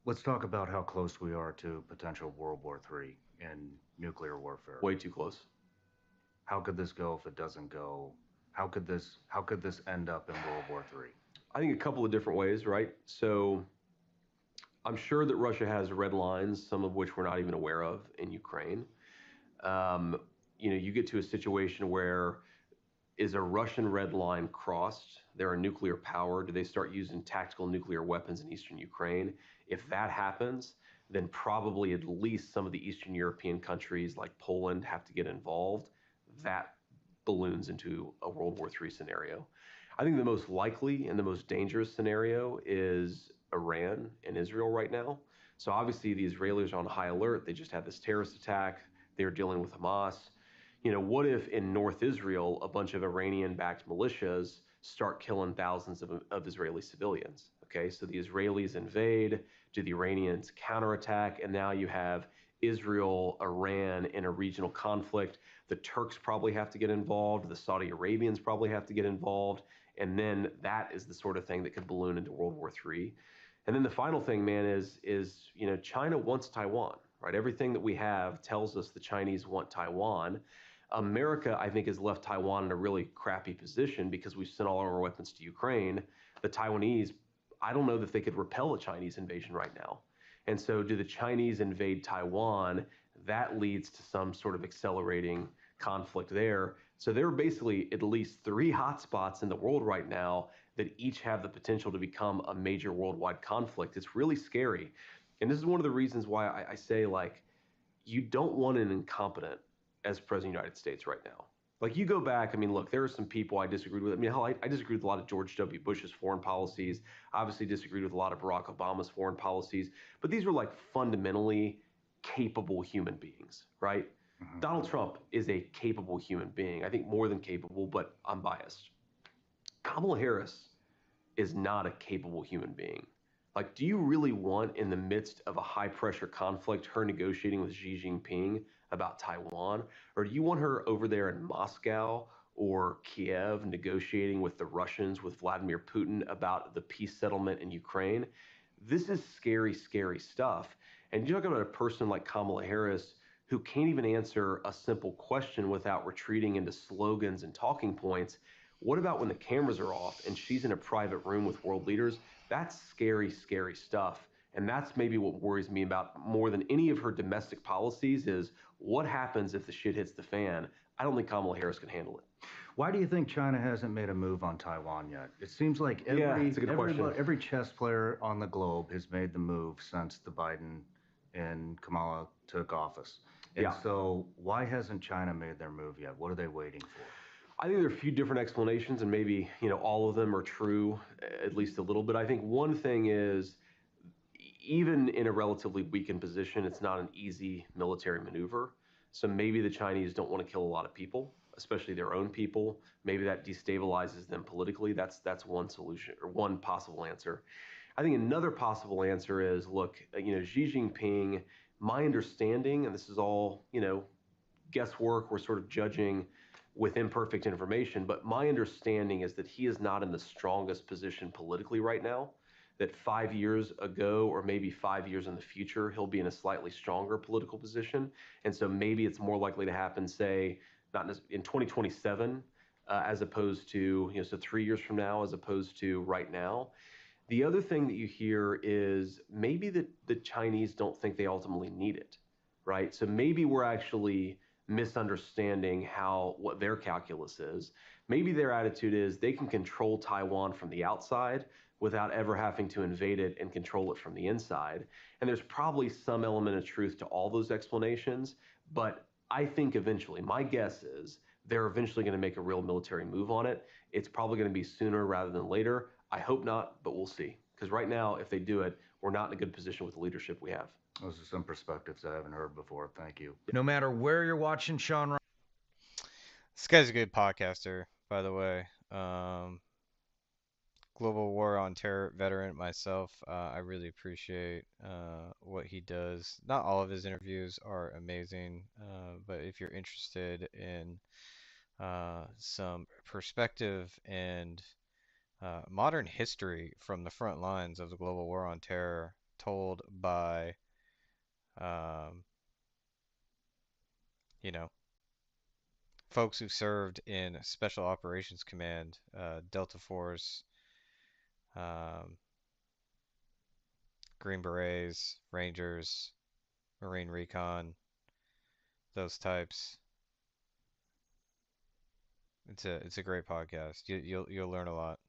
Let's talk about how close we are to potential World War III and nuclear warfare. Way too close. How could this go if it doesn't go? How could this end up in World War III? I think a couple of different ways, right? So I'm sure that Russia has red lines, some of which we're not even aware of in Ukraine. You know, you get to a situation where is a Russian red line crossed? They're a nuclear power. Do they start using tactical nuclear weapons in eastern Ukraine? If that happens, then probably at least some of the Eastern European countries like Poland have to get involved. That balloons into a World War III scenario. I think the most likely and the most dangerous scenario is Iran and Israel right now. So obviously the Israelis are on high alert. They just had this terrorist attack. They're dealing with Hamas. You know, what if in North Israel a bunch of Iranian-backed militias start killing thousands of Israeli civilians? Okay, so the Israelis invade, do the Iranians counterattack, and now you have Israel, Iran in a regional conflict. The Turks probably have to get involved. The Saudi Arabians probably have to get involved. And then that is the sort of thing that could balloon into World War III. And then the final thing, man, is you know, China wants Taiwan, right? Everything that we have tells us the Chinese want Taiwan. America, I think, has left Taiwan in a really crappy position because we've sent all our weapons to Ukraine. The Taiwanese, I don't know that they could repel a Chinese invasion right now. And so do the Chinese invade Taiwan? That leads to some sort of accelerating conflict there. So there are basically at least three hotspots in the world right now that each have the potential to become a major worldwide conflict. It's really scary. And this is one of the reasons why I say, like, you don't want an incompetent as president of the United States right now. Like, you go back, I mean, look, there are some people I disagreed with. I mean, hell, I disagreed with a lot of George W. Bush's foreign policies, obviously disagreed with a lot of Barack Obama's foreign policies, but these were like fundamentally capable human beings, right? Donald Trump is a capable human being. I think more than capable, but I'm biased. Kamala Harris is not a capable human being. Like, do you really want, in the midst of a high pressure conflict, her negotiating with Xi Jinping about Taiwan? Or do you want her over there in Moscow or Kiev negotiating with the Russians, with Vladimir Putin about the peace settlement in Ukraine? This is scary, scary stuff. And you talk about a person like Kamala Harris who can't even answer a simple question without retreating into slogans and talking points. What about when the cameras are off and she's in a private room with world leaders? That's scary, scary stuff. And that's maybe what worries me about more than any of her domestic policies is what happens if the shit hits the fan? I don't think Kamala Harris can handle it. Why do you think China hasn't made a move on Taiwan yet? It seems like every chess player on the globe has made the move since the Biden and Kamala took office. And so why hasn't China made their move yet? What are they waiting for? I think there are a few different explanations, and maybe all of them are true, at least a little bit. I think one thing is, even in a relatively weakened position, it's not an easy military maneuver. So maybe the Chinese don't want to kill a lot of people, especially their own people. Maybe that destabilizes them politically. That's one solution or one possible answer. I think another possible answer is, look, Xi Jinping. My understanding, and this is all guesswork. We're sort of judging with imperfect information, but my understanding is that he is not in the strongest position politically right now. That 5 years ago, or maybe 5 years in the future, he'll be in a slightly stronger political position. And so maybe it's more likely to happen, say, not in 2027, as opposed to, so 3 years from now, as opposed to right now. The other thing that you hear is maybe that the Chinese don't think they ultimately need it, right? So maybe we're actually misunderstanding what their calculus is. Maybe their attitude is they can control Taiwan from the outside without ever having to invade it and control it from the inside. And there's probably some element of truth to all those explanations, but I think eventually, my guess is they're eventually going to make a real military move on it. It's probably going to be sooner rather than later. I hope not, but we'll see. Because right now, if they do it, we're not in a good position with the leadership we have. Those are some perspectives I haven't heard before. Thank you. No matter where you're watching Sean. This guy's a good podcaster, by the way. Global War on Terror veteran myself. I really appreciate what he does. Not all of his interviews are amazing, but if you're interested in some perspective and modern history from the front lines of the global war on terror, told by, um, you know, folks who served in Special Operations Command, Delta Force, um, Green Berets, Rangers, Marine Recon, those types. It's a great podcast. You'll learn a lot.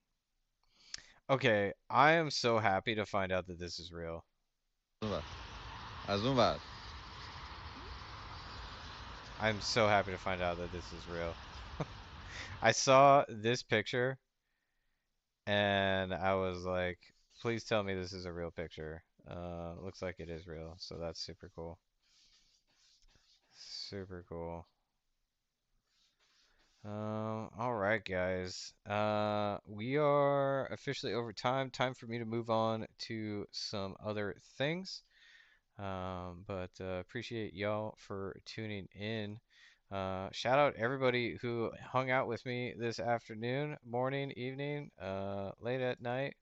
Okay, I am so happy to find out that this is real. I'm so happy to find out that this is real. I saw this picture and I was like, please tell me this is a real picture. Looks like it is real, so that's super cool. Super cool. All right, guys. We are officially over time. Time for me to move on to some other things. But appreciate y'all for tuning in. Shout out everybody who hung out with me this afternoon, morning, evening, late at night,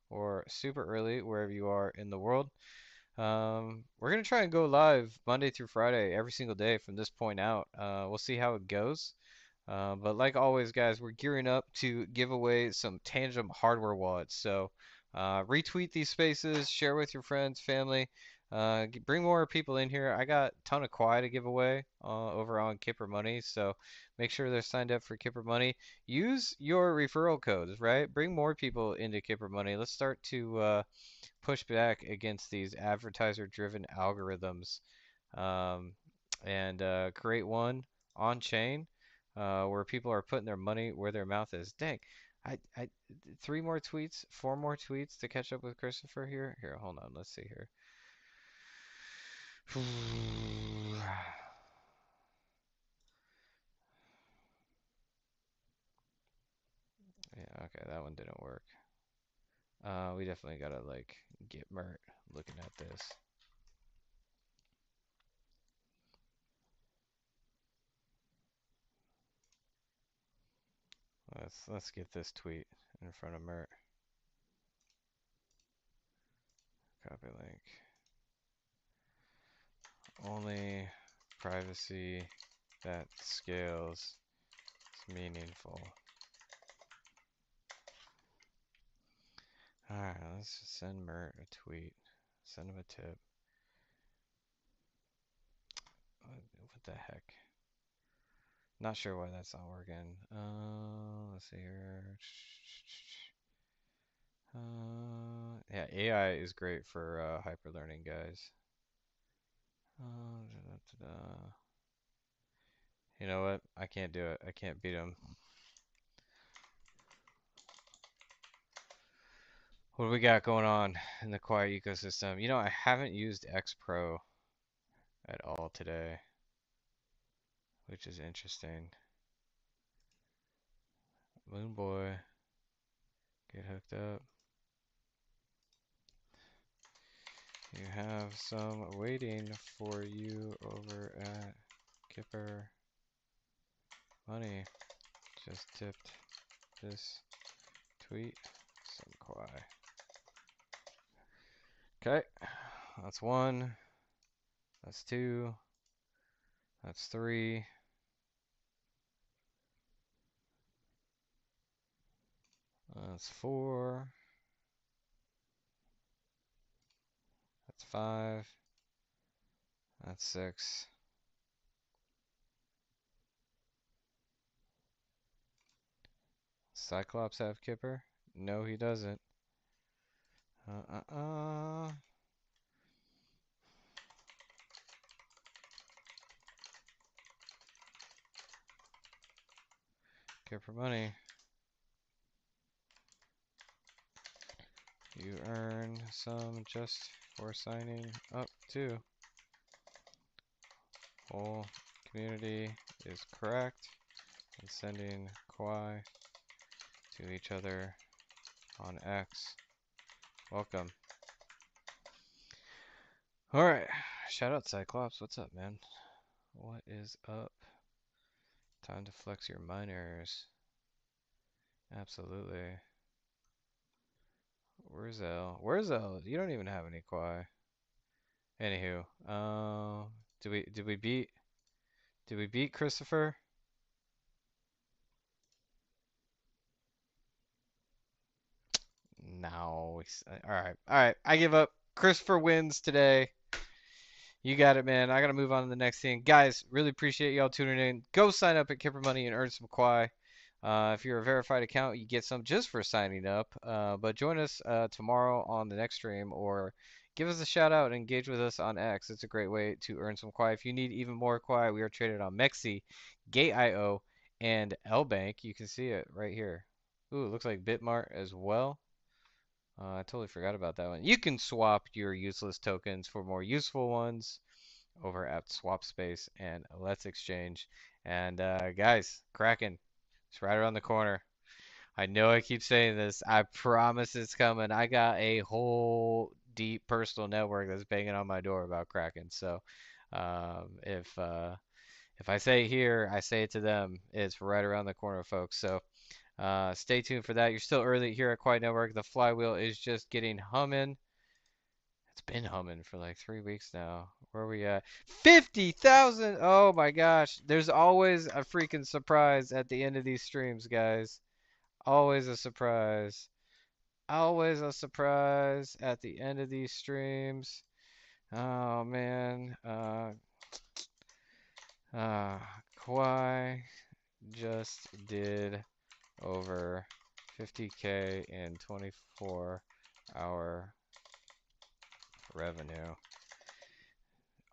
or super early, wherever you are in the world. We're gonna try and go live Monday through Friday every single day from this point out. We'll see how it goes. But like always, guys, we're gearing up to give away some Tangent hardware wallets. So retweet these spaces, share with your friends, family. Bring more people in here. I got a ton of Quai to give away over on Kipper Money, so make sure they're signed up for Kipper Money. Use your referral codes, right? Bring more people into Kipper Money. Let's start to push back against these advertiser-driven algorithms and create one on chain where people are putting their money where their mouth is. Dang, I 3 more tweets, 4 more tweets to catch up with Christopher here. Here, hold on, let's see here. Okay, that one didn't work. We definitely gotta like get Mert looking at this. Let's get this tweet in front of Mert. Copy link. Only privacy that scales is meaningful. Alright, let's just send Mert a tweet. Send him a tip. What the heck? Not sure why that's not working. Let's see here. Yeah, AI is great for hyperlearning, guys. You know what? I can't do it. I can't beat him. What do we got going on in the Quai ecosystem? You know, I haven't used X Pro at all today, which is interesting. Moon Boy, get hooked up. You have some waiting for you over at Kipper. Money just tipped this tweet. Some Quai. Okay, that's one. That's two. That's three. That's four. That's five. That's six. Cyclops have Kipper? No, he doesn't. Kipper money. You earn some just for signing up too. Whole community is correct in sending Quai to each other on X. Welcome. Alright. Shout out Cyclops. What's up, man? What is up? Time to flex your miners. Absolutely. Where's L? Where's L? You don't even have any Quai. Anywho, did we beat Christopher? No. All right. I give up. Christopher wins today. You got it, man. I gotta move on to the next thing, guys. Really appreciate y'all tuning in. Go sign up at Kipper Money and earn some Quai. If you're a verified account, you get some just for signing up. But join us tomorrow on the next stream, or give us a shout out and engage with us on X. It's a great way to earn some Quai. If you need even more Quai, we are traded on Mexi, Gate.io, and Lbank. You can see it right here. Ooh, it looks like Bitmart as well. I totally forgot about that one. You can swap your useless tokens for more useful ones over at SwapSpace and Let's Exchange. And guys, Kraken, it's right around the corner. I know I keep saying this. I promise it's coming. I got a whole deep personal network that's banging on my door about Kraken. So if I say it here, I say it to them. It's right around the corner, folks. So stay tuned for that. You're still early here at Quiet Network. The flywheel is just getting humming. It's been humming for like 3 weeks now. Where are we at? 50,000! Oh my gosh. There's always a freaking surprise at the end of these streams, guys. Always a surprise. Always a surprise at the end of these streams. Oh man. Quai just did over 50K in 24-hour revenue.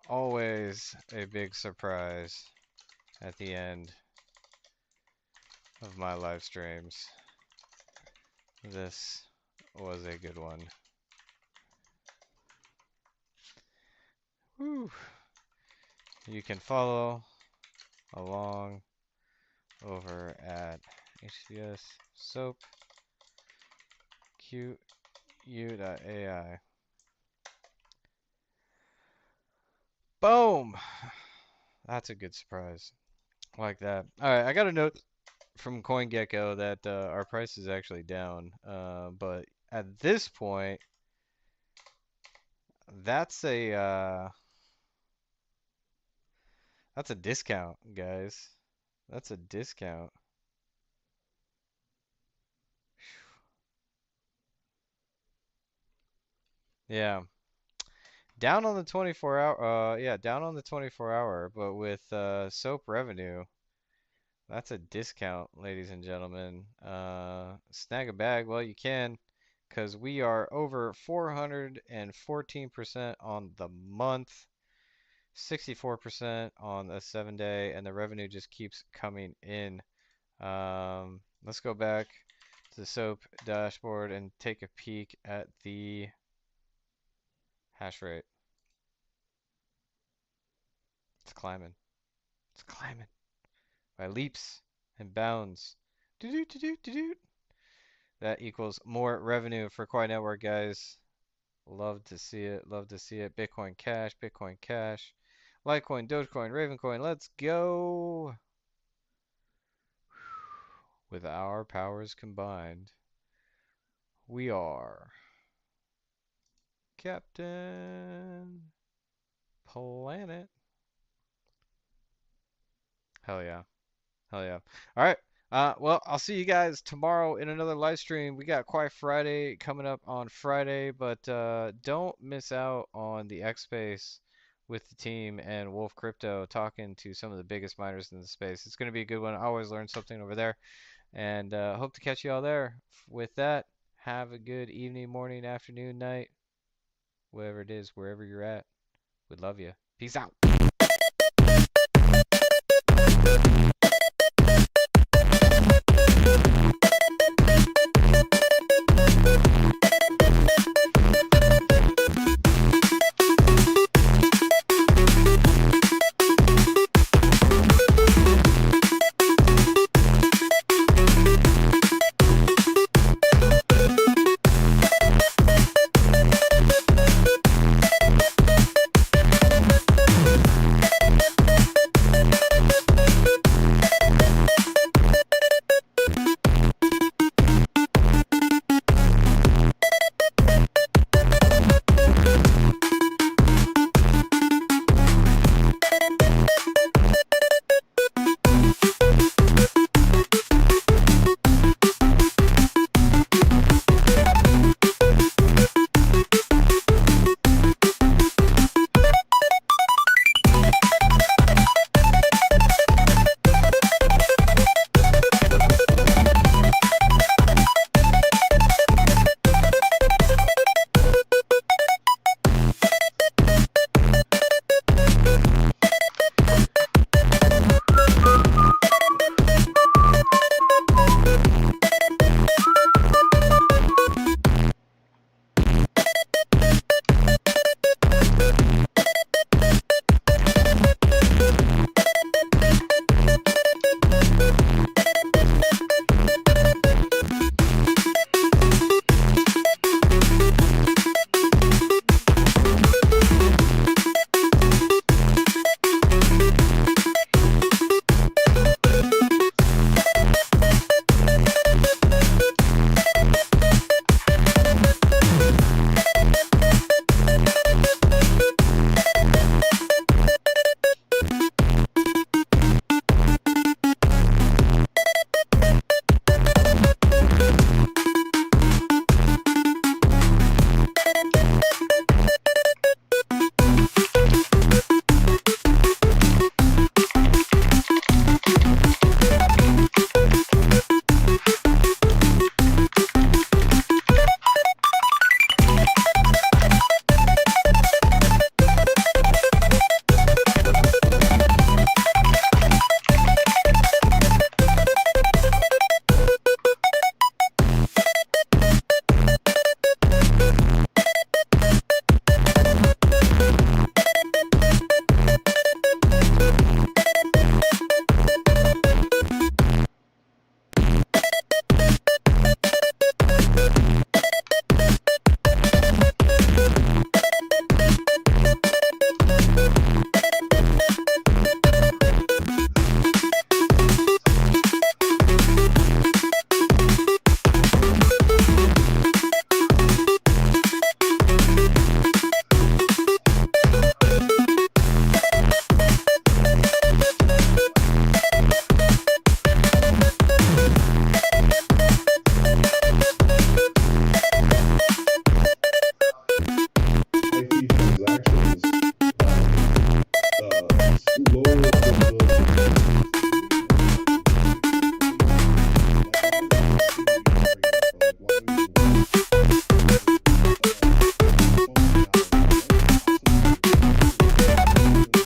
Always a big surprise at the end of my live streams. This was a good one. Whew. You can follow along over at HCS Soap QU.AI. Boom! That's a good surprise. Like that. All right, I got a note from CoinGecko that our price is actually down. But at this point, that's a discount, guys. That's a discount. Yeah. Down on the 24 hour, yeah, down on the 24 hour, but with SOAP revenue, that's a discount, ladies and gentlemen. Snag a bag, well, you can, because we are over 414% on the month, 64% on the 7 day, and the revenue just keeps coming in. Let's go back to the SOAP dashboard and take a peek at the hash rate. It's climbing. It's climbing by leaps and bounds. Do do do do do. That equals more revenue for Quai Network, guys. Love to see it. Love to see it. Bitcoin Cash, Bitcoin Cash, Litecoin, Dogecoin, Ravencoin. Let's go. With our powers combined, we are Captain Planet. Hell yeah. Hell yeah. All right. Well, I'll see you guys tomorrow in another live stream. We got Quiet Friday coming up on Friday, but don't miss out on the X Space with the team and Wolf Crypto talking to some of the biggest miners in the space. It's going to be a good one. I always learn something over there, and hope to catch you all there. With that, have a good evening, morning, afternoon, night, whatever it is, wherever you're at. We'd love you. Peace out.